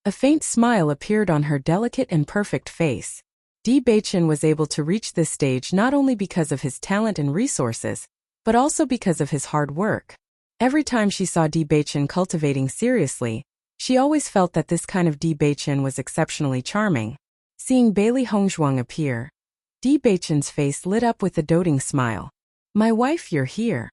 [SPEAKER 1] A faint smile appeared on her delicate and perfect face. Di Beichen was able to reach this stage not only because of his talent and resources, but also because of his hard work. Every time she saw Di Beichen cultivating seriously, she always felt that this kind of Di Beichen was exceptionally charming. Seeing Bailey Hongzhuang appear, Di Beichen's face lit up with a doting smile. "My wife, you're here."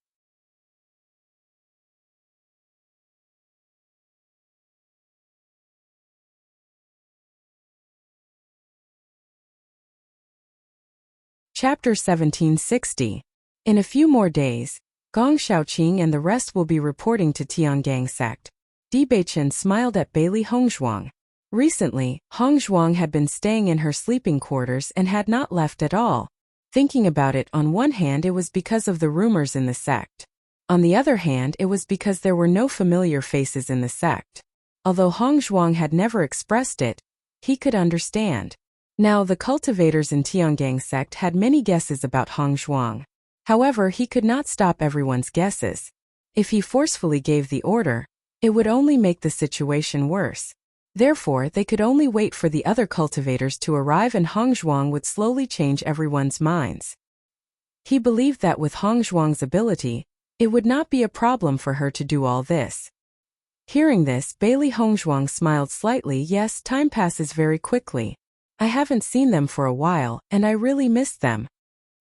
[SPEAKER 1] Chapter 1760. In a few more days, Gong Shaoqing and the rest will be reporting to Tiangang sect. Di Beichen smiled at Bailey Hongzhuang. Recently, Hongzhuang had been staying in her sleeping quarters and had not left at all. Thinking about it, on one hand it was because of the rumors in the sect. On the other hand, it was because there were no familiar faces in the sect. Although Hongzhuang had never expressed it, he could understand. Now, the cultivators in Tiangang sect had many guesses about Hongzhuang. However, he could not stop everyone's guesses. If he forcefully gave the order, it would only make the situation worse. Therefore, they could only wait for the other cultivators to arrive, and Hongzhuang would slowly change everyone's minds. He believed that with Hongzhuang's ability, it would not be a problem for her to do all this. Hearing this, Bailey Hongzhuang smiled slightly. "Yes, time passes very quickly. I haven't seen them for a while, and I really miss them."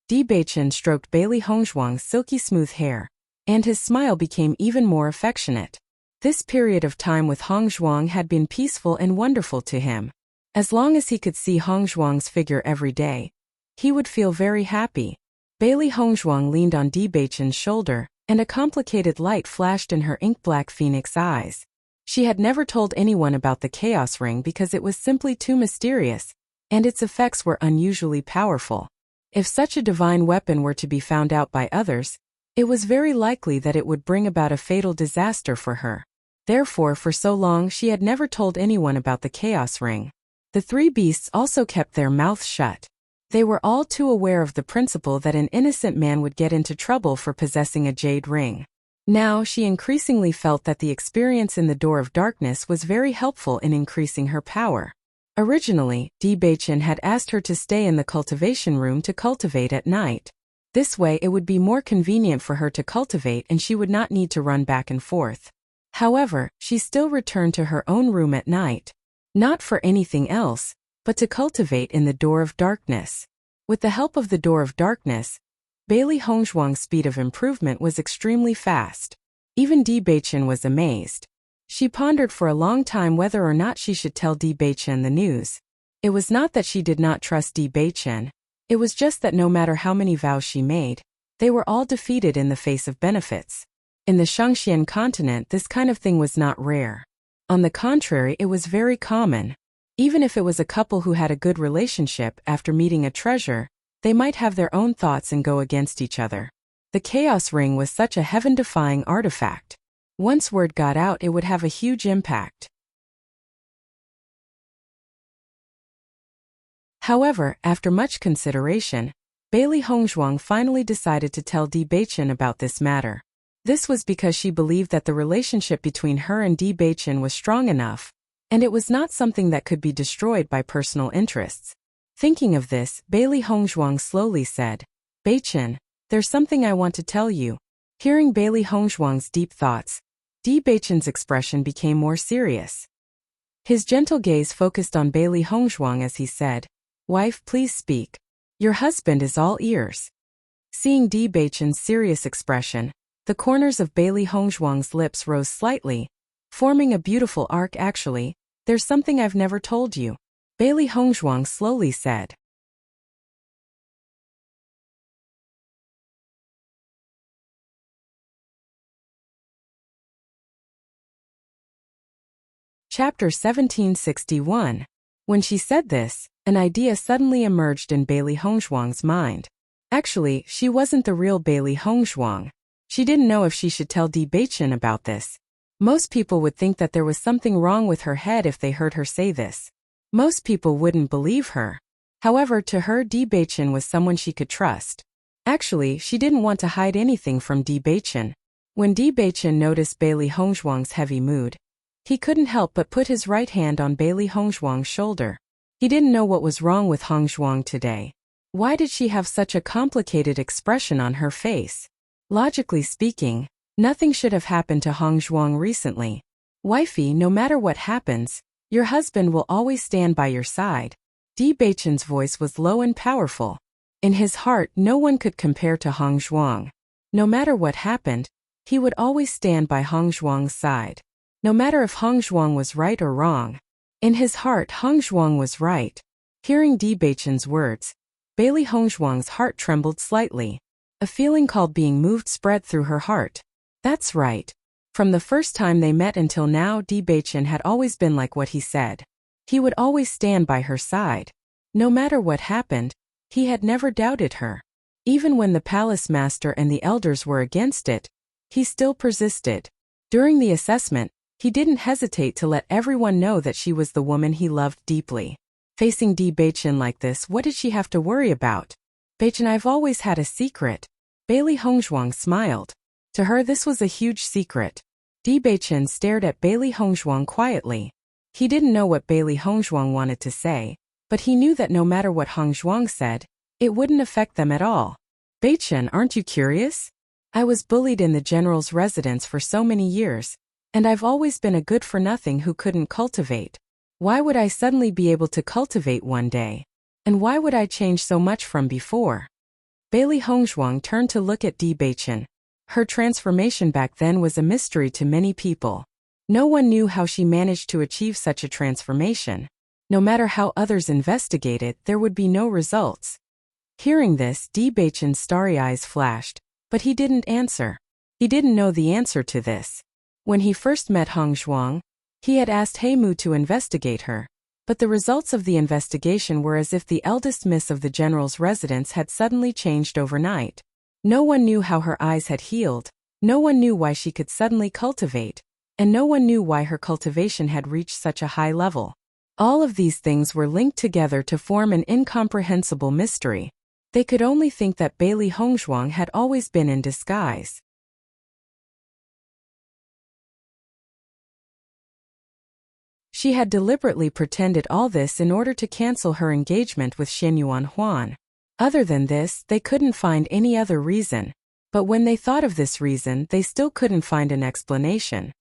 [SPEAKER 1] Di Beichen stroked Bailey Hongzhuang's silky smooth hair, and his smile became even more affectionate. This period of time with Hongzhuang had been peaceful and wonderful to him. As long as he could see Hongzhuang's figure every day, he would feel very happy. Bailey Hongzhuang leaned on Di Beichen's shoulder, and a complicated light flashed in her ink-black phoenix eyes. She had never told anyone about the Chaos Ring because it was simply too mysterious, and its effects were unusually powerful. If such a divine weapon were to be found out by others, it was very likely that it would bring about a fatal disaster for her. Therefore, for so long she had never told anyone about the Chaos Ring. The three beasts also kept their mouths shut. They were all too aware of the principle that an innocent man would get into trouble for possessing a jade ring. Now she increasingly felt that the experience in the Door of Darkness was very helpful in increasing her power. Originally, Di Beichen had asked her to stay in the cultivation room to cultivate at night. This way it would be more convenient for her to cultivate and she would not need to run back and forth. However, she still returned to her own room at night. Not for anything else, but to cultivate in the Door of Darkness. With the help of the Door of Darkness, Bailey Hongzhuang's speed of improvement was extremely fast. Even Di Beichen was amazed. She pondered for a long time whether or not she should tell Di Beichen the news. It was not that she did not trust Di Beichen. It was just that no matter how many vows she made, they were all defeated in the face of benefits. In the Shangxian continent, this kind of thing was not rare. On the contrary, it was very common. Even if it was a couple who had a good relationship, after meeting a treasure, they might have their own thoughts and go against each other. The Chaos Ring was such a heaven-defying artifact. Once word got out, it would have a huge impact. However, after much consideration, Bailey Hongzhuang finally decided to tell Di Beichen about this matter. This was because she believed that the relationship between her and Di Beichen was strong enough, and it was not something that could be destroyed by personal interests. Thinking of this, Bailey Hongzhuang slowly said, "Beichen, there's something I want to tell you." Hearing Bailey Hongzhuang's deep thoughts, Di Beichen's expression became more serious. His gentle gaze focused on Bailey Hongzhuang as he said, "Wife, please speak. Your husband is all ears." Seeing Di Beichen's serious expression, the corners of Bailey Hongzhuang's lips rose slightly, forming a beautiful arc. "Actually, there's something I've never told you," Bailey Hongzhuang slowly said. Chapter 1761. When she said this, an idea suddenly emerged in Bailey Hongzhuang's mind. Actually, she wasn't the real Bailey Hongzhuang. She didn't know if she should tell Di Beichen about this. Most people would think that there was something wrong with her head if they heard her say this. Most people wouldn't believe her. However, to her, Di Beichen was someone she could trust. Actually, she didn't want to hide anything from Di Beichen. When Di Beichen noticed Bailey Hongzhuang's heavy mood, he couldn't help but put his right hand on Bailey Hongzhuang's shoulder. He didn't know what was wrong with Hongzhuang today. Why did she have such a complicated expression on her face? Logically speaking, nothing should have happened to Hongzhuang recently. "Wifey, no matter what happens, your husband will always stand by your side." Di Beichen's voice was low and powerful. In his heart, no one could compare to Hongzhuang. No matter what happened, he would always stand by Hongzhuang's side. No matter if Hongzhuang was right or wrong. In his heart, Hongzhuang was right. Hearing Di Beichen's words, Bailey Hongzhuang's heart trembled slightly. A feeling called being moved spread through her heart. That's right. From the first time they met until now, Di Beichen had always been like what he said. He would always stand by her side. No matter what happened, he had never doubted her. Even when the palace master and the elders were against it, he still persisted. During the assessment, he didn't hesitate to let everyone know that she was the woman he loved deeply. Facing Di Beichen like this, what did she have to worry about? "Beichen, I've always had a secret." Bailey Hongzhuang smiled. To her, this was a huge secret. Di Beichen stared at Bailey Hongzhuang quietly. He didn't know what Bailey Hongzhuang wanted to say, but he knew that no matter what Hongzhuang said, it wouldn't affect them at all. "Beichen, aren't you curious? I was bullied in the general's residence for so many years, and I've always been a good-for-nothing who couldn't cultivate. Why would I suddenly be able to cultivate one day? And why would I change so much from before?" Bailey Hongzhuang turned to look at Di Beichen. Her transformation back then was a mystery to many people. No one knew how she managed to achieve such a transformation. No matter how others investigated, there would be no results. Hearing this, Di Beichen's starry eyes flashed, but he didn't answer. He didn't know the answer to this. When he first met Hongzhuang, he had asked Heimu to investigate her, but the results of the investigation were as if the eldest miss of the general's residence had suddenly changed overnight. No one knew how her eyes had healed, no one knew why she could suddenly cultivate, and no one knew why her cultivation had reached such a high level. All of these things were linked together to form an incomprehensible mystery. They could only think that Bailey Hongzhuang had always been in disguise. She had deliberately pretended all this in order to cancel her engagement with Xianyuan Huan. Other than this, they couldn't find any other reason. But when they thought of this reason, they still couldn't find an explanation.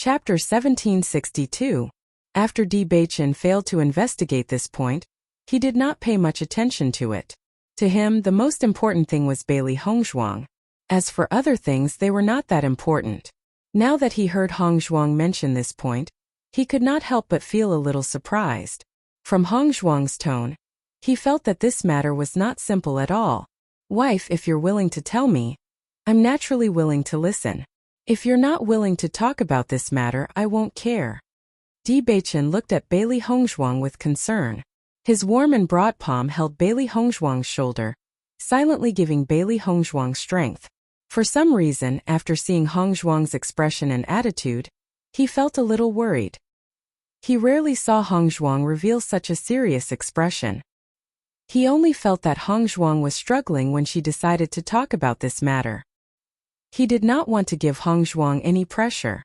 [SPEAKER 1] Chapter 1762. After Di Beichen failed to investigate this point, he did not pay much attention to it. To him, the most important thing was Bailey Hongzhuang. As for other things, they were not that important. Now that he heard Hongzhuang mention this point, he could not help but feel a little surprised. From Hongzhuang's tone, he felt that this matter was not simple at all. Wife, if you're willing to tell me, I'm naturally willing to listen. If you're not willing to talk about this matter, I won't care. Di Beichen looked at Bailey Hongzhuang with concern. His warm and broad palm held Bailey Hongzhuang's shoulder, silently giving Bailey Hongzhuang strength. For some reason, after seeing Hongzhuang's expression and attitude, he felt a little worried. He rarely saw Hongzhuang reveal such a serious expression. He only felt that Hongzhuang was struggling when she decided to talk about this matter. He did not want to give Hongzhuang any pressure.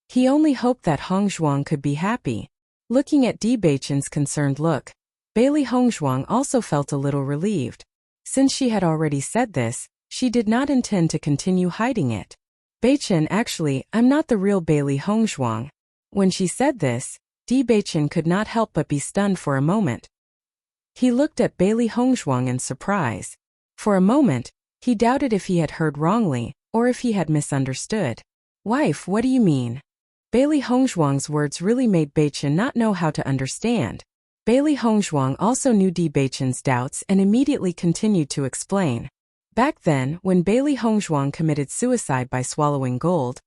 [SPEAKER 1] He only hoped that Hongzhuang could be happy. Looking at Di Beichen's concerned look, Bailey Hongzhuang also felt a little relieved. Since she had already said this, she did not intend to continue hiding it. Beichen, actually, I'm not the real Bailey Hongzhuang. When she said this, Di Beichen could not help but be stunned for a moment. He looked at Bailey Hongzhuang in surprise. For a moment, he doubted if he had heard wrongly, or if he had misunderstood. Wife, what do you mean? Bailey Hongzhuang's words really made Beichen not know how to understand. Bailey Hongzhuang also knew Di Beichen's doubts and immediately continued to explain. Back then, when Bailey Hongzhuang committed suicide by swallowing gold,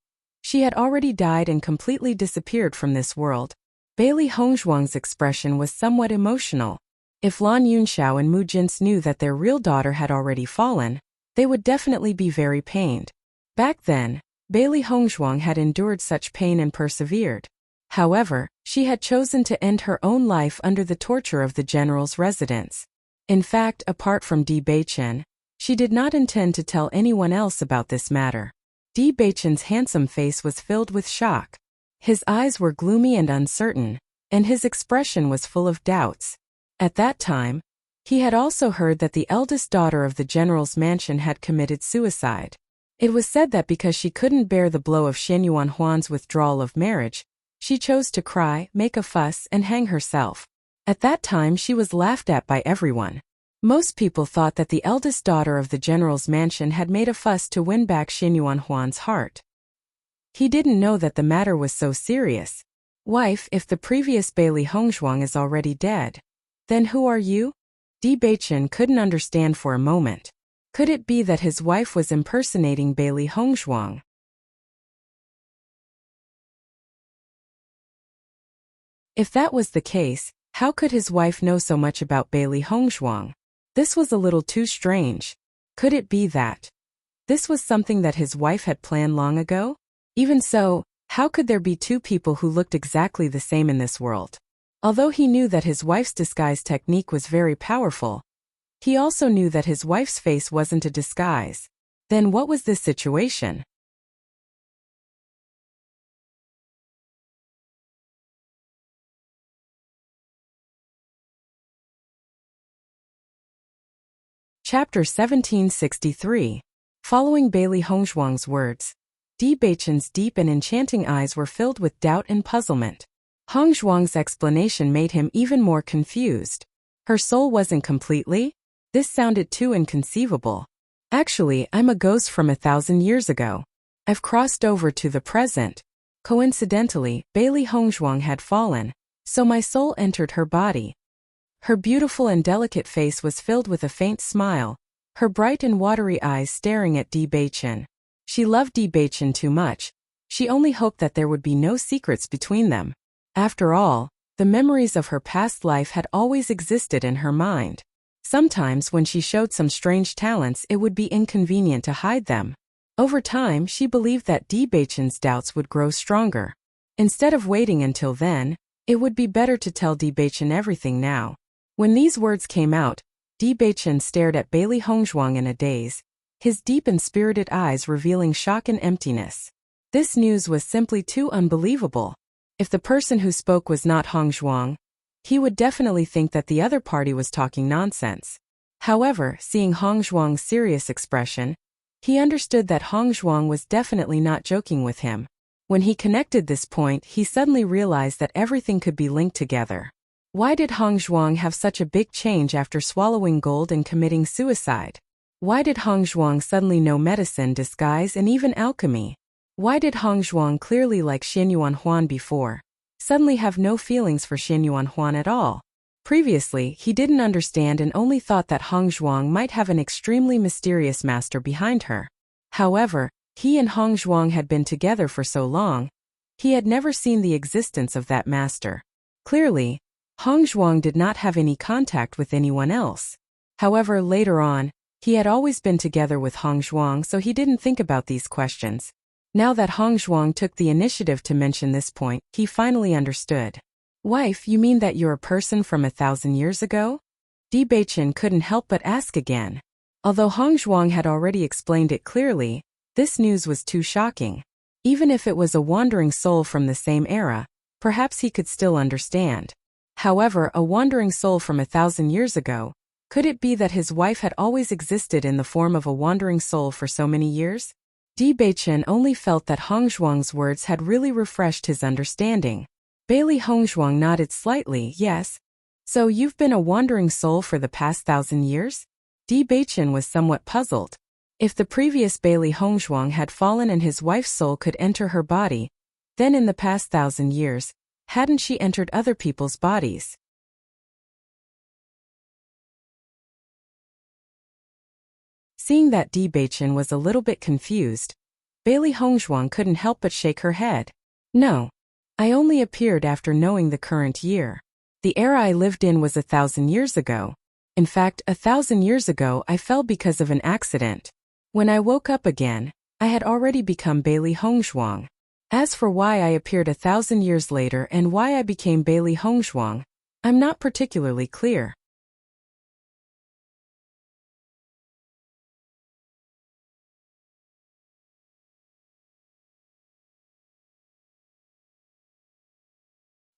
[SPEAKER 1] she had already died and completely disappeared from this world. Bailey Hongzhuang's expression was somewhat emotional. If Lan Yunxiao and Mu Jinsi knew that their real daughter had already fallen, they would definitely be very pained. Back then, Bailey Hongzhuang had endured such pain and persevered. However, she had chosen to end her own life under the torture of the general's residence. In fact, apart from Di Beichen, she did not intend to tell anyone else about this matter. Di Beichen's handsome face was filled with shock. His eyes were gloomy and uncertain, and his expression was full of doubts. At that time, he had also heard that the eldest daughter of the general's mansion had committed suicide. It was said that because she couldn't bear the blow of Xianyuan Huan's withdrawal of marriage, she chose to cry, make a fuss, and hang herself. At that time she was laughed at by everyone. Most people thought that the eldest daughter of the general's mansion had made a fuss to win back Xianyuan Huan's heart. He didn't know that the matter was so serious. Wife, if the previous Bailey Hongzhuang is already dead, then who are you? Di Beichen couldn't understand for a moment. Could it be that his wife was impersonating Bailey Hongzhuang? If that was the case, how could his wife know so much about Bailey Hongzhuang? This was a little too strange. Could it be that this was something that his wife had planned long ago? Even so, how could there be two people who looked exactly the same in this world? Although he knew that his wife's disguise technique was very powerful, he also knew that his wife's face wasn't a disguise. Then what was this situation? Chapter 1763. Following Bailey Hongzhuang's words, Di Beichen's deep and enchanting eyes were filled with doubt and puzzlement. Hongzhuang's explanation made him even more confused. Her soul wasn't completely? This sounded too inconceivable. Actually, I'm a ghost from 1,000 years ago. I've crossed over to the present. Coincidentally, Bailey Hongzhuang had fallen, so my soul entered her body. Her beautiful and delicate face was filled with a faint smile, her bright and watery eyes staring at Di Beichen. She loved Di Beichen too much. She only hoped that there would be no secrets between them. After all, the memories of her past life had always existed in her mind. Sometimes when she showed some strange talents, it would be inconvenient to hide them. Over time, she believed that Debachen's doubts would grow stronger. Instead of waiting until then, it would be better to tell Debachen everything now. When these words came out, Debachen stared at Bailey Hongzhuang in a daze, his deep and spirited eyes revealing shock and emptiness. This news was simply too unbelievable. If the person who spoke was not Hongzhuang, he would definitely think that the other party was talking nonsense. However, seeing Hongzhuang's serious expression, he understood that Hongzhuang was definitely not joking with him. When he connected this point, he suddenly realized that everything could be linked together. Why did Hongzhuang have such a big change after swallowing gold and committing suicide? Why did Hongzhuang suddenly know medicine, disguise, and even alchemy? Why did Hongzhuang, clearly like Xianyuan Huan before, suddenly have no feelings for Xianyuan Huan at all? Previously, he didn't understand and only thought that Hongzhuang might have an extremely mysterious master behind her. However, he and Hongzhuang had been together for so long, he had never seen the existence of that master. Clearly, Hongzhuang did not have any contact with anyone else. However, later on, he had always been together with Hongzhuang, so he didn't think about these questions. Now that Hongzhuang took the initiative to mention this point, he finally understood. Wife, you mean that you're a person from 1,000 years ago? Debachen couldn't help but ask again. Although Hongzhuang had already explained it clearly, this news was too shocking. Even if it was a wandering soul from the same era, perhaps he could still understand. However, a wandering soul from 1,000 years ago, could it be that his wife had always existed in the form of a wandering soul for so many years? Debachen only felt that Hongzhuang's words had really refreshed his understanding. Bailey Hongzhuang nodded slightly. Yes. So you've been a wandering soul for the past 1,000 years? Debachen was somewhat puzzled. If the previous Bailey Hongzhuang had fallen and his wife's soul could enter her body, then in the past 1,000 years, hadn't she entered other people's bodies? Seeing that Debachen was a little bit confused, Bailey Hongzhuang couldn't help but shake her head. No. I only appeared after knowing the current year. The era I lived in was 1,000 years ago. In fact, 1,000 years ago I fell because of an accident. When I woke up again, I had already become Bailey Hongzhuang. As for why I appeared 1,000 years later and why I became Bailey Hongzhuang, I'm not particularly clear.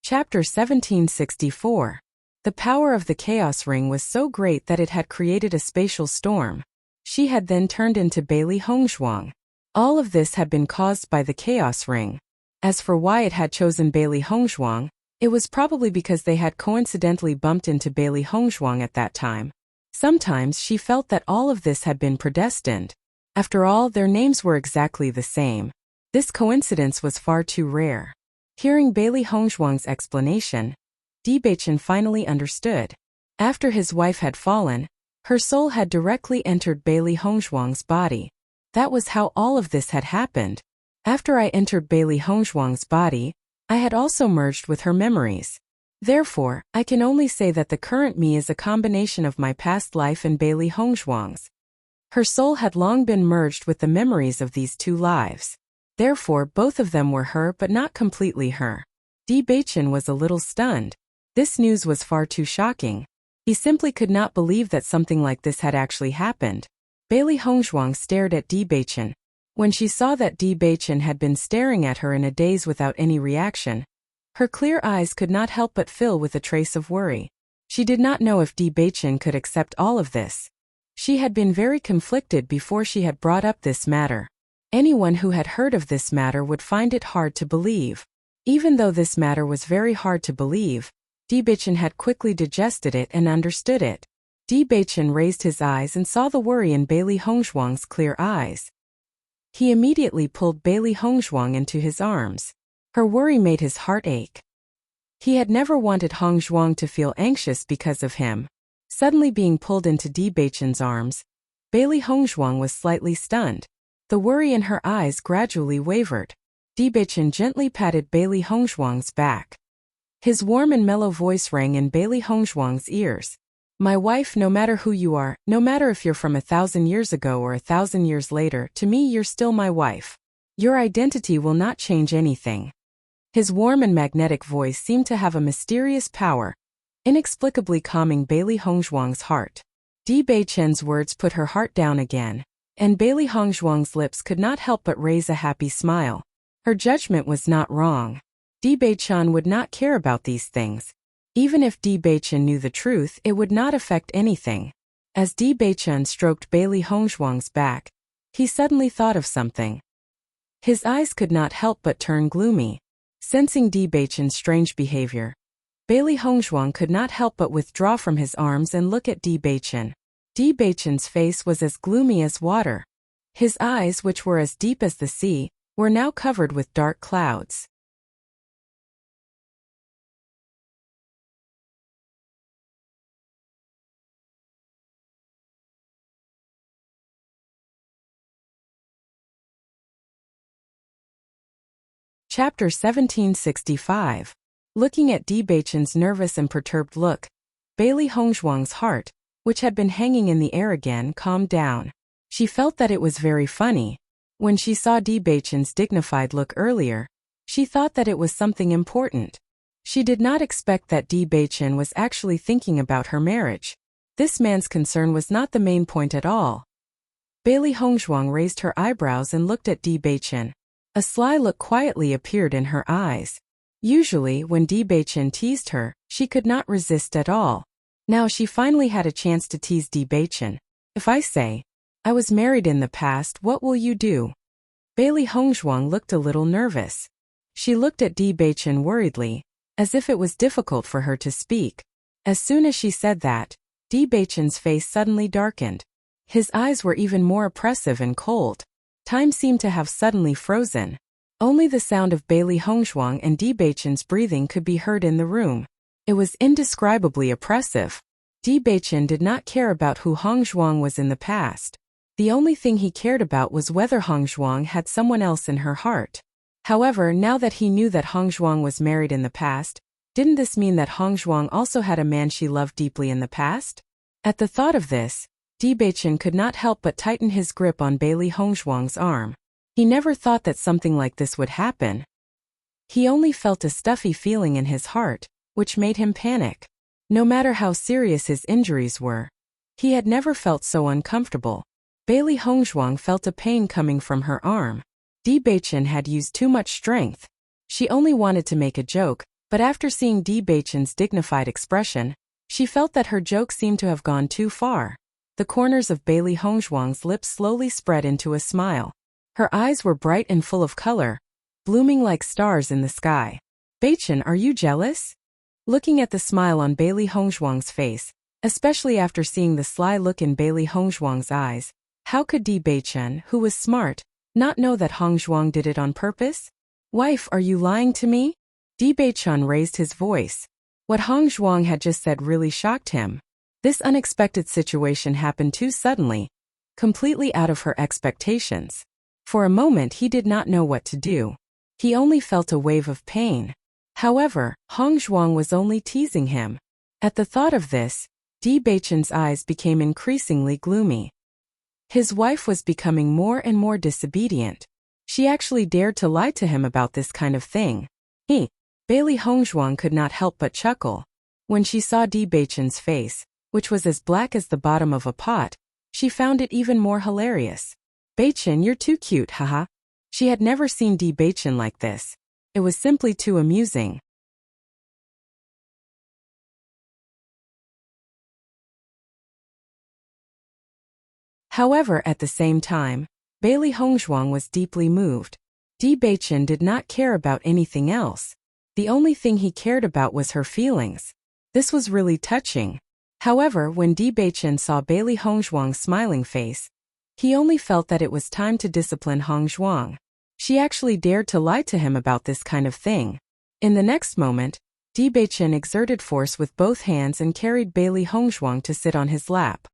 [SPEAKER 1] Chapter 1764. The power of the Chaos Ring was so great that it had created a spatial storm. She had then turned into Bailey Hongzhuang. All of this had been caused by the Chaos Ring. As for why it had chosen Bailey Hongzhuang, it was probably because they had coincidentally bumped into Bailey Hongzhuang at that time. Sometimes she felt that all of this had been predestined. After all, their names were exactly the same. This coincidence was far too rare. Hearing Bailey Hongzhuang's explanation, Debachen finally understood. After his wife had fallen, her soul had directly entered Bailey Hongzhuang's body. That was how all of this had happened. After I entered Bailey Hongzhuang's body, I had also merged with her memories. Therefore, I can only say that the current me is a combination of my past life and Bailey Hongzhuang's. Her soul had long been merged with the memories of these two lives. Therefore, both of them were her but not completely her. Debachen was a little stunned. This news was far too shocking. He simply could not believe that something like this had actually happened. Bailey Hongzhuang stared at Debachen. When she saw that Debachen had been staring at her in a daze without any reaction, her clear eyes could not help but fill with a trace of worry. She did not know if Debachen could accept all of this. She had been very conflicted before she had brought up this matter. Anyone who had heard of this matter would find it hard to believe. Even though this matter was very hard to believe, Debachen had quickly digested it and understood it. Debachen raised his eyes and saw the worry in Bailey Hongzhuang's clear eyes. He immediately pulled Bailey Hongzhuang into his arms. Her worry made his heart ache. He had never wanted Hongzhuang to feel anxious because of him. Suddenly being pulled into Debachen's arms, Bailey Hongzhuang was slightly stunned. The worry in her eyes gradually wavered. Debachen gently patted Bailey Hongzhuang's back. His warm and mellow voice rang in Bailey Hongzhuang's ears. My wife, no matter who you are, no matter if you're from 1,000 years ago or 1,000 years later, to me you're still my wife. Your identity will not change anything. His warm and magnetic voice seemed to have a mysterious power, inexplicably calming Bailey Hongzhuang's heart. Di Beichen's words put her heart down again, and Bailey Hongzhuang's lips could not help but raise a happy smile. Her judgment was not wrong. Di Beichen would not care about these things. Even if Di Beichen knew the truth, it would not affect anything. As Di Beichen stroked Bailey Hongzhuang's back, he suddenly thought of something. His eyes could not help but turn gloomy. Sensing Di Beichen's strange behavior, Bailey Hongzhuang could not help but withdraw from his arms and look at Di Beichen. Di Beichen's face was as gloomy as water. His eyes, which were as deep as the sea, were now covered with dark clouds. Chapter 1765. Looking at Di Beichen's nervous and perturbed look, Bailey Hongzhuang's heart, which had been hanging in the air again, calmed down. She felt that it was very funny. When she saw Di Beichen's dignified look earlier, she thought that it was something important. She did not expect that Di Beichen was actually thinking about her marriage. This man's concern was not the main point at all. Bailey Hongzhuang raised her eyebrows and looked at Di Beichen. A sly look quietly appeared in her eyes. Usually, when Di Beichen teased her, she could not resist at all. Now she finally had a chance to tease Di Beichen. If I say, I was married in the past, what will you do? Bailey Hongzhuang looked a little nervous. She looked at Di Beichen worriedly, as if it was difficult for her to speak. As soon as she said that, Di Beichen's face suddenly darkened. His eyes were even more oppressive and cold. Time seemed to have suddenly frozen. Only the sound of Bailey Hongzhuang and Di Beichen's breathing could be heard in the room. It was indescribably oppressive. Di Beichen did not care about who Hongzhuang was in the past. The only thing he cared about was whether Hongzhuang had someone else in her heart. However, now that he knew that Hongzhuang was married in the past, didn't this mean that Hongzhuang also had a man she loved deeply in the past? At the thought of this, Di Beichen could not help but tighten his grip on Bailey Hongzhuang's arm. He never thought that something like this would happen. He only felt a stuffy feeling in his heart, which made him panic. No matter how serious his injuries were, he had never felt so uncomfortable. Bailey Hongzhuang felt a pain coming from her arm. Di Beichen had used too much strength. She only wanted to make a joke, but after seeing Di Beichen's dignified expression, she felt that her joke seemed to have gone too far. The corners of Bailey Hongzhuang's lips slowly spread into a smile. Her eyes were bright and full of color, blooming like stars in the sky. Beichen, are you jealous? Looking at the smile on Bailey Hongzhuang's face, especially after seeing the sly look in Bailey Hongzhuang's eyes, how could Di Beichen, who was smart, not know that Hongzhuang did it on purpose? Wife, are you lying to me? Di Beichen raised his voice. What Hongzhuang had just said really shocked him. This unexpected situation happened too suddenly, completely out of her expectations. For a moment he did not know what to do. He only felt a wave of pain. However, Hongzhuang was only teasing him. At the thought of this, Di Beichen's eyes became increasingly gloomy. His wife was becoming more and more disobedient. She actually dared to lie to him about this kind of thing. Bailey Hongzhuang could not help but chuckle. When she saw Di Beichen's face, which was as black as the bottom of a pot, she found it even more hilarious. Beichen, you're too cute, haha. She had never seen Di Beichen like this. It was simply too amusing. However, at the same time, Bailey Hongzhuang was deeply moved. Di Beichen did not care about anything else. The only thing he cared about was her feelings. This was really touching. However, when Di Beichen saw Bailey Hongzhuang's smiling face, he only felt that it was time to discipline Hongzhuang. She actually dared to lie to him about this kind of thing. In the next moment, Di Beichen exerted force with both hands and carried Bailey Hongzhuang to sit on his lap.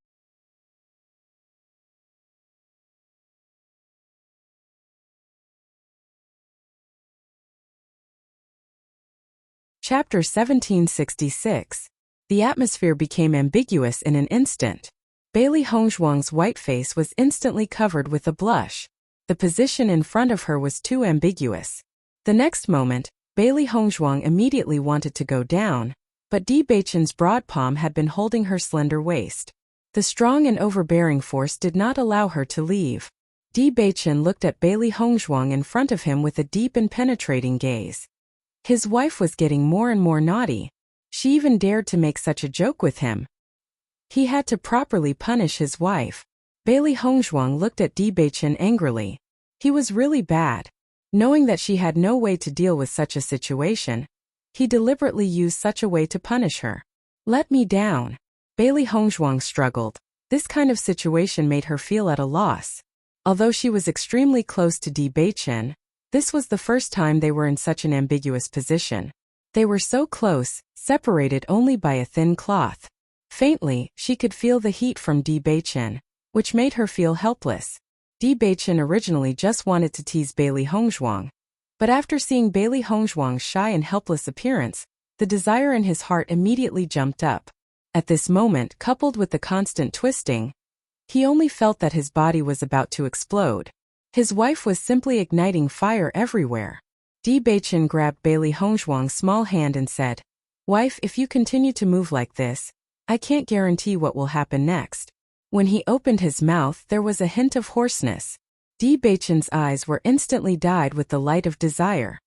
[SPEAKER 1] Chapter 1766. The atmosphere became ambiguous in an instant. Bailey Hongzhuang's white face was instantly covered with a blush. The position in front of her was too ambiguous. The next moment, Bailey Hongzhuang immediately wanted to go down, but Di Beichen's broad palm had been holding her slender waist. The strong and overbearing force did not allow her to leave. Di Beichen looked at Bailey Hongzhuang in front of him with a deep and penetrating gaze. His wife was getting more and more naughty. She even dared to make such a joke with him. He had to properly punish his wife. Bailey Hongzhuang looked at Di Beichen angrily. He was really bad. Knowing that she had no way to deal with such a situation, he deliberately used such a way to punish her. "Let me down." Bailey Hongzhuang struggled. This kind of situation made her feel at a loss. Although she was extremely close to Di Beichen, this was the first time they were in such an ambiguous position. They were so close, separated only by a thin cloth. Faintly, she could feel the heat from Di Beichen, which made her feel helpless. Di Beichen originally just wanted to tease Bailey Hongzhuang. But after seeing Bailey Hongzhuang's shy and helpless appearance, the desire in his heart immediately jumped up. At this moment, coupled with the constant twisting, he only felt that his body was about to explode. His wife was simply igniting fire everywhere. Di Beichen grabbed Bailey Hongzhuang's small hand and said, "Wife, if you continue to move like this, I can't guarantee what will happen next." When he opened his mouth, there was a hint of hoarseness. Di Beichen's eyes were instantly dyed with the light of desire.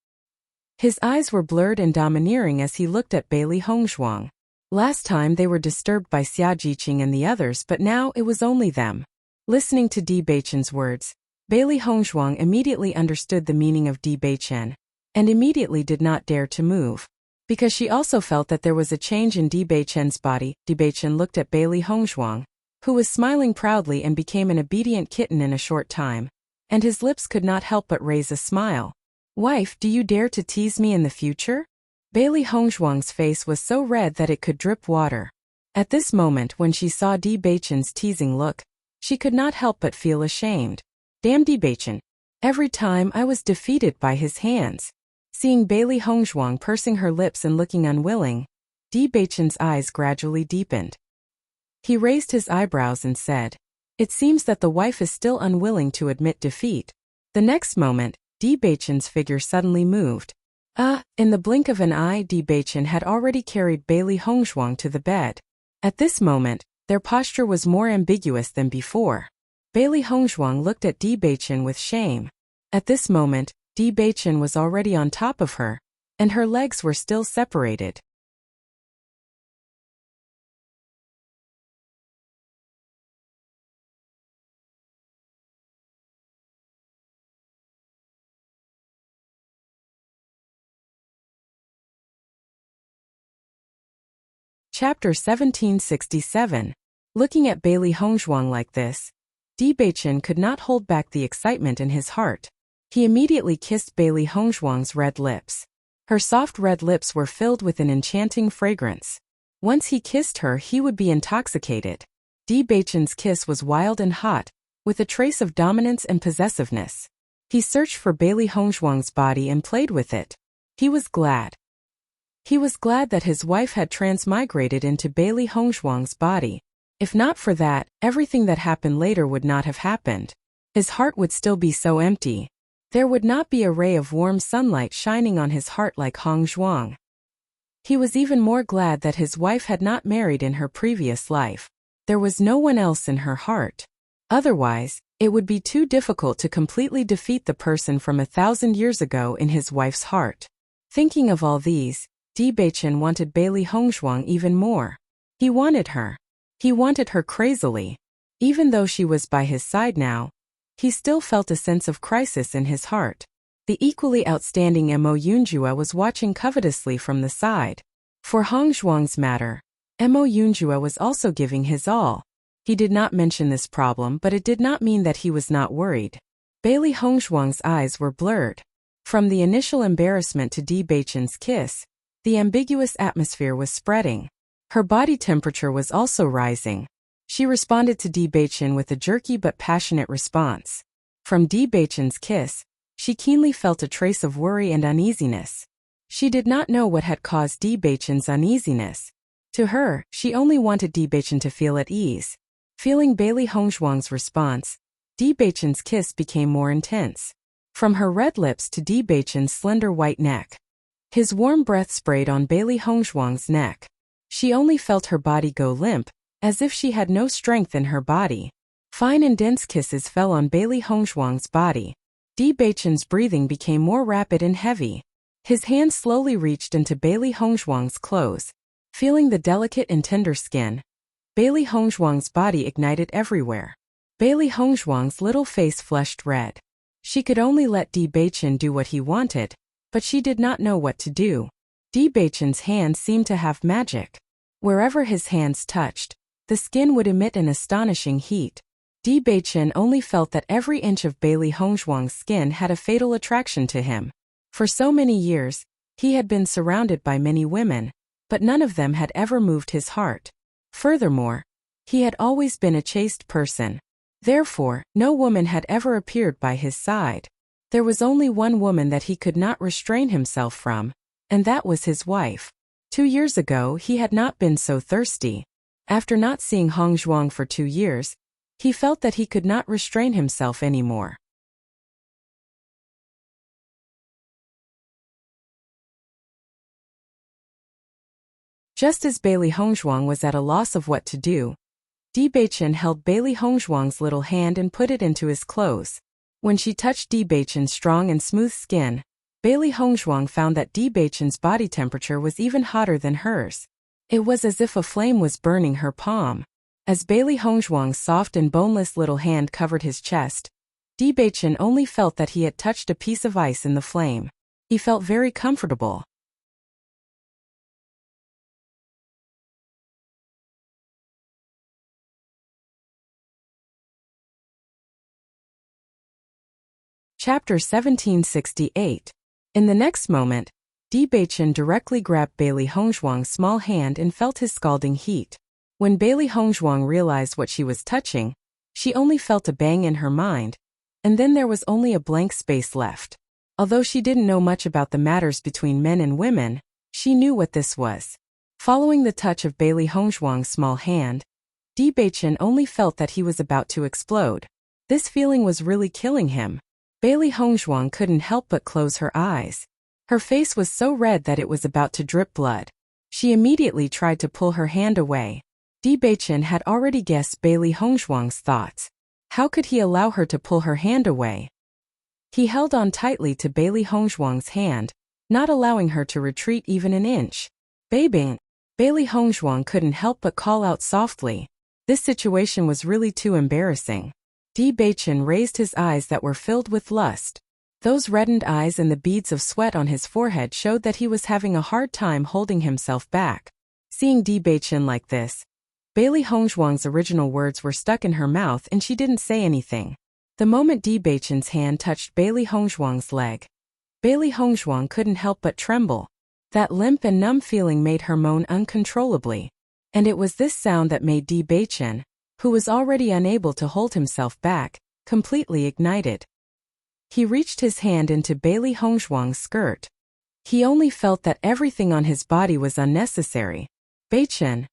[SPEAKER 1] His eyes were blurred and domineering as he looked at Bailey Hongzhuang. Last time they were disturbed by Xia Jiqing and the others, but now it was only them. Listening to Di Beichen's words, Bailey Hongzhuang immediately understood the meaning of Di Beichen, and immediately did not dare to move. Because she also felt that there was a change in Di Beichen's body, Di Beichen looked at Bailey Hongzhuang, who was smiling proudly and became an obedient kitten in a short time, and his lips could not help but raise a smile. "Wife, do you dare to tease me in the future?" Bailey Hongzhuang's face was so red that it could drip water. At this moment, when she saw Di Beichen's teasing look, she could not help but feel ashamed. "Damn Di Beichen. Every time I was defeated by his hands." Seeing Bailey Hongzhuang pursing her lips and looking unwilling, Di Beichen's eyes gradually deepened. He raised his eyebrows and said, "It seems that the wife is still unwilling to admit defeat." The next moment, Di Beichen's figure suddenly moved. In the blink of an eye, Di Beichen had already carried Bailey Hongzhuang to the bed. At this moment, their posture was more ambiguous than before. Bailey Hongzhuang looked at Di Beichen with shame. At this moment, Di Beichen was already on top of her, and her legs were still separated. Chapter 1767. Looking at Bailey Hongzhuang like this, Di Beichen could not hold back the excitement in his heart. He immediately kissed Bailey Hongzhuang's red lips. Her soft red lips were filled with an enchanting fragrance. Once he kissed her, he would be intoxicated. Di Beichen's kiss was wild and hot, with a trace of dominance and possessiveness. He searched for Bailey Hongzhuang's body and played with it. He was glad. He was glad that his wife had transmigrated into Bailey Hongzhuang's body. If not for that, everything that happened later would not have happened. His heart would still be so empty. There would not be a ray of warm sunlight shining on his heart like Hongzhuang. He was even more glad that his wife had not married in her previous life. There was no one else in her heart. Otherwise, it would be too difficult to completely defeat the person from 1,000 years ago in his wife's heart. Thinking of all these, Di Beichen wanted Bailey Hongzhuang even more. He wanted her. He wanted her crazily. Even though she was by his side now, he still felt a sense of crisis in his heart. The equally outstanding Mo Yunjue was watching covetously from the side. For Hongzhuang's matter, Mo Yunjue was also giving his all. He did not mention this problem, but it did not mean that he was not worried. Bailey Hongzhuang's eyes were blurred. From the initial embarrassment to Di Beichen's kiss, the ambiguous atmosphere was spreading. Her body temperature was also rising. She responded to Di Beichen with a jerky but passionate response. From Di Beichen's kiss, she keenly felt a trace of worry and uneasiness. She did not know what had caused Di Beichen's uneasiness. To her, she only wanted Di Baichen to feel at ease. Feeling Bailey Hongzhuang's response, Di Baichen's kiss became more intense. From her red lips to Di Baichen's slender white neck. His warm breath sprayed on Bailey Hongzhuang's neck. She only felt her body go limp, as if she had no strength in her body. Fine and dense kisses fell on Bailey Hongzhuang's body. Di Baichen's breathing became more rapid and heavy. His hand slowly reached into Bailey Hongzhuang's clothes. Feeling the delicate and tender skin, Bailey Hongzhuang's body ignited everywhere. Bailey Hongzhuang's little face flushed red. She could only let Di Baichen do what he wanted, but she did not know what to do. Di Baichen's hands seemed to have magic. Wherever his hands touched, the skin would emit an astonishing heat. Di Baichen only felt that every inch of Bailey Hongzhuang's skin had a fatal attraction to him. For so many years, he had been surrounded by many women, but none of them had ever moved his heart. Furthermore, he had always been a chaste person. Therefore, no woman had ever appeared by his side. There was only one woman that he could not restrain himself from, and that was his wife. 2 years ago he had not been so thirsty. After not seeing Hongzhuang for 2 years, he felt that he could not restrain himself anymore. Just as Bailey Hongzhuang was at a loss of what to do, Di Baichen held Bailey Hongzhuang's little hand and put it into his clothes. When she touched Di Baichen's strong and smooth skin, Bailey Hongzhuang found that Di Baichen's body temperature was even hotter than hers. It was as if a flame was burning her palm. As Bailey Hongzhuang's soft and boneless little hand covered his chest, Di Baichen only felt that he had touched a piece of ice in the flame. He felt very comfortable. Chapter 1768. In the next moment, Di Baichen directly grabbed Bailey Hongzhuang's small hand and felt his scalding heat. When Bailey Hongzhuang realized what she was touching, she only felt a bang in her mind, and then there was only a blank space left. Although she didn't know much about the matters between men and women, she knew what this was. Following the touch of Bailey Hongzhuang's small hand, Di Baichen only felt that he was about to explode. This feeling was really killing him. Bailey Hongzhuang couldn't help but close her eyes. Her face was so red that it was about to drip blood. She immediately tried to pull her hand away. Di Baichen had already guessed Bailey Hongzhuang's thoughts. How could he allow her to pull her hand away? He held on tightly to Bailey Hongzhuang's hand, not allowing her to retreat even an inch. Baby! Bailey Hongzhuang couldn't help but call out softly. This situation was really too embarrassing. Di Baichen raised his eyes that were filled with lust. Those reddened eyes and the beads of sweat on his forehead showed that he was having a hard time holding himself back. Seeing Di Baichen like this, Bailey Hongzhuang's original words were stuck in her mouth and she didn't say anything. The moment Di Baichen's hand touched Bailey Hongzhuang's leg, Bailey Hongzhuang couldn't help but tremble. That limp and numb feeling made her moan uncontrollably. And it was this sound that made Di Baichen, who was already unable to hold himself back, completely ignited. He reached his hand into Bailey Hongzhuang's skirt. He only felt that everything on his body was unnecessary. Baichen,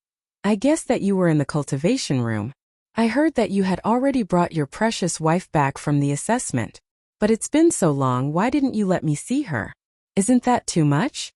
[SPEAKER 1] I guess that you were in the cultivation room. I heard that you had already brought your precious wife back from the assessment. But it's been so long, why didn't you let me see her? Isn't that too much?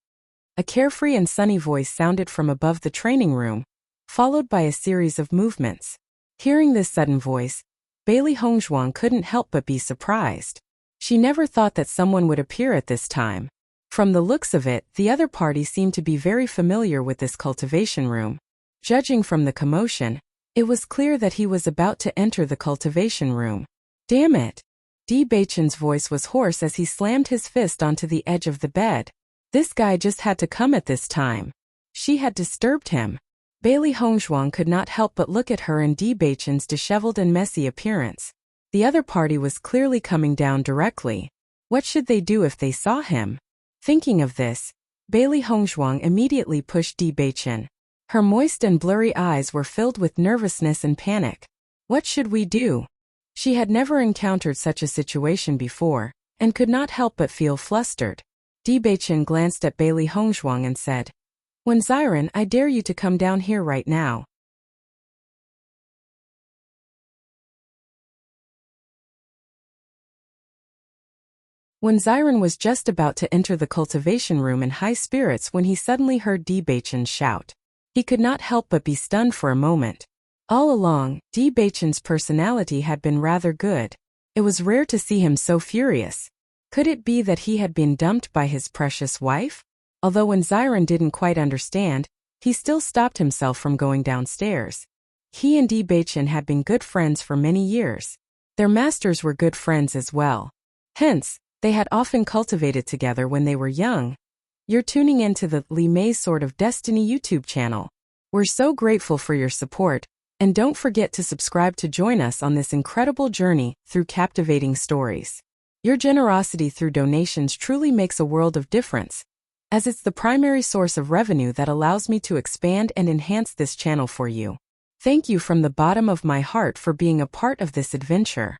[SPEAKER 1] A carefree and sunny voice sounded from above the training room, followed by a series of movements. Hearing this sudden voice, Bailey Hongzhuang couldn't help but be surprised. She never thought that someone would appear at this time. From the looks of it, the other party seemed to be very familiar with this cultivation room. Judging from the commotion, it was clear that he was about to enter the cultivation room. Damn it! Di Baichen's voice was hoarse as he slammed his fist onto the edge of the bed. This guy just had to come at this time. She had disturbed him. Bailey Hongzhuang could not help but look at her and Di Baichen's disheveled and messy appearance. The other party was clearly coming down directly. What should they do if they saw him? Thinking of this, Bailey Hongzhuang immediately pushed Di Baichen. Her moist and blurry eyes were filled with nervousness and panic. What should we do? She had never encountered such a situation before, and could not help but feel flustered. Di Baichen glanced at Bailey Hongzhuang and said, When Zyron, I dare you to come down here right now. When Zyron was just about to enter the cultivation room in high spirits when he suddenly heard Bachan shout. He could not help but be stunned for a moment. All along, Bachan's personality had been rather good. It was rare to see him so furious. Could it be that he had been dumped by his precious wife? Although when Zyron didn't quite understand, he still stopped himself from going downstairs. He and Bachan had been good friends for many years. Their masters were good friends as well. Hence, they had often cultivated together when they were young. You're tuning into the Lee May's Sword of Destiny YouTube channel. We're so grateful for your support, and don't forget to subscribe to join us on this incredible journey through captivating stories. Your generosity through donations truly makes a world of difference, as it's the primary source of revenue that allows me to expand and enhance this channel for you. Thank you from the bottom of my heart for being a part of this adventure.